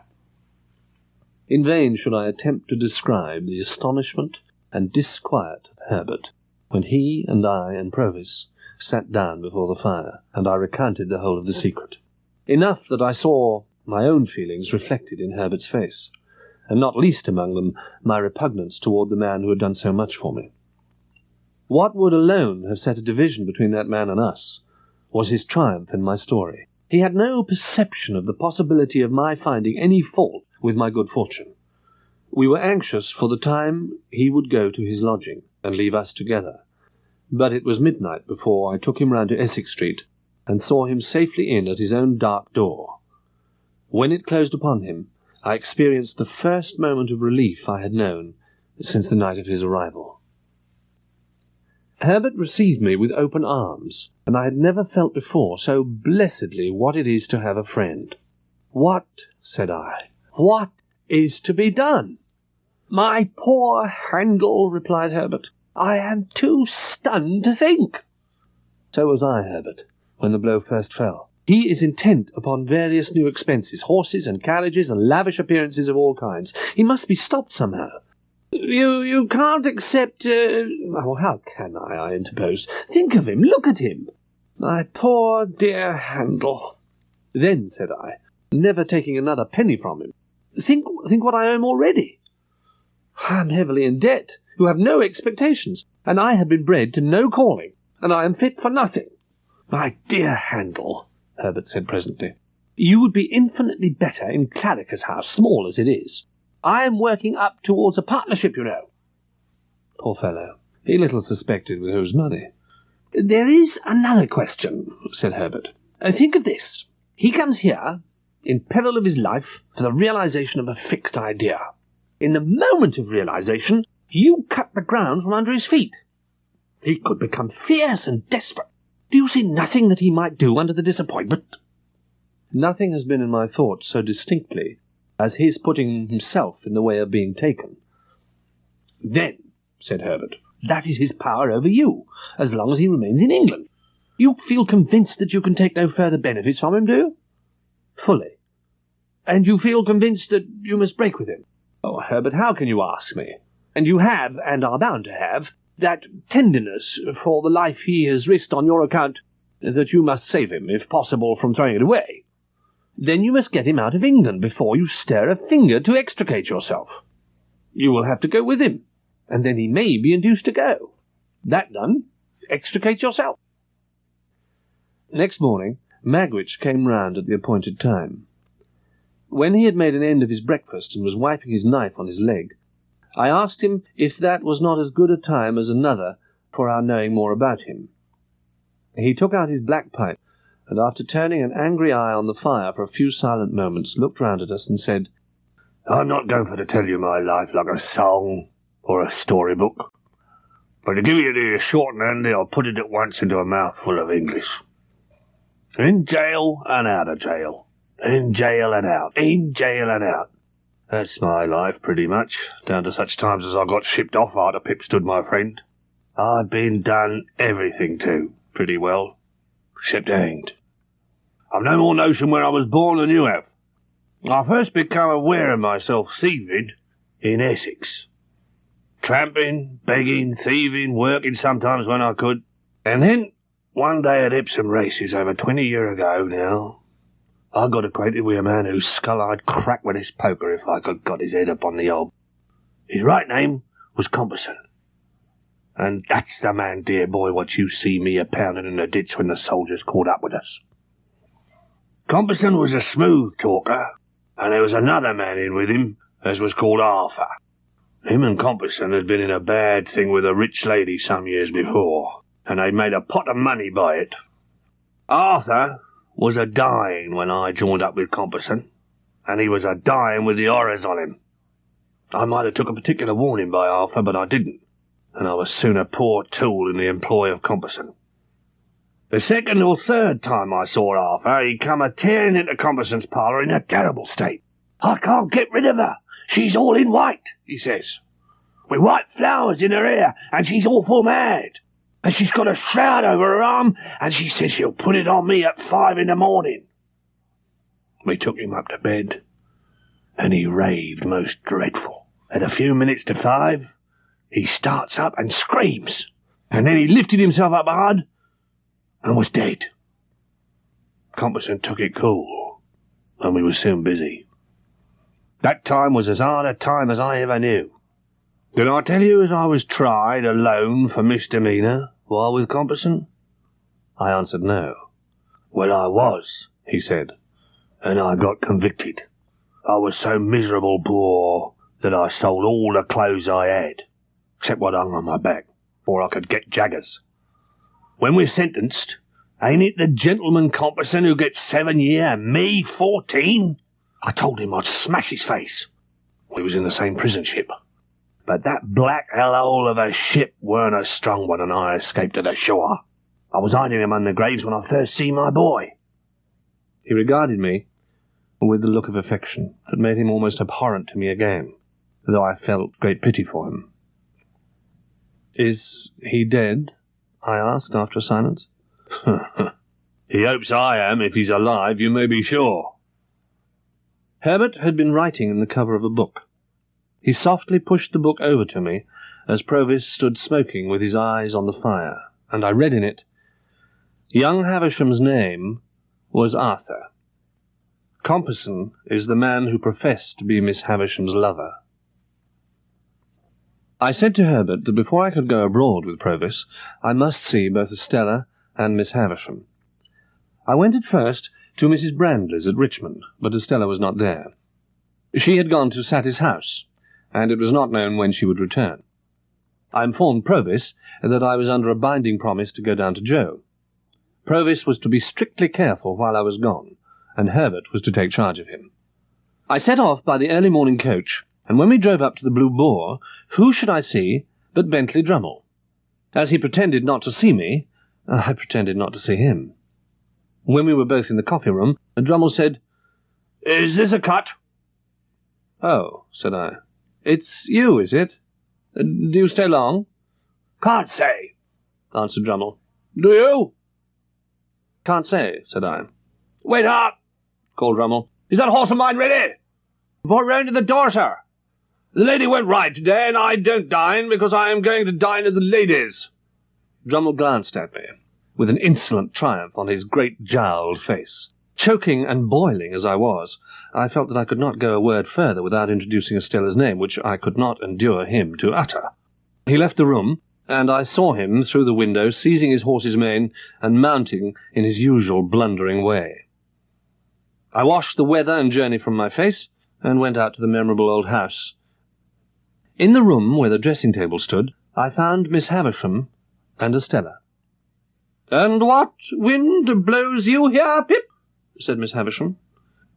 In vain should I attempt to describe the astonishment and disquiet of Herbert when he and I and Provis sat down before the fire, and I recounted the whole of the secret. Enough that I saw my own feelings reflected in Herbert's face, and not least among them my repugnance toward the man who had done so much for me. What would alone have set a division between that man and us was his triumph in my story. He had no perception of the possibility of my finding any fault with my good fortune. We were anxious for the time he would go to his lodging and leave us together, but it was midnight before I took him round to Essex Street and saw him safely in at his own dark door. When it closed upon him, I experienced the first moment of relief I had known since the night of his arrival. Herbert received me with open arms, and I had never felt before so blessedly what it is to have a friend. "What," said I, "what is to be done?" "My poor Handel," replied Herbert, "I am too stunned to think." So was I, Herbert, when the blow first fell. He is intent upon various new expenses, horses and carriages and lavish appearances of all kinds. He must be stopped somehow. You can't accept... Oh, how can I interposed. "Think of him, look at him." "My poor dear Handel." "Then," said I, never taking another penny from him, think what I owe him already. I am heavily in debt. You have no expectations, and I have been bred to no calling, and I am fit for nothing." "My dear Handel," Herbert said presently, "you would be infinitely better in Clarriker's house, small as it is. I am working up towards a partnership, you know." Poor fellow, he little suspected with whose money. "There is another question," said Herbert. "Think of this. He comes here, in peril of his life, for the realization of a fixed idea. In the moment of realization, you cut the ground from under his feet. He could become fierce and desperate. Do you see nothing that he might do under the disappointment?" "Nothing has been in my thoughts so distinctly as his putting himself in the way of being taken." "Then," said Herbert, "that is his power over you, as long as he remains in England. You feel convinced that you can take no further benefits from him, do you?" "Fully." "And you feel convinced that you must break with him?" "Oh, Herbert, how can you ask me? And you have, and are bound to have, that tenderness for the life he has risked on your account, that you must save him, if possible, from throwing it away. Then you must get him out of England before you stir a finger to extricate yourself. You will have to go with him, and then he may be induced to go. That done, extricate yourself." Next morning, Magwitch came round at the appointed time. When he had made an end of his breakfast and was wiping his knife on his leg, I asked him if that was not as good a time as another for our knowing more about him. He took out his black pipe, and after turning an angry eye on the fire for a few silent moments, looked round at us and said, "I'm not going for to tell you my life like a song or a storybook, but to give you the short and handy, I'll put it at once into a mouthful of English. In jail and out of jail. In jail and out. In jail and out. That's my life, pretty much, down to such times as I got shipped off after Pip stood my friend. I've been done everything to, pretty well, except hanged. I've no more notion where I was born than you have. I first became aware of myself thieving in Essex. Tramping, begging, thieving, working sometimes when I could. And then, one day at Epsom races over 20 years ago now, I got acquainted with a man whose skull I'd crack with his poker if I could got his head up on the hob. His right name was Compeyson. And that's the man, dear boy, what you see me a-pounding in the ditch when the soldiers caught up with us. Compeyson was a smooth talker, and there was another man in with him as was called Arthur. Him and Compeyson had been in a bad thing with a rich lady some years before, and they'd made a pot of money by it. Arthur was a-dying when I joined up with Compeyson, and he was a-dying with the horrors on him. I might have took a particular warning by Arthur, but I didn't, and I was soon a poor tool in the employ of Compeyson. The second or third time I saw Arthur, he come a-tearing into Compeyson's parlour in a terrible state. "I can't get rid of her. She's all in white," he says, "with white flowers in her hair, and she's awful mad. And she's got a shroud over her arm, and she says she'll put it on me at 5 in the morning. We took him up to bed, and he raved most dreadful. At a few minutes to 5, he starts up and screams, and then he lifted himself up hard, and was dead. Compeyson took it cool, and we were soon busy. That time was as hard a time as I ever knew. Did I tell you as I was tried alone for misdemeanour while with Compeyson? I answered no. Well, I was, he said, and I got convicted. I was so miserable poor that I sold all the clothes I had, except what hung on my back, before I could get jaggers. When we're sentenced, ain't it the gentleman Compeyson who gets 7 years and me 14? I told him I'd smash his face. We was in the same prison ship. But that black hellhole of a ship weren't a strong one, and I escaped to the shore. I was hiding among the graves when I first see my boy. He regarded me with the look of affection that made him almost abhorrent to me again, though I felt great pity for him. "Is he dead?" I asked after a silence. He hopes I am. If he's alive, you may be sure. Herbert had been writing in the cover of a book. He softly pushed the book over to me as Provis stood smoking with his eyes on the fire, and I read in it, "Young Havisham's name was Arthur. Compeyson is the man who professed to be Miss Havisham's lover." I said to Herbert that before I could go abroad with Provis, I must see both Estella and Miss Havisham. I went at first to Mrs. Brandley's at Richmond, but Estella was not there. She had gone to Sattie's house, and it was not known when she would return. I informed Provis that I was under a binding promise to go down to Joe. Provis was to be strictly careful while I was gone, and Herbert was to take charge of him. I set off by the early morning coach, and when we drove up to the Blue Boar, who should I see but Bentley Drummle? As he pretended not to see me, I pretended not to see him. When we were both in the coffee-room, Drummle said, "Is this a cut?" "Oh," said I. "It's you, is it? Do you stay long?" "Can't say," answered Drummle. "Do you?" "Can't say," said I. "Wait up," called Drummle. "Is that horse of mine ready?" "Before round to the door, sir." "The lady went right today, and I don't dine because I am going to dine at the ladies." Drummle glanced at me with an insolent triumph on his great jowled face. Choking and boiling as I was, I felt that I could not go a word further without introducing Estella's name, which I could not endure him to utter. He left the room, and I saw him through the window seizing his horse's mane and mounting in his usual blundering way. I washed the weather and journey from my face, and went out to the memorable old house. In the room where the dressing-table stood, I found Miss Havisham and Estella. "And what wind blows you here, Pip?" said Miss Havisham.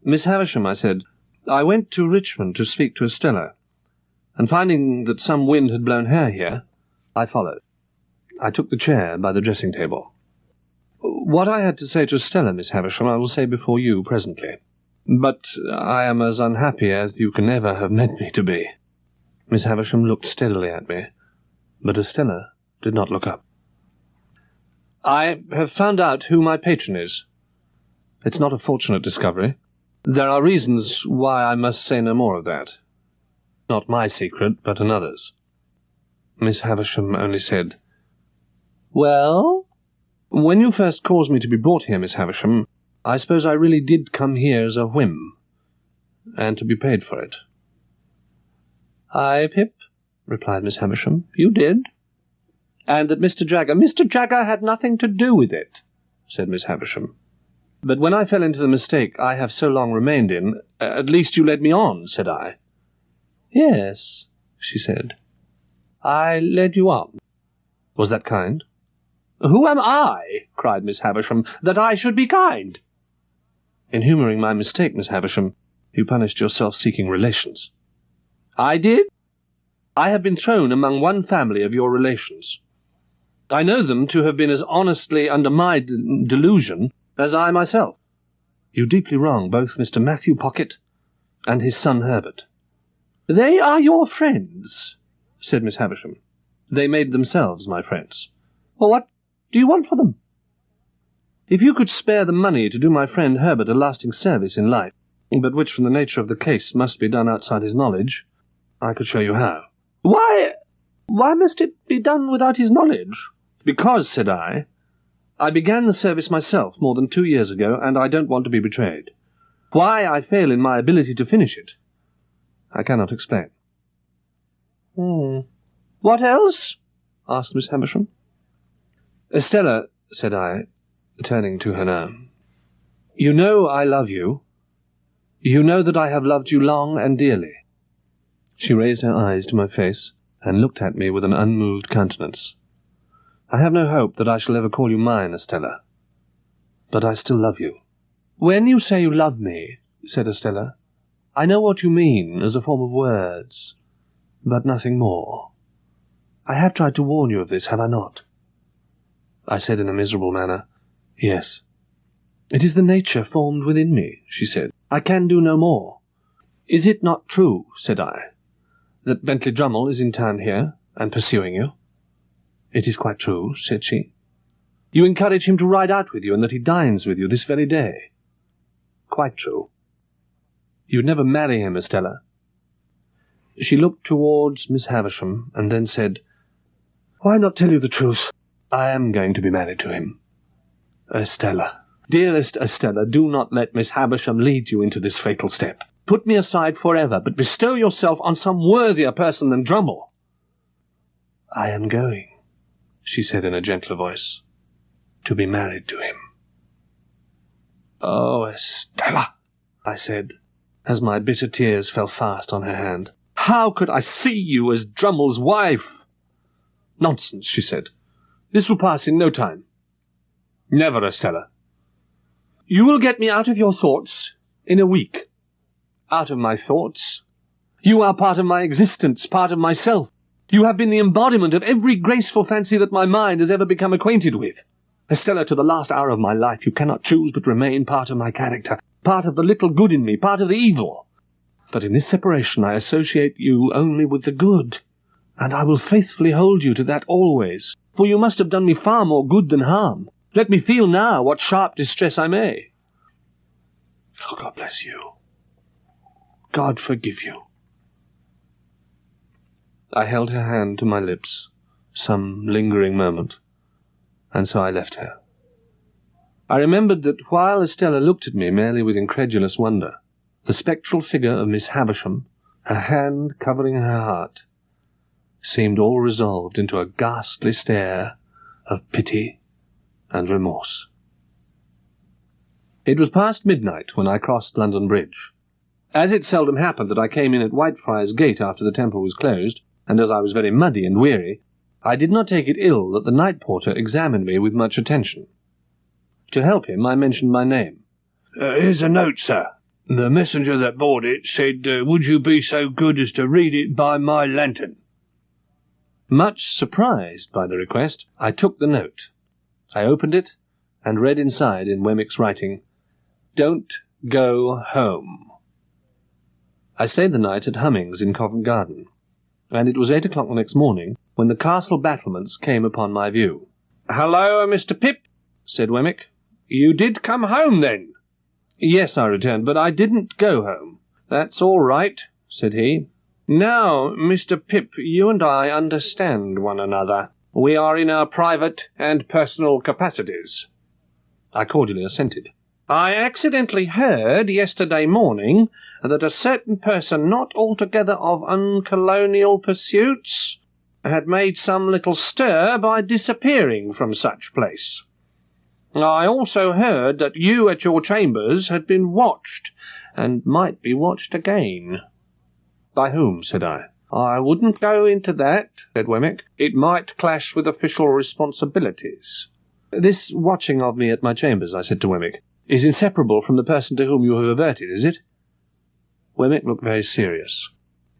"Miss Havisham," I said, "I went to Richmond to speak to Estella, and finding that some wind had blown her here, I followed." I took the chair by the dressing-table. "What I had to say to Estella, Miss Havisham, I will say before you presently. But I am as unhappy as you can ever have meant me to be." Miss Havisham looked steadily at me, but Estella did not look up. "I have found out who my patron is. It's not a fortunate discovery. There are reasons why I must say no more of that. Not my secret, but another's." Miss Havisham only said, "Well, when you first caused me to be brought here, Miss Havisham, I suppose I really did come here as a whim, and to be paid for it." "Aye, Pip," replied Miss Havisham, "you did. And that Mr. Jagger had nothing to do with it," said Miss Havisham. "But when I fell into the mistake I have so long remained in, at least you led me on," said I. "Yes," she said, "I led you on." "Was that kind?" "Who am I," cried Miss Havisham, "that I should be kind?" "In humouring my mistake, Miss Havisham, you punished your self-seeking relations." "I did? I have been thrown among one family of your relations. I know them to have been as honestly under my delusion as I myself. You deeply wrong both Mr. Matthew Pocket and his son Herbert." "They are your friends," said Miss Havisham. "They made themselves my friends." "Well, what do you want for them?" "If you could spare the money to do my friend Herbert a lasting service in life, but which from the nature of the case must be done outside his knowledge, I could show you how." "Why must it be done without his knowledge?" "Because," said I, I began the service myself more than 2 years ago, and I don't want to be betrayed. Why I fail in my ability to finish it, I cannot explain." "What else?" asked Miss Havisham. "Estella," said I, turning to her now, "you know I love you. You know that I have loved you long and dearly." She raised her eyes to my face and looked at me with an unmoved countenance. "I have no hope that I shall ever call you mine, Estella, but I still love you." "When you say you love me," said Estella, "I know what you mean as a form of words, but nothing more. I have tried to warn you of this, have I not?" I said in a miserable manner, "Yes." "It is the nature formed within me," she said. "I can do no more." "Is it not true," said I, "that Bentley Drummle is in town here, and pursuing you?" "It is quite true," said she. "You encourage him to ride out with you, and that he dines with you this very day?" "Quite true." "You would never marry him, Estella?" She looked towards Miss Havisham, and then said, "Why not tell you the truth? I am going to be married to him." "Estella, dearest Estella, do not let Miss Havisham lead you into this fatal step. Put me aside forever, but bestow yourself on some worthier person than Drummle." "I am going," she said in a gentler voice, "to be married to him." "Oh, Estella," I said, as my bitter tears fell fast on her hand, "how could I see you as Drummle's wife?" "Nonsense," she said. "This will pass in no time." "Never, Estella." "You will get me out of your thoughts in a week." "Out of my thoughts?" "You are part of my existence, part of myself. You have been the embodiment of every graceful fancy that my mind has ever become acquainted with. Estella, to the last hour of my life you cannot choose but remain part of my character, part of the little good in me, part of the evil. But in this separation I associate you only with the good, and I will faithfully hold you to that always, for you must have done me far more good than harm. Let me feel now what sharp distress I may." "Oh, God bless you. God forgive you." I held her hand to my lips some lingering moment, and so I left her. I remembered that while Estella looked at me merely with incredulous wonder, the spectral figure of Miss Havisham, her hand covering her heart, seemed all resolved into a ghastly stare of pity and remorse. It was past midnight when I crossed London Bridge. As it seldom happened that I came in at Whitefriars Gate after the Temple was closed, and as I was very muddy and weary, I did not take it ill that the night porter examined me with much attention. To help him, I mentioned my name. Here's a note, sir. The messenger that brought it said, would you be so good as to read it by my lantern?" Much surprised by the request, I took the note. I opened it, and read inside in Wemmick's writing, "Don't go home." I stayed the night at Hummings in Covent Garden, and it was 8 o'clock the next morning when the castle battlements came upon my view. "Hello, Mr. Pip," said Wemmick. "You did come home, then?" "Yes," I returned, "but I didn't go home." "That's all right," said he. Now, Mr. Pip, you and I understand one another. We are in our private and personal capacities. I cordially assented. I accidentally heard yesterday morning that a certain person not altogether of uncolonial pursuits had made some little stir by disappearing from such place. I also heard that you at your chambers had been watched, and might be watched again. By whom? Said I. I wouldn't go into that, said Wemmick. It might clash with official responsibilities. This watching of me at my chambers, I said to Wemmick, is inseparable from the person to whom you have averted, is it? Wemmick looked very serious.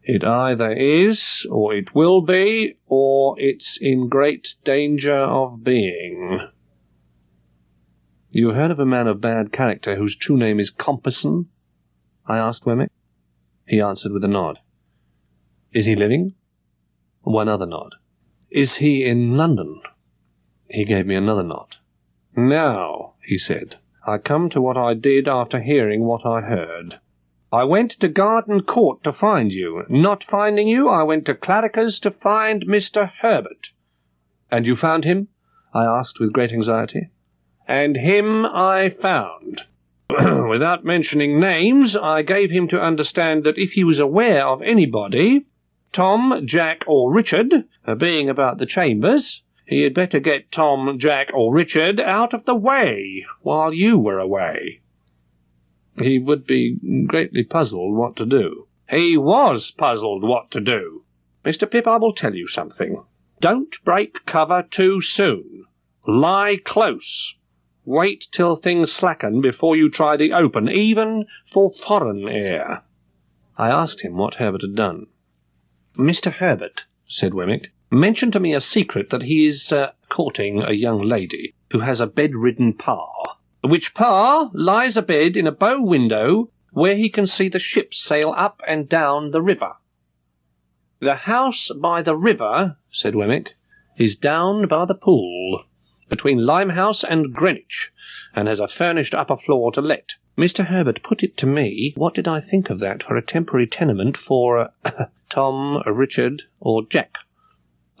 It either is, or it will be, or it's in great danger of being. You have heard of a man of bad character whose true name is Compeyson? I asked Wemmick. He answered with a nod. Is he living? One other nod. Is he in London? He gave me another nod. Now, he said, I come to what I did after hearing what I heard. I went to Garden Court to find you. Not finding you, I went to Claricas to find Mr. Herbert. And you found him? I asked with great anxiety. and him I found. Without mentioning names, I gave him to understand that if he was aware of anybody, Tom, Jack, or Richard, being about the chambers, he had better get Tom, Jack, or Richard out of the way while you were away. He would be greatly puzzled what to do. He was puzzled what to do. Mr. Pip, I will tell you something. Don't break cover too soon. Lie close. Wait till things slacken before you try the open, even for foreign air. I asked him what Herbert had done. Mr. Herbert, said Wemmick, mentioned to me a secret that he is courting a young lady who has a bedridden pa, which pa lies abed in a bow window where he can see the ships sail up and down the river. The house by the river, said Wemmick, is down by the pool, between Limehouse and Greenwich, and has a furnished upper floor to let. Mr. Herbert put it to me, what did I think of that for a temporary tenement for Tom, Richard, or Jack?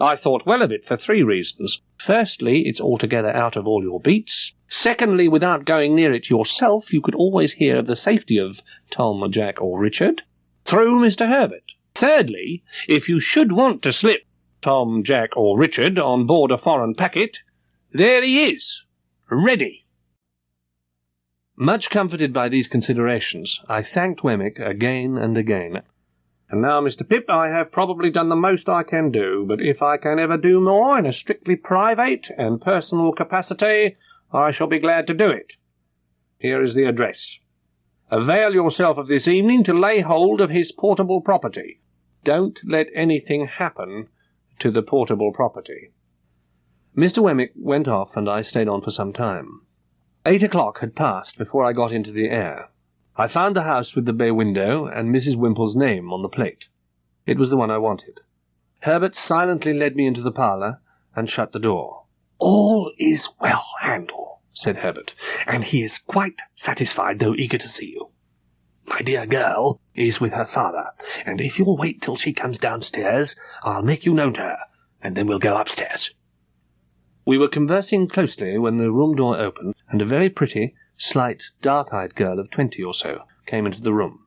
I thought well of it for 3 reasons. Firstly, it's altogether out of all your beats. Secondly, without going near it yourself, you could always hear of the safety of Tom, Jack, or Richard through Mr. Herbert. Thirdly, if you should want to slip Tom, Jack, or Richard on board a foreign packet, there he is, ready. Much comforted by these considerations, I thanked Wemmick again and again. And now, Mr. Pip, I have probably done the most I can do, but if I can ever do more in a strictly private and personal capacity, I shall be glad to do it. Here is the address. Avail yourself of this evening to lay hold of his portable property. Don't let anything happen to the portable property. Mr. Wemmick went off, and I stayed on for some time. 8 o'clock had passed before I got into the air. I found the house with the bay window and Mrs. Wimple's name on the plate. It was the one I wanted. Herbert silently led me into the parlour and shut the door. "All is well, Handel," said Herbert, "and he is quite satisfied, though eager to see you. My dear girl is with her father, and if you'll wait till she comes downstairs, I'll make you known to her, and then we'll go upstairs." We were conversing closely when the room door opened, and a very pretty, slight, dark-eyed girl of 20 or so came into the room.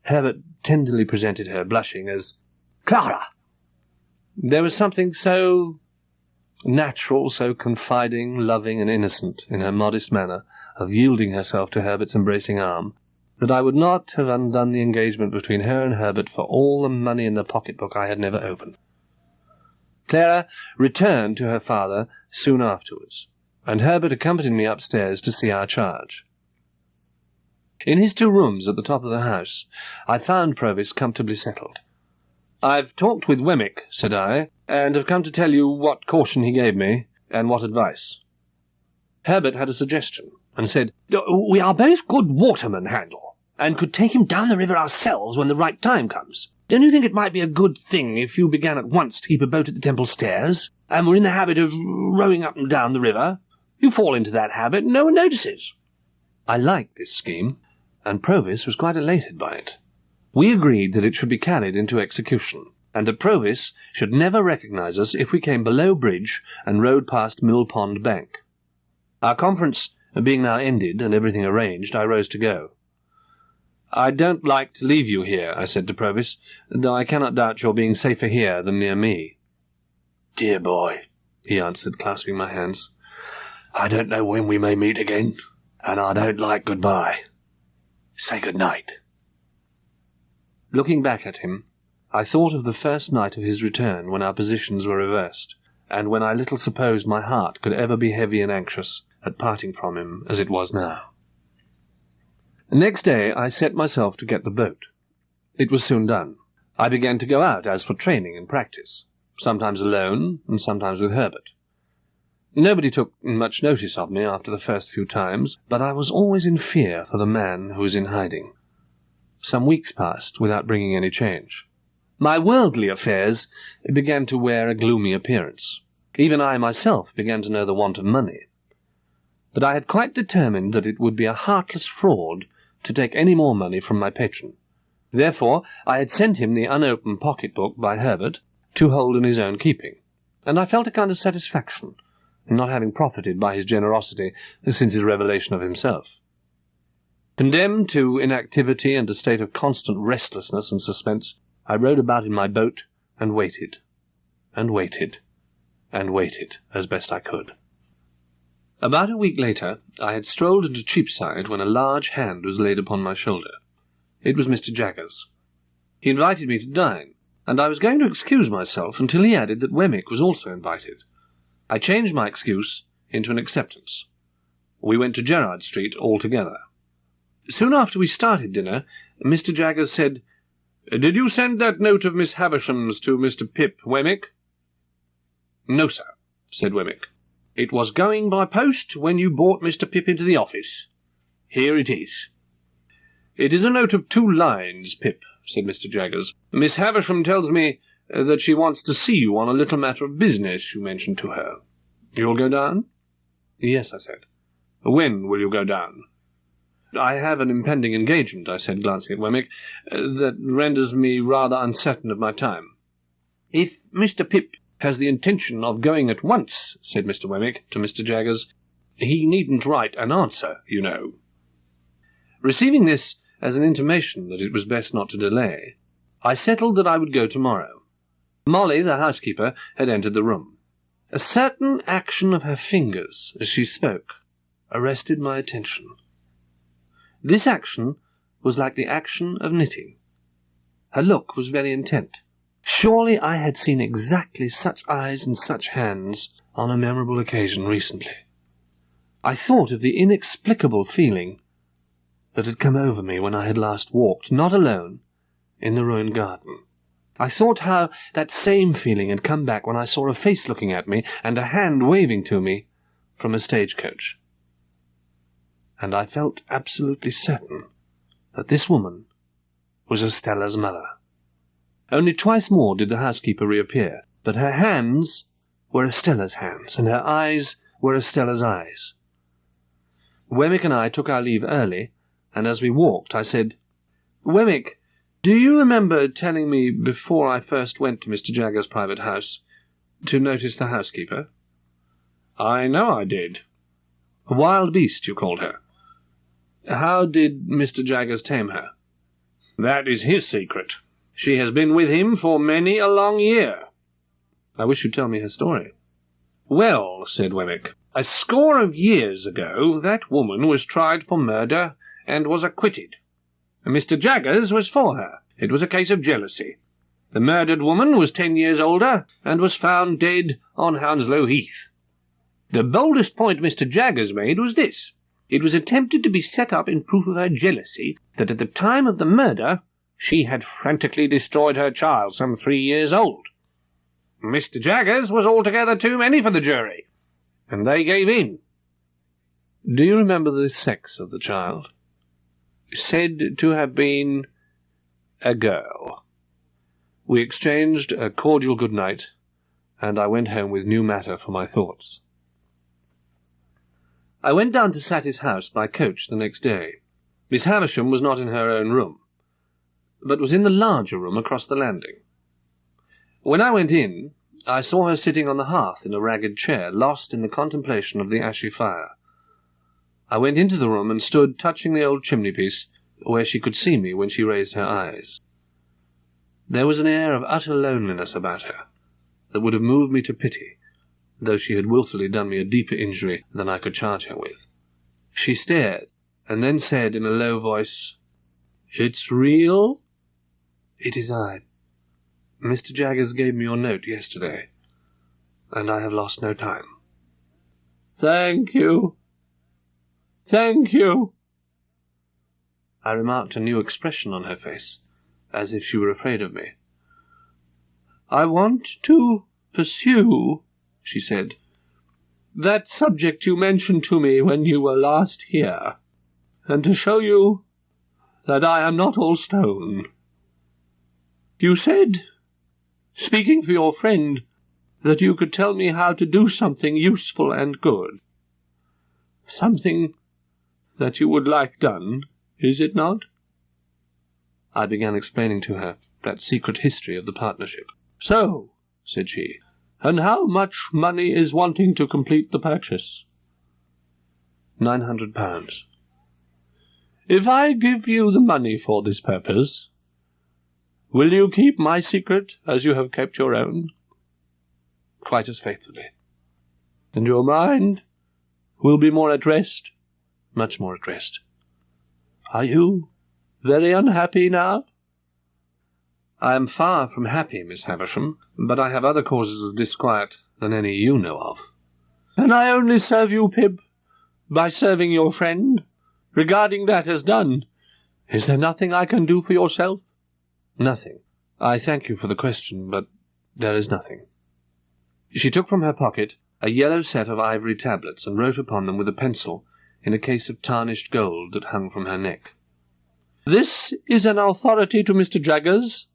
Herbert tenderly presented her, blushing, as "Clara." There was something so natural, so confiding, loving, and innocent in her modest manner of yielding herself to Herbert's embracing arm, that I would not have undone the engagement between her and Herbert for all the money in the pocket-book I had never opened. Clara returned to her father soon afterwards, and Herbert accompanied me upstairs to see our charge. In his 2 rooms at the top of the house, I found Provis comfortably settled. "I've talked with Wemmick," said I, "and have come to tell you what caution he gave me, and what advice." Herbert had a suggestion, and said, "We are both good watermen, Handel, and could take him down the river ourselves when the right time comes. Don't you think it might be a good thing if you began at once to keep a boat at the Temple Stairs, and were in the habit of rowing up and down the river? You fall into that habit, and no one notices." I liked this scheme, and Provis was quite elated by it. We agreed that it should be carried into execution, and that Provis should never recognise us if we came below bridge and rowed past Mill Pond Bank. Our conference being now ended and everything arranged, I rose to go. "I don't like to leave you here," I said to Provis, "though I cannot doubt your being safer here than near me." "Dear boy," he answered, clasping my hands, "I don't know when we may meet again, and I don't like goodbye. Say good night." Looking back at him, I thought of the first night of his return when our positions were reversed, and when I little supposed my heart could ever be heavy and anxious at parting from him as it was now. Next day I set myself to get the boat. It was soon done. I began to go out as for training and practice, sometimes alone and sometimes with Herbert. Nobody took much notice of me after the first few times, but I was always in fear for the man who was in hiding. Some weeks passed without bringing any change. My worldly affairs began to wear a gloomy appearance. Even I myself began to know the want of money. But I had quite determined that it would be a heartless fraud to take any more money from my patron. Therefore I had sent him the unopened pocket-book by Herbert to hold in his own keeping, and I felt a kind of satisfaction not having profited by his generosity since his revelation of himself. Condemned to inactivity and a state of constant restlessness and suspense, I rowed about in my boat and waited, and waited, and waited as best I could. About a week later, I had strolled into Cheapside when a large hand was laid upon my shoulder. It was Mr. Jaggers. He invited me to dine, and I was going to excuse myself until he added that Wemmick was also invited. I changed my excuse into an acceptance. We went to Gerrard Street all together. Soon after we started dinner, Mr. Jaggers said, "Did you send that note of Miss Havisham's to Mr. Pip, Wemmick?" "No, sir," said Wemmick. "It was going by post when you brought Mr. Pip into the office. Here it is." "It is a note of 2 lines, Pip," said Mr. Jaggers. "Miss Havisham tells me that she wants to see you on a little matter of business you mentioned to her. You'll go down?" "Yes," I said. "When will you go down?" "I have an impending engagement," I said, glancing at Wemmick, "that renders me rather uncertain of my time." "If Mr. Pip has the intention of going at once," said Mr. Wemmick to Mr. Jaggers, "he needn't write an answer, you know." Receiving this as an intimation that it was best not to delay, I settled that I would go tomorrow. Molly, the housekeeper, had entered the room. A certain action of her fingers as she spoke arrested my attention. This action was like the action of knitting. Her look was very intent. Surely I had seen exactly such eyes and such hands on a memorable occasion recently. I thought of the inexplicable feeling that had come over me when I had last walked, not alone, in the ruined garden. I thought how that same feeling had come back when I saw a face looking at me and a hand waving to me from a stagecoach. And I felt absolutely certain that this woman was Estella's mother. Only twice more did the housekeeper reappear, but her hands were Estella's hands, and her eyes were Estella's eyes. Wemmick and I took our leave early, and as we walked I said, "Wemmick, do you remember telling me before I first went to Mr. Jaggers' private house to notice the housekeeper?" "I know I did." "A wild beast, you called her. How did Mr. Jaggers tame her?" "That is his secret. She has been with him for many a long year." "I wish you'd tell me her story." "Well," said Wemmick, "a score of years ago that woman was tried for murder and was acquitted. Mr. Jaggers was for her. It was a case of jealousy. The murdered woman was 10 years older and was found dead on Hounslow Heath. The boldest point Mr. Jaggers made was this. It was attempted to be set up in proof of her jealousy that at the time of the murder she had frantically destroyed her child, some 3 years old. Mr. Jaggers was altogether too many for the jury, and they gave in." "Do you remember the sex of the child?" "Said to have been a girl." We exchanged a cordial good night, and I went home with new matter for my thoughts. I went down to Sattie's house by coach the next day. Miss Havisham was not in her own room, but was in the larger room across the landing. When I went in, I saw her sitting on the hearth in a ragged chair, lost in the contemplation of the ashy fire. I went into the room and stood touching the old chimney-piece where she could see me when she raised her eyes. There was an air of utter loneliness about her that would have moved me to pity, though she had wilfully done me a deeper injury than I could charge her with. She stared, and then said in a low voice, "It's real?" "It is I. Mr. Jaggers gave me your note yesterday, and I have lost no time." "Thank you. Thank you." I remarked a new expression on her face, as if she were afraid of me. "I want to pursue," she said, "that subject you mentioned to me when you were last here, and to show you that I am not all stone. You said, speaking for your friend, that you could tell me how to do something useful and good. Something that you would like done, is it not?" I began explaining to her that secret history of the partnership. "So," said she, And how much money is wanting to complete the purchase? £900. If I give you the money for this purpose, will you keep my secret as you have kept your own? Quite as faithfully. And your mind will be more at rest? Much more at rest. Are you very unhappy now? I am far from happy, Miss Havisham, but I have other causes of disquiet than any you know of. And I only serve you, Pip, by serving your friend. Regarding that as done, is there nothing I can do for yourself? Nothing. I thank you for the question, but there is nothing. She took from her pocket a yellow set of ivory tablets and wrote upon them with a pencil in a case of tarnished gold that hung from her neck. This is an authority to Mr. Jaggers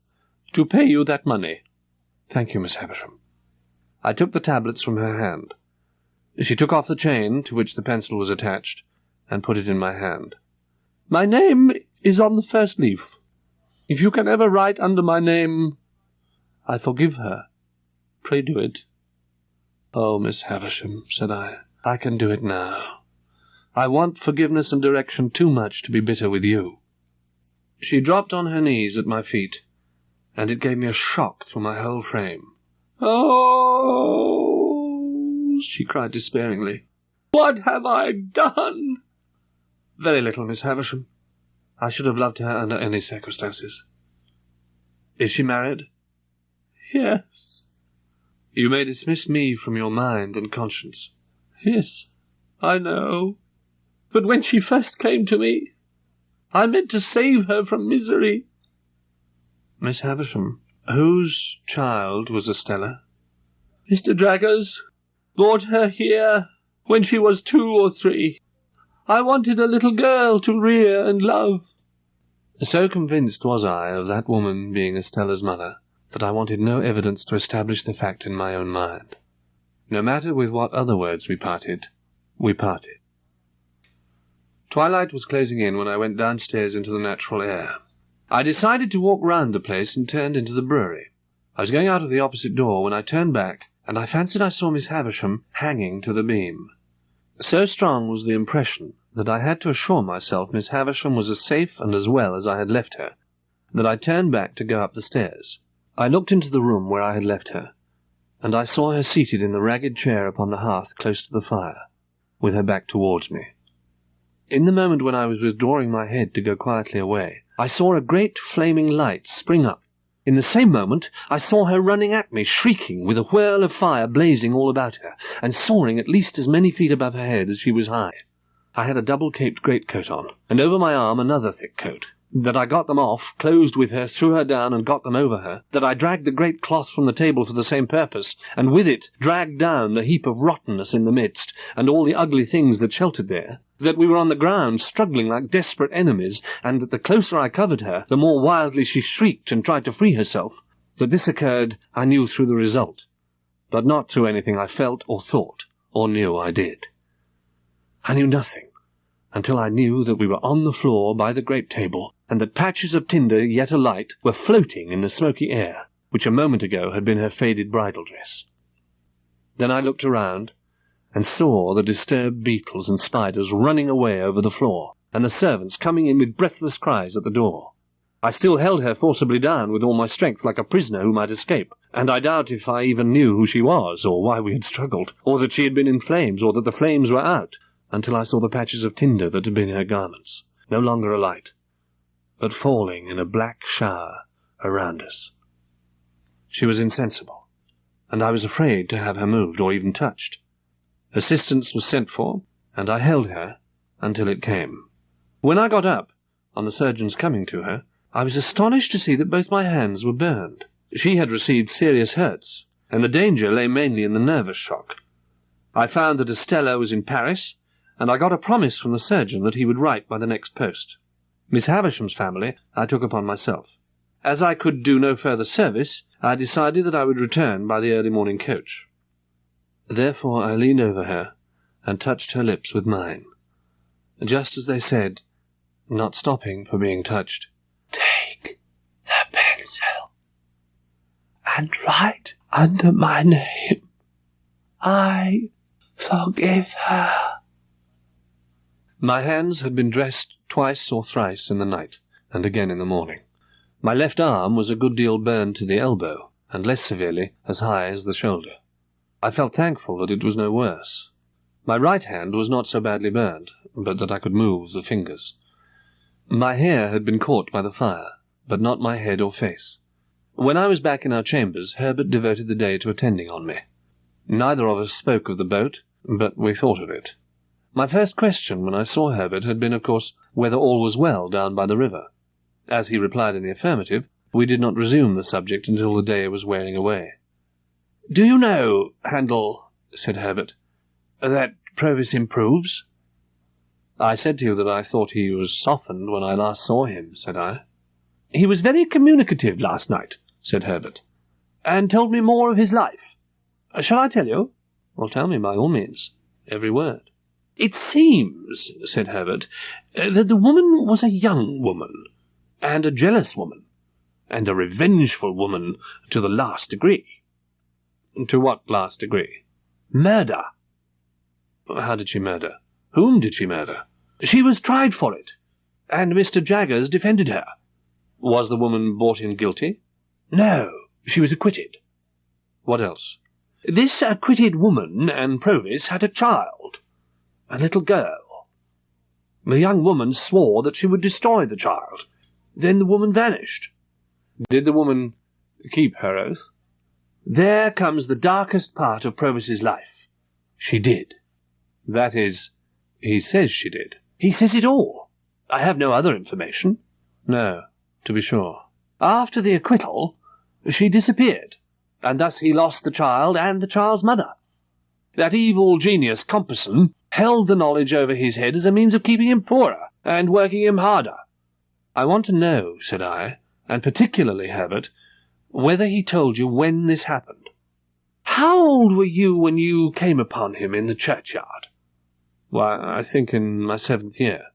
to pay you that money. Thank you, Miss Havisham. I took the tablets from her hand. She took off the chain to which the pencil was attached and put it in my hand. My name is on the first leaf. If you can ever write under my name, I forgive her. Pray do it. Oh, Miss Havisham, said I can do it now. I want forgiveness and direction too much to be bitter with you. She dropped on her knees at my feet, and it gave me a shock through my whole frame. Oh, she cried despairingly. What have I done? Very little, Miss Havisham. I should have loved her under any circumstances. Is she married? Yes. You may dismiss me from your mind and conscience. Yes, I know. But when she first came to me, I meant to save her from misery. Miss Havisham, whose child was Estella? Mr. Jaggers brought her here when she was 2 or 3. I wanted a little girl to rear and love. So convinced was I of that woman being Estella's mother, that I wanted no evidence to establish the fact in my own mind. No matter with what other words we parted, we parted. Twilight was closing in when I went downstairs into the natural air. I decided to walk round the place and turned into the brewery. I was going out of the opposite door when I turned back, and I fancied I saw Miss Havisham hanging to the beam. So strong was the impression that I had to assure myself Miss Havisham was as safe and as well as I had left her, that I turned back to go up the stairs. I looked into the room where I had left her, and I saw her seated in the ragged chair upon the hearth close to the fire, with her back towards me. In the moment when I was withdrawing my head to go quietly away, I saw a great flaming light spring up. In the same moment, I saw her running at me, shrieking, with a whirl of fire blazing all about her, and soaring at least as many feet above her head as she was high. I had a double-caped greatcoat on, and over my arm another thick coat. That I got them off, closed with her, threw her down, and got them over her. That I dragged the great cloth from the table for the same purpose, and with it dragged down the heap of rottenness in the midst, and all the ugly things that sheltered there. That we were on the ground, struggling like desperate enemies, and that the closer I covered her, the more wildly she shrieked and tried to free herself. That this occurred, I knew through the result, but not through anything I felt or thought, or knew I did. I knew nothing, until I knew that we were on the floor by the great table, and that patches of tinder yet alight were floating in the smoky air, which a moment ago had been her faded bridal dress. Then I looked around, and saw the disturbed beetles and spiders running away over the floor, and the servants coming in with breathless cries at the door. I still held her forcibly down with all my strength like a prisoner who might escape, and I doubt if I even knew who she was, or why we had struggled, or that she had been in flames, or that the flames were out, until I saw the patches of tinder that had been her garments, no longer alight, but falling in a black shower around us. She was insensible, and I was afraid to have her moved or even touched. Assistance was sent for, and I held her until it came. When I got up, on the surgeon's coming to her, I was astonished to see that both my hands were burned. She had received serious hurts, and the danger lay mainly in the nervous shock. I found that Estella was in Paris, and I got a promise from the surgeon that he would write by the next post. Miss Havisham's family I took upon myself. As I could do no further service, I decided that I would return by the early morning coach. Therefore I leaned over her and touched her lips with mine, just as they said, not stopping for being touched, "Take the pencil and write under my name." I forgive her. My hands had been dressed twice or thrice in the night, and again in the morning. My left arm was a good deal burned to the elbow, and less severely as high as the shoulder. I felt thankful that it was no worse. My right hand was not so badly burned, but that I could move the fingers. My hair had been caught by the fire, but not my head or face. When I was back in our chambers, Herbert devoted the day to attending on me. Neither of us spoke of the boat, but we thought of it. My first question when I saw Herbert had been, of course, whether all was well down by the river. As he replied in the affirmative, we did not resume the subject until the day was wearing away. "Do you know, Handel," said Herbert, "that Provis improves?" "I said to you that I thought he was softened when I last saw him," said I. "He was very communicative last night," said Herbert, "and told me more of his life. Shall I tell you?" "Well, tell me by all means, every word." "It seems," said Herbert, "that the woman was a young woman, and a jealous woman, and a revengeful woman to the last degree." "To what last degree?" "Murder." "How did she murder? Whom did she murder?" "She was tried for it, and Mr. Jaggers defended her." "Was the woman brought in guilty?" "No, she was acquitted." "What else?" "This acquitted woman and Provis had a child, a little girl. The young woman swore that she would destroy the child. Then the woman vanished." "Did the woman keep her oath?" "There comes the darkest part of Provis's life. She did." "That is, he says she did." "He says it all. I have no other information." "No, to be sure." "After the acquittal, she disappeared, and thus he lost the child and the child's mother. That evil genius, Compeyson, held the knowledge over his head as a means of keeping him poorer and working him harder." "I want to know," said I, "and particularly, Herbert, whether he told you when this happened." "How old were you when you came upon him in the churchyard?" "Why, I think in my 7th year."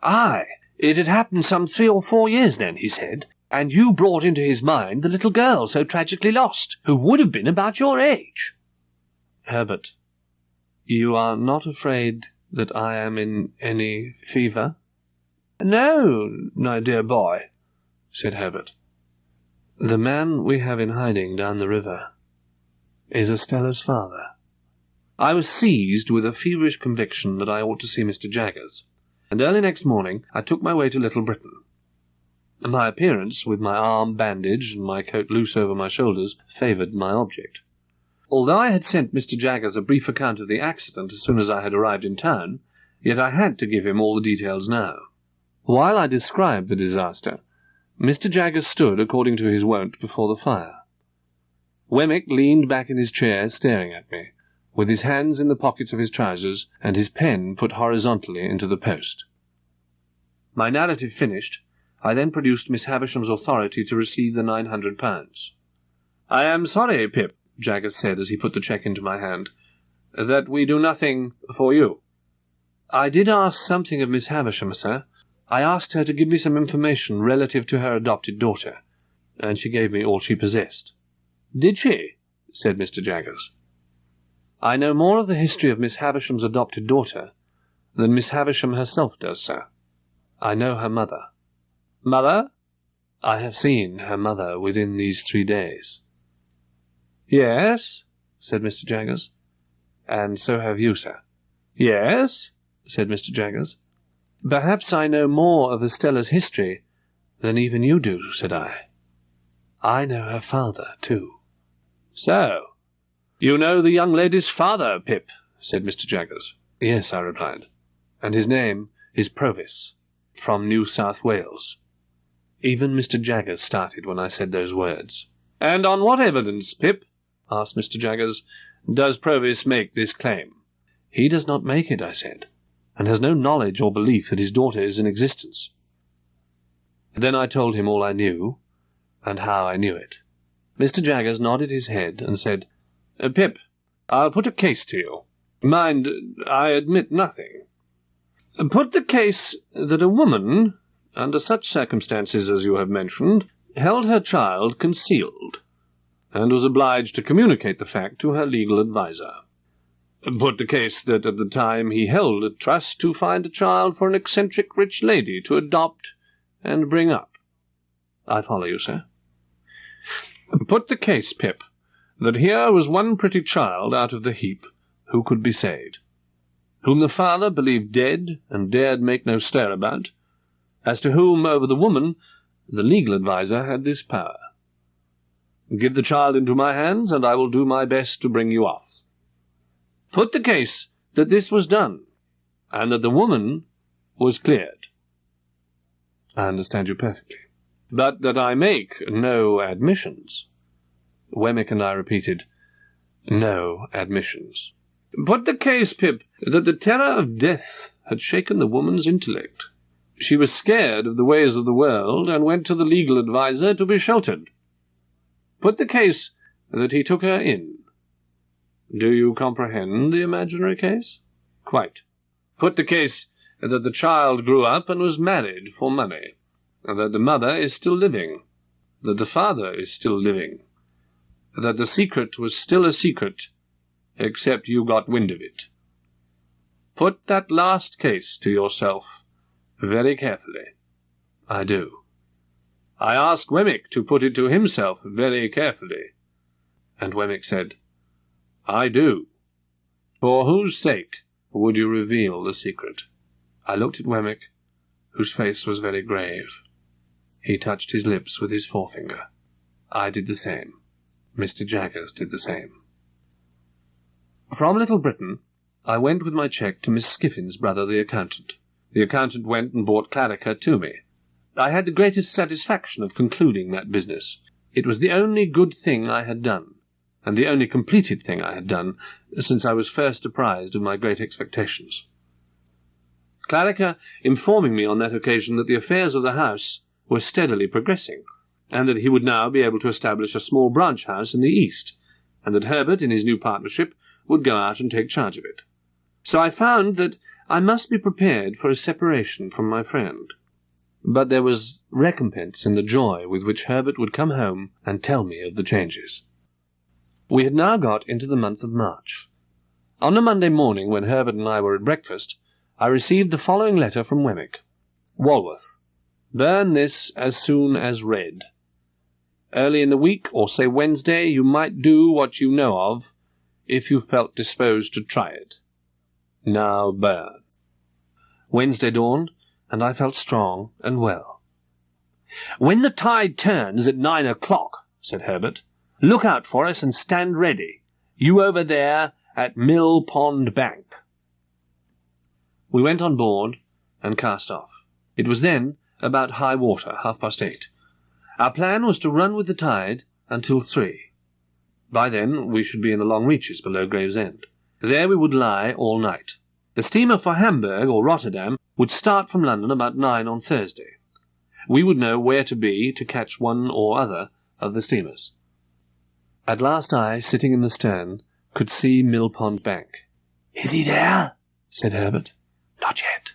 "Aye, it had happened some 3 or 4 years then," he said, "and you brought into his mind the little girl so tragically lost, who would have been about your age." "Herbert, you are not afraid that I am in any fever?" "No, my dear boy," said Herbert. "The man we have in hiding down the river is Estella's father." I was seized with a feverish conviction that I ought to see Mr. Jaggers, and early next morning I took my way to Little Britain. My appearance, with my arm bandaged and my coat loose over my shoulders, favoured my object. Although I had sent Mr. Jaggers a brief account of the accident as soon as I had arrived in town, yet I had to give him all the details now. While I described the disaster, Mr. Jaggers stood, according to his wont, before the fire. Wemmick leaned back in his chair, staring at me, with his hands in the pockets of his trousers and his pen put horizontally into the post. My narrative finished, I then produced Miss Havisham's authority to receive the £900. "I am sorry, Pip," Jaggers said as he put the cheque into my hand, "that we do nothing for you." "I did ask something of Miss Havisham, sir. I asked her to give me some information relative to her adopted daughter, and she gave me all she possessed." "Did she?" said Mr. Jaggers. "I know more of the history of Miss Havisham's adopted daughter than Miss Havisham herself does, sir. I know her mother." "Mother?" "I have seen her mother within these 3 days." "Yes," said Mr. Jaggers. "And so have you, sir." "Yes," said Mr. Jaggers. "Perhaps I know more of Estella's history than even you do," said I. "I know her father, too." "So, you know the young lady's father, Pip?" said Mr. Jaggers. "Yes," I replied, "and his name is Provis, from New South Wales." Even Mr. Jaggers started when I said those words. "And on what evidence, Pip," asked Mr. Jaggers, "does Provis make this claim?" "He does not make it," I said, "and has no knowledge or belief that his daughter is in existence." Then I told him all I knew, and how I knew it. Mr. Jaggers nodded his head and said, "Pip, I'll put a case to you. Mind, I admit nothing. Put the case that a woman, under such circumstances as you have mentioned, held her child concealed, and was obliged to communicate the fact to her legal adviser. Put the case that at the time he held a trust to find a child for an eccentric rich lady to adopt and bring up. I follow you, sir. Put the case, Pip, that here was one pretty child out of the heap who could be saved, whom the father believed dead and dared make no stir about, as to whom, over the woman, the legal adviser had this power. Give the child into my hands, and I will do my best to bring you off. Put the case that this was done, and that the woman was cleared. I understand you perfectly. But that I make no admissions. Wemmick and I repeated, no admissions. Put the case, Pip, that the terror of death had shaken the woman's intellect. She was scared of the ways of the world, and went to the legal adviser to be sheltered. Put the case that he took her in. Do you comprehend the imaginary case? Quite. Put the case that the child grew up and was married for money, and that the mother is still living, that the father is still living, that the secret was still a secret, except you got wind of it. Put that last case to yourself very carefully. I do. I ask Wemmick to put it to himself very carefully. And Wemmick said, I do. For whose sake would you reveal the secret? I looked at Wemmick, whose face was very grave. He touched his lips with his forefinger. I did the same. Mr. Jaggers did the same. From Little Britain, I went with my cheque to Miss Skiffin's brother, the accountant. The accountant went and brought Clarica to me. I had the greatest satisfaction of concluding that business. It was the only good thing I had done, and the only completed thing I had done, since I was first apprised of my great expectations. Clarica informing me on that occasion that the affairs of the house were steadily progressing, and that he would now be able to establish a small branch house in the east, and that Herbert, in his new partnership, would go out and take charge of it. So I found that I must be prepared for a separation from my friend. But there was recompense in the joy with which Herbert would come home and tell me of the changes. We had now got into the month of March. On a Monday morning, when Herbert and I were at breakfast, I received the following letter from Wemmick. Walworth. Burn this as soon as read. Early in the week, or say Wednesday, you might do what you know of, if you felt disposed to try it. Now burn. Wednesday dawned, and I felt strong and well. When the tide turns at 9 o'clock, said Herbert, look out for us and stand ready. You over there at Mill Pond Bank. We went on board and cast off. It was then about high water, 8:30. Our plan was to run with the tide until 3. By then we should be in the long reaches below Gravesend. There we would lie all night. The steamer for Hamburg or Rotterdam would start from London about 9 on Thursday. We would know where to be to catch one or other of the steamers. At last I, sitting in the stern, could see Mill Pond Bank. "Is he there?" said Herbert. "Not yet.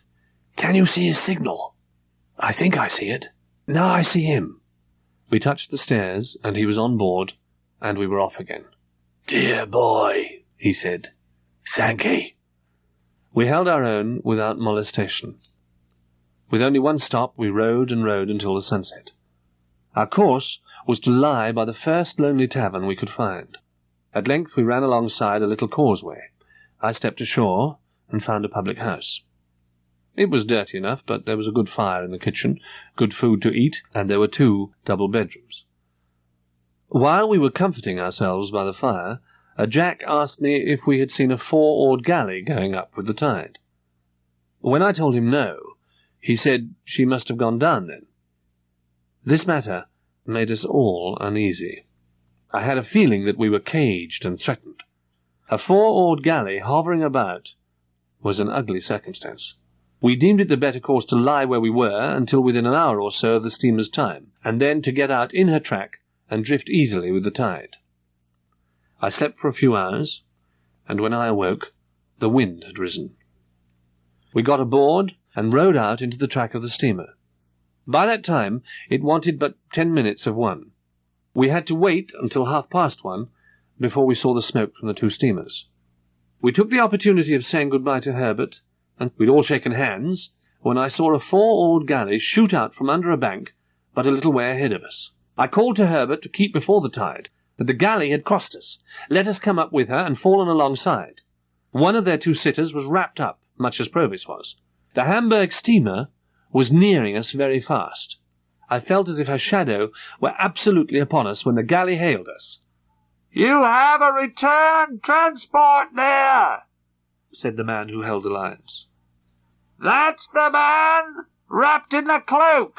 Can you see his signal?" "I think I see it. Now I see him." We touched the stairs, and he was on board, and we were off again. "Dear boy," he said. "Thankee." We held our own without molestation. With only one stop, we rowed and rowed until the sunset. Our course was to lie by the first lonely tavern we could find. At length we ran alongside a little causeway. I stepped ashore and found a public house. It was dirty enough, but there was a good fire in the kitchen, good food to eat, and there were 2 double bedrooms. While we were comforting ourselves by the fire, a Jack asked me if we had seen a 4-oared galley going up with the tide. When I told him no, he said she must have gone down then. This matter made us all uneasy. I had a feeling that we were caged and threatened. A 4-oared galley hovering about was an ugly circumstance. We deemed it the better course to lie where we were until within an hour or so of the steamer's time, and then to get out in her track and drift easily with the tide. I slept for a few hours, and when I awoke, the wind had risen. We got aboard and rowed out into the track of the steamer. By that time, it wanted but 10 minutes of 1. We had to wait until 1:30 before we saw the smoke from the 2 steamers. We took the opportunity of saying goodbye to Herbert, and we'd all shaken hands, when I saw a 4-oared galley shoot out from under a bank but a little way ahead of us. I called to Herbert to keep before the tide, but the galley had crossed us, let us come up with her, and fallen alongside. One of their 2 sitters was wrapped up, much as Provis was. The Hamburg steamer was nearing us very fast. I felt as if her shadow were absolutely upon us when the galley hailed us. "You have a return transport there," said the man who held the lines. "That's the man, wrapped in a cloak.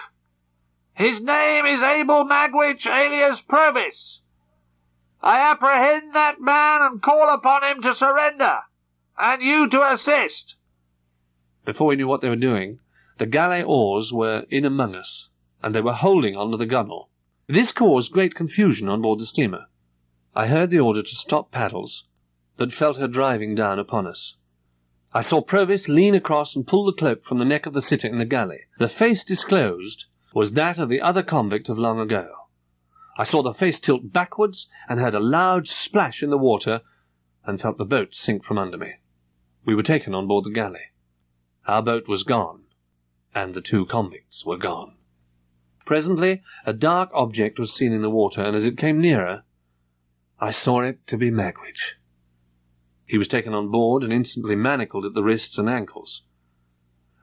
His name is Abel Magwitch, alias Provis. I apprehend that man and call upon him to surrender, and you to assist." Before we knew what they were doing, the galley oars were in among us, and they were holding on to the gunwale. This caused great confusion on board the steamer. I heard the order to stop paddles, but felt her driving down upon us. I saw Provis lean across and pull the cloak from the neck of the sitter in the galley. The face disclosed was that of the other convict of long ago. I saw the face tilt backwards and heard a loud splash in the water and felt the boat sink from under me. We were taken on board the galley. Our boat was gone, and the 2 convicts were gone. Presently a dark object was seen in the water, and as it came nearer, I saw it to be Magwitch. He was taken on board and instantly manacled at the wrists and ankles.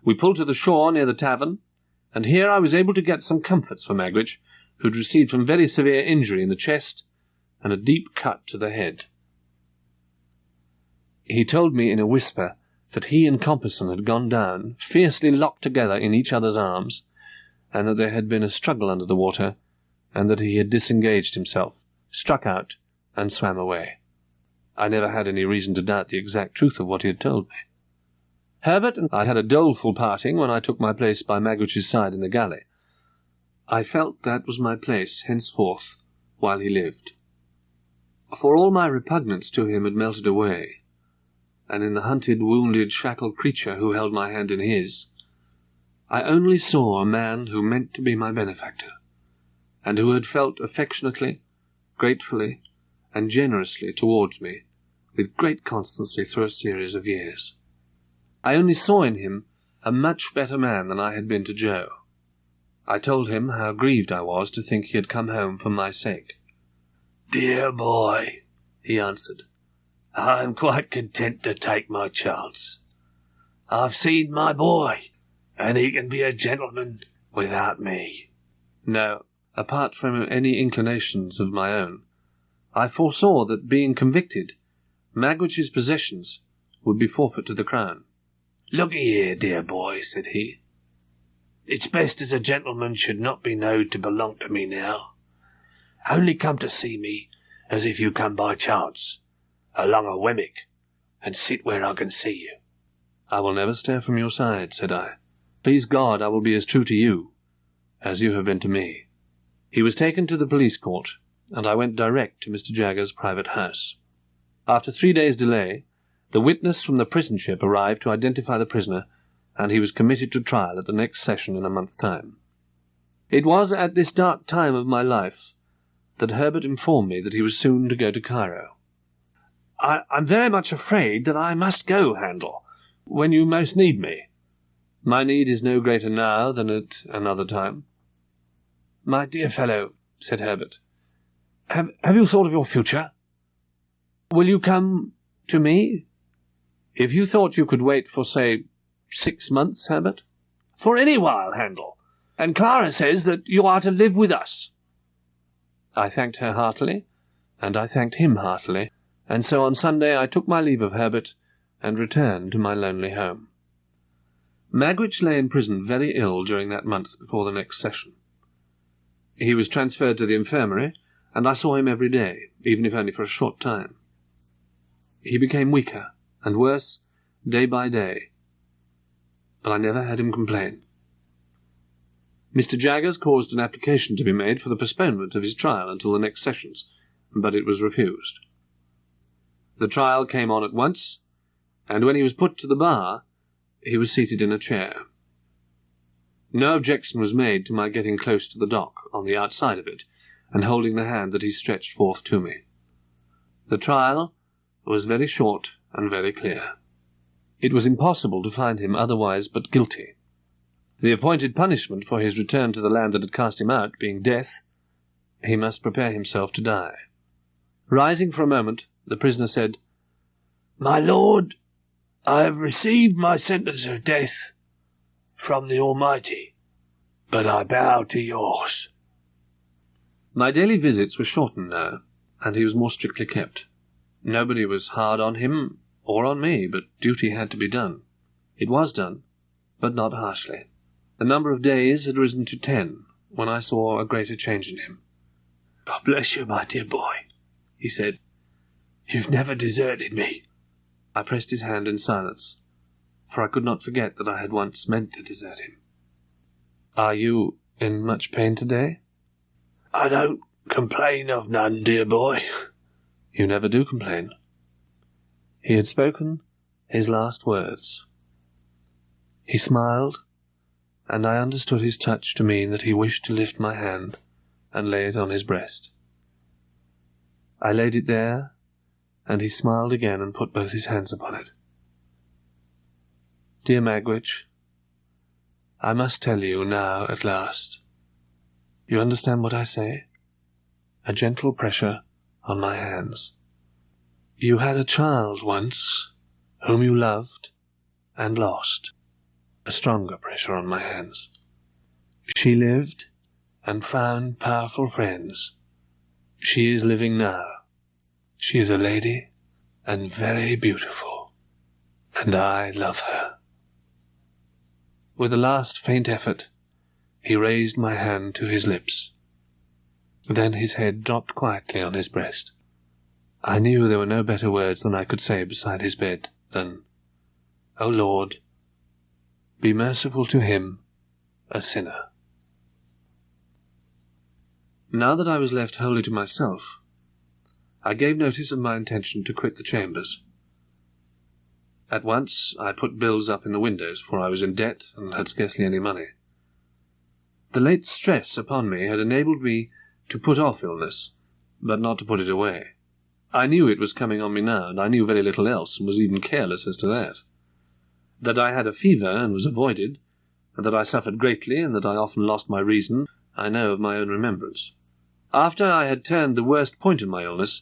We pulled to the shore near the tavern, and here I was able to get some comforts for Magwitch, who had received some very severe injury in the chest and a deep cut to the head. He told me in a whisper that he and Compeyson had gone down, fiercely locked together in each other's arms, and that there had been a struggle under the water, and that he had disengaged himself, struck out, and swam away. I never had any reason to doubt the exact truth of what he had told me. Herbert and I had a doleful parting when I took my place by Magwitch's side in the galley. I felt that was my place henceforth while he lived. For all my repugnance to him had melted away, and in the hunted, wounded, shackled creature who held my hand in his, I only saw a man who meant to be my benefactor, and who had felt affectionately, gratefully, and generously towards me, with great constancy through a series of years. I only saw in him a much better man than I had been to Joe. I told him how grieved I was to think he had come home for my sake. "Dear boy," he answered, "I am quite content to take my chance. I've seen my boy, and he can be a gentleman without me." No, apart from any inclinations of my own, I foresaw that, being convicted, Magwitch's possessions would be forfeit to the Crown. "Look'ee here, dear boy," said he. "It's best as a gentleman should not be knowed to belong to me now. Only come to see me as if you come by chance, along a wemmick, and sit where I can see you." "I will never stir from your side," said I. "Please God, I will be as true to you as you have been to me." He was taken to the police court, and I went direct to Mr. Jagger's private house. After 3 days' delay, the witness from the prison ship arrived to identify the prisoner, and he was committed to trial at the next session in a month's time. It was at this dark time of my life that Herbert informed me that he was soon to go to Cairo. I'm very much afraid that I must go, Handel, when you most need me. My need is no greater now than at another time." "My dear fellow," said Herbert, have you thought of your future? Will you come to me? If you thought you could wait for, say, 6 months, Herbert?" "For any while, Handel. And Clara says that you are to live with us." I thanked her heartily, and I thanked him heartily, and so on Sunday I took my leave of Herbert and returned to my lonely home. Magwitch lay in prison very ill during that month before the next session. He was transferred to the infirmary, and I saw him every day, even if only for a short time. He became weaker and worse day by day, but I never heard him complain. Mr. Jaggers caused an application to be made for the postponement of his trial until the next sessions, but it was refused. The trial came on at once, and when he was put to the bar, he was seated in a chair. No objection was made to my getting close to the dock, on the outside of it, and holding the hand that he stretched forth to me. The trial was very short and very clear. It was impossible to find him otherwise but guilty. The appointed punishment for his return to the land that had cast him out being death, he must prepare himself to die. Rising for a moment, the prisoner said, "My lord, I have received my sentence of death from the Almighty, but I bow to yours." My daily visits were shortened now, and he was more strictly kept. Nobody was hard on him or on me, but duty had to be done. It was done, but not harshly. The number of days had risen to 10 when I saw a greater change in him. "God bless you, my dear boy," he said. "You've never deserted me." I pressed his hand in silence, for I could not forget that I had once meant to desert him. "Are you in much pain today?" "I don't complain of none, dear boy." "You never do complain." He had spoken his last words. He smiled, and I understood his touch to mean that he wished to lift my hand and lay it on his breast. I laid it there, and he smiled again and put both his hands upon it. "Dear Magwitch, I must tell you now at last. You understand what I say? A gentle pressure on my hands. You had a child once, whom you loved and lost. A stronger pressure on my hands. She lived and found powerful friends. She is living now. She is a lady and very beautiful, and I love her." With a last faint effort, he raised my hand to his lips. Then his head dropped quietly on his breast. I knew there were no better words than I could say beside his bed than, "O Lord, be merciful to him, a sinner." Now that I was left wholly to myself, I gave notice of my intention to quit the chambers. At once I put bills up in the windows, for I was in debt and had scarcely any money. The late stress upon me had enabled me to put off illness, but not to put it away. I knew it was coming on me now, and I knew very little else, and was even careless as to that. That I had a fever and was avoided, and that I suffered greatly, and that I often lost my reason, I know of my own remembrance. After I had turned the worst point of my illness,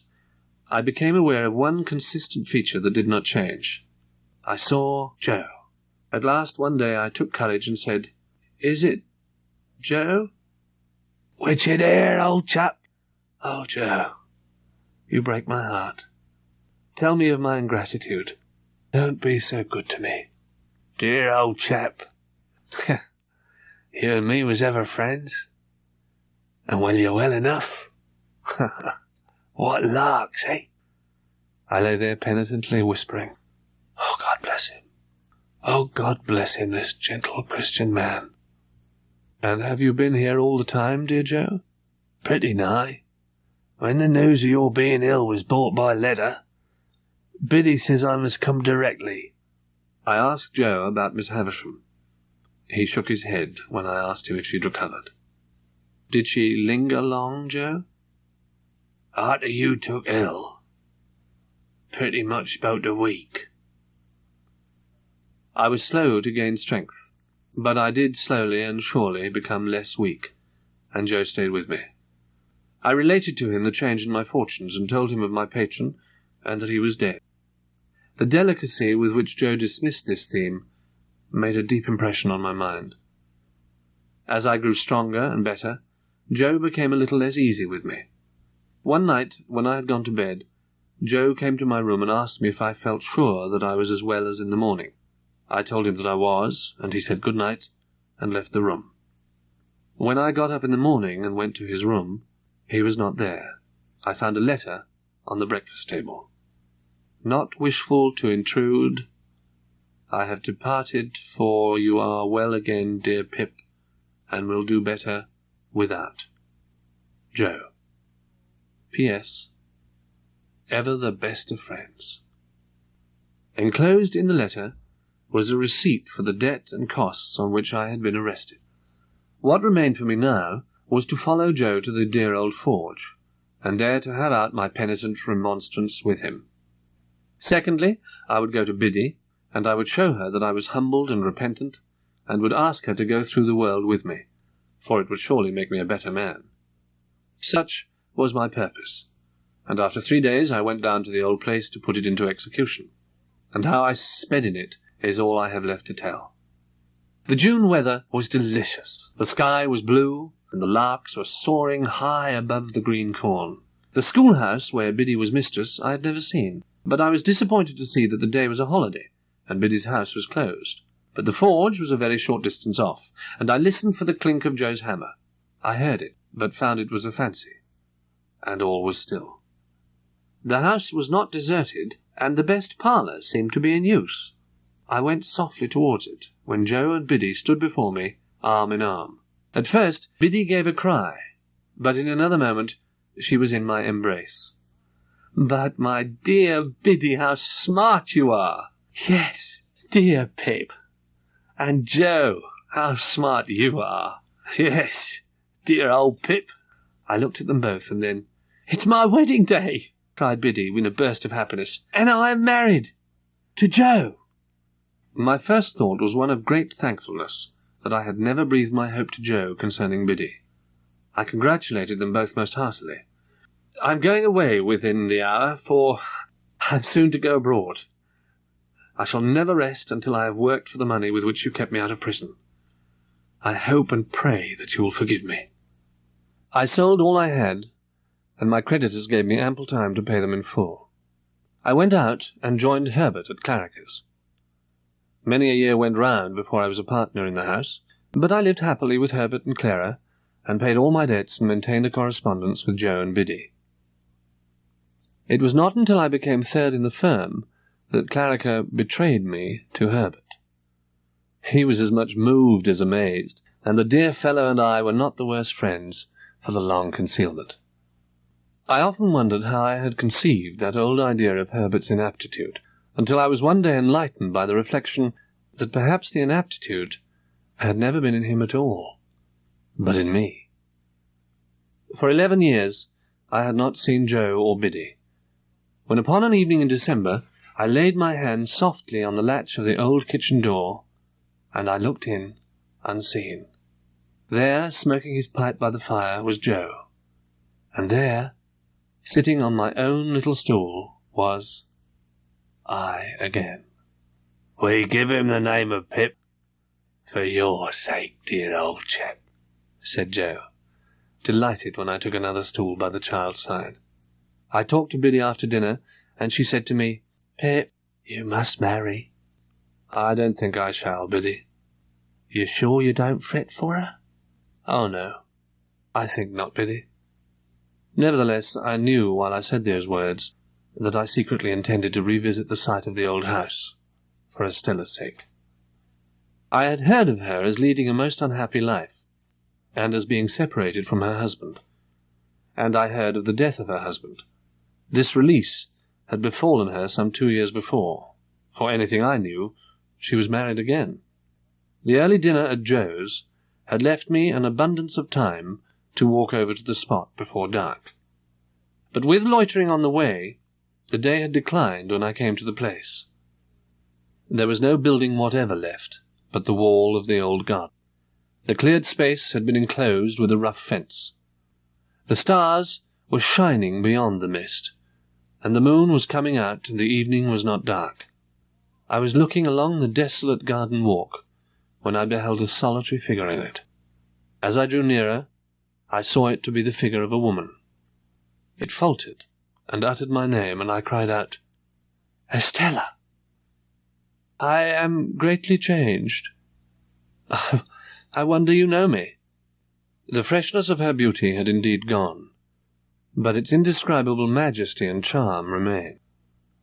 I became aware of one consistent feature that did not change. I saw Joe. At last one day I took courage and said, "Is it Joe?" "Which it here, old chap?" "Oh, Joe, you break my heart. Tell me of my ingratitude. Don't be so good to me." "Dear old chap. You and me was ever friends. And when you're well enough. What larks, eh?" I lay there penitently whispering, "Oh, God bless him. Oh, God bless him, this gentle Christian man." "And have you been here all the time, dear Joe?" "Pretty nigh. When the news of your being ill was brought by letter, Biddy says I must come directly." I asked Joe about Miss Havisham. He shook his head when I asked him if she'd recovered. "Did she linger long, Joe?" "Arter you took ill. Pretty much about a week." I was slow to gain strength, but I did slowly and surely become less weak, and Joe stayed with me. I related to him the change in my fortunes, and told him of my patron, and that he was dead. The delicacy with which Joe dismissed this theme made a deep impression on my mind. As I grew stronger and better, Joe became a little less easy with me. One night, when I had gone to bed, Joe came to my room and asked me if I felt sure that I was as well as in the morning. I told him that I was, and he said good night, and left the room. When I got up in the morning and went to his room, he was not there. I found a letter on the breakfast table. "Not wishful to intrude, I have departed, for you are well again, dear Pip, and will do better without. Joe. P.S. Ever the best of friends." Enclosed in the letter was a receipt for the debt and costs on which I had been arrested. What remained for me now was to follow Joe to the dear old forge, and dare to have out my penitent remonstrance with him. Secondly, I would go to Biddy, and I would show her that I was humbled and repentant, and would ask her to go through the world with me, for it would surely make me a better man. Such was my purpose, and after 3 days I went down to the old place to put it into execution, and how I sped in it is all I have left to tell. The June weather was delicious. The sky was blue, and the larks were soaring high above the green corn. The schoolhouse where Biddy was mistress I had never seen, but I was disappointed to see that the day was a holiday, and Biddy's house was closed. But the forge was a very short distance off, and I listened for the clink of Joe's hammer. I heard it, but found it was a fancy, and all was still. The house was not deserted, and the best parlour seemed to be in use. I went softly towards it, when Joe and Biddy stood before me, arm in arm. At first, Biddy gave a cry, but in another moment she was in my embrace. "But, my dear Biddy, how smart you are!" "Yes, dear Pip." "And Joe, how smart you are!" "Yes, dear old Pip." I looked at them both, and then, "It's my wedding day!" cried Biddy in a burst of happiness, "and I am married to Joe." My first thought was one of great thankfulness that I had never breathed my hope to Joe concerning Biddy. I congratulated them both most heartily. "I'm going away within the hour, for I'm soon to go abroad. I shall never rest until I have worked for the money with which you kept me out of prison. I hope and pray that you will forgive me." I sold all I had, and my creditors gave me ample time to pay them in full. I went out and joined Herbert at Claricas. Many a year went round before I was a partner in the house, but I lived happily with Herbert and Clara, and paid all my debts and maintained a correspondence with Joe and Biddy. It was not until I became third in the firm that Clarica betrayed me to Herbert. He was as much moved as amazed, and the dear fellow and I were not the worse friends for the long concealment. I often wondered how I had conceived that old idea of Herbert's inaptitude, until I was one day enlightened by the reflection that perhaps the inaptitude had never been in him at all, but in me. For 11 years I had not seen Joe or Biddy, when upon an evening in December I laid my hand softly on the latch of the old kitchen door, and I looked in unseen. There, smoking his pipe by the fire, was Joe, and there, sitting on my own little stool, was I again. "We give him the name of Pip, for your sake, dear old chap," said Joe, delighted when I took another stool by the child's side. I talked to Biddy after dinner, and she said to me, "Pip, you must marry." "I don't think I shall, Biddy." "You sure you don't fret for her?" "Oh, no, I think not, Biddy." Nevertheless, I knew while I said those words that I secretly intended to revisit the site of the old house, for Estella's sake. I had heard of her as leading a most unhappy life, and as being separated from her husband, and I heard of the death of her husband. This release had befallen her some 2 years before. For anything I knew, she was married again. The early dinner at Joe's had left me an abundance of time to walk over to the spot before dark. But with loitering on the way, the day had declined when I came to the place. There was no building whatever left but the wall of the old garden. The cleared space had been enclosed with a rough fence. The stars were shining beyond the mist, and the moon was coming out, and the evening was not dark. I was looking along the desolate garden walk when I beheld a solitary figure in it. As I drew nearer, I saw it to be the figure of a woman. It faltered and uttered my name, and I cried out, "Estella!" "I am greatly changed." "I wonder you know me." The freshness of her beauty had indeed gone, but its indescribable majesty and charm remained.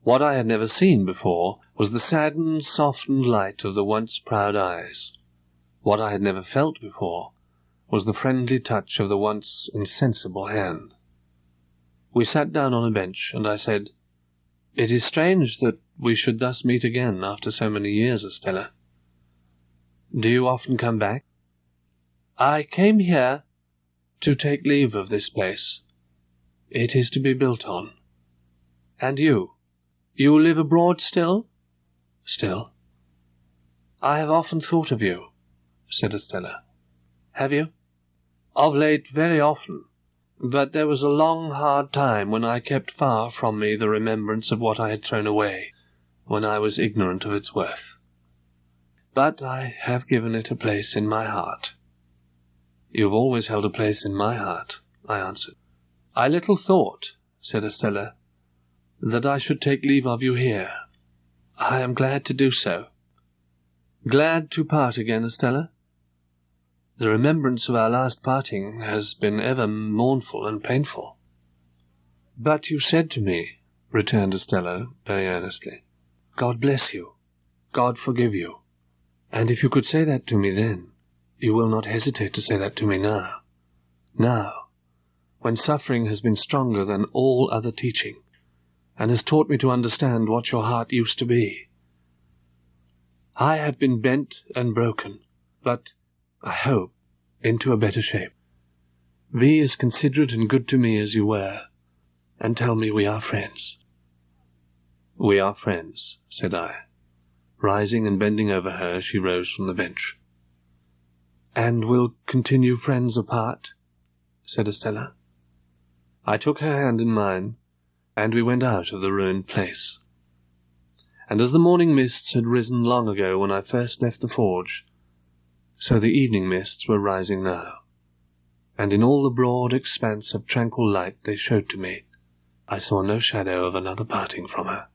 What I had never seen before was the saddened, softened light of the once proud eyes. What I had never felt before was the friendly touch of the once insensible hand. We sat down on a bench, and I said, "It is strange that we should thus meet again after so many years, Estella. Do you often come back?" "I came here to take leave of this place. It is to be built on. And you, You live abroad still? Still. I have often thought of you, said Estella. Have you? Of late, very often. But there was a long, hard time when I kept far from me the remembrance of what I had thrown away, when I was ignorant of its worth. But I have given it a place in my heart. You have always held a place in my heart, I answered. I little thought, said Estella, that I should take leave of you here. I am glad to do so. Glad to part again, Estella? The remembrance of our last parting has been ever mournful and painful. But you said to me, returned Estella very earnestly, God bless you, God forgive you. And if you could say that to me then, you will not hesitate to say that to me now. Now, when suffering has been stronger than all other teaching, and has taught me to understand what your heart used to be. I have been bent and broken, but, I hope, into a better shape. Be as considerate and good to me as you were, and tell me we are friends. We are friends, said I, rising and bending over her as she rose from the bench. And will continue friends apart? Said Estella. I took her hand in mine, and we went out of the ruined place. And as the morning mists had risen long ago when I first left the forge, so the evening mists were rising now, and in all the broad expanse of tranquil light they showed to me, I saw no shadow of another parting from her.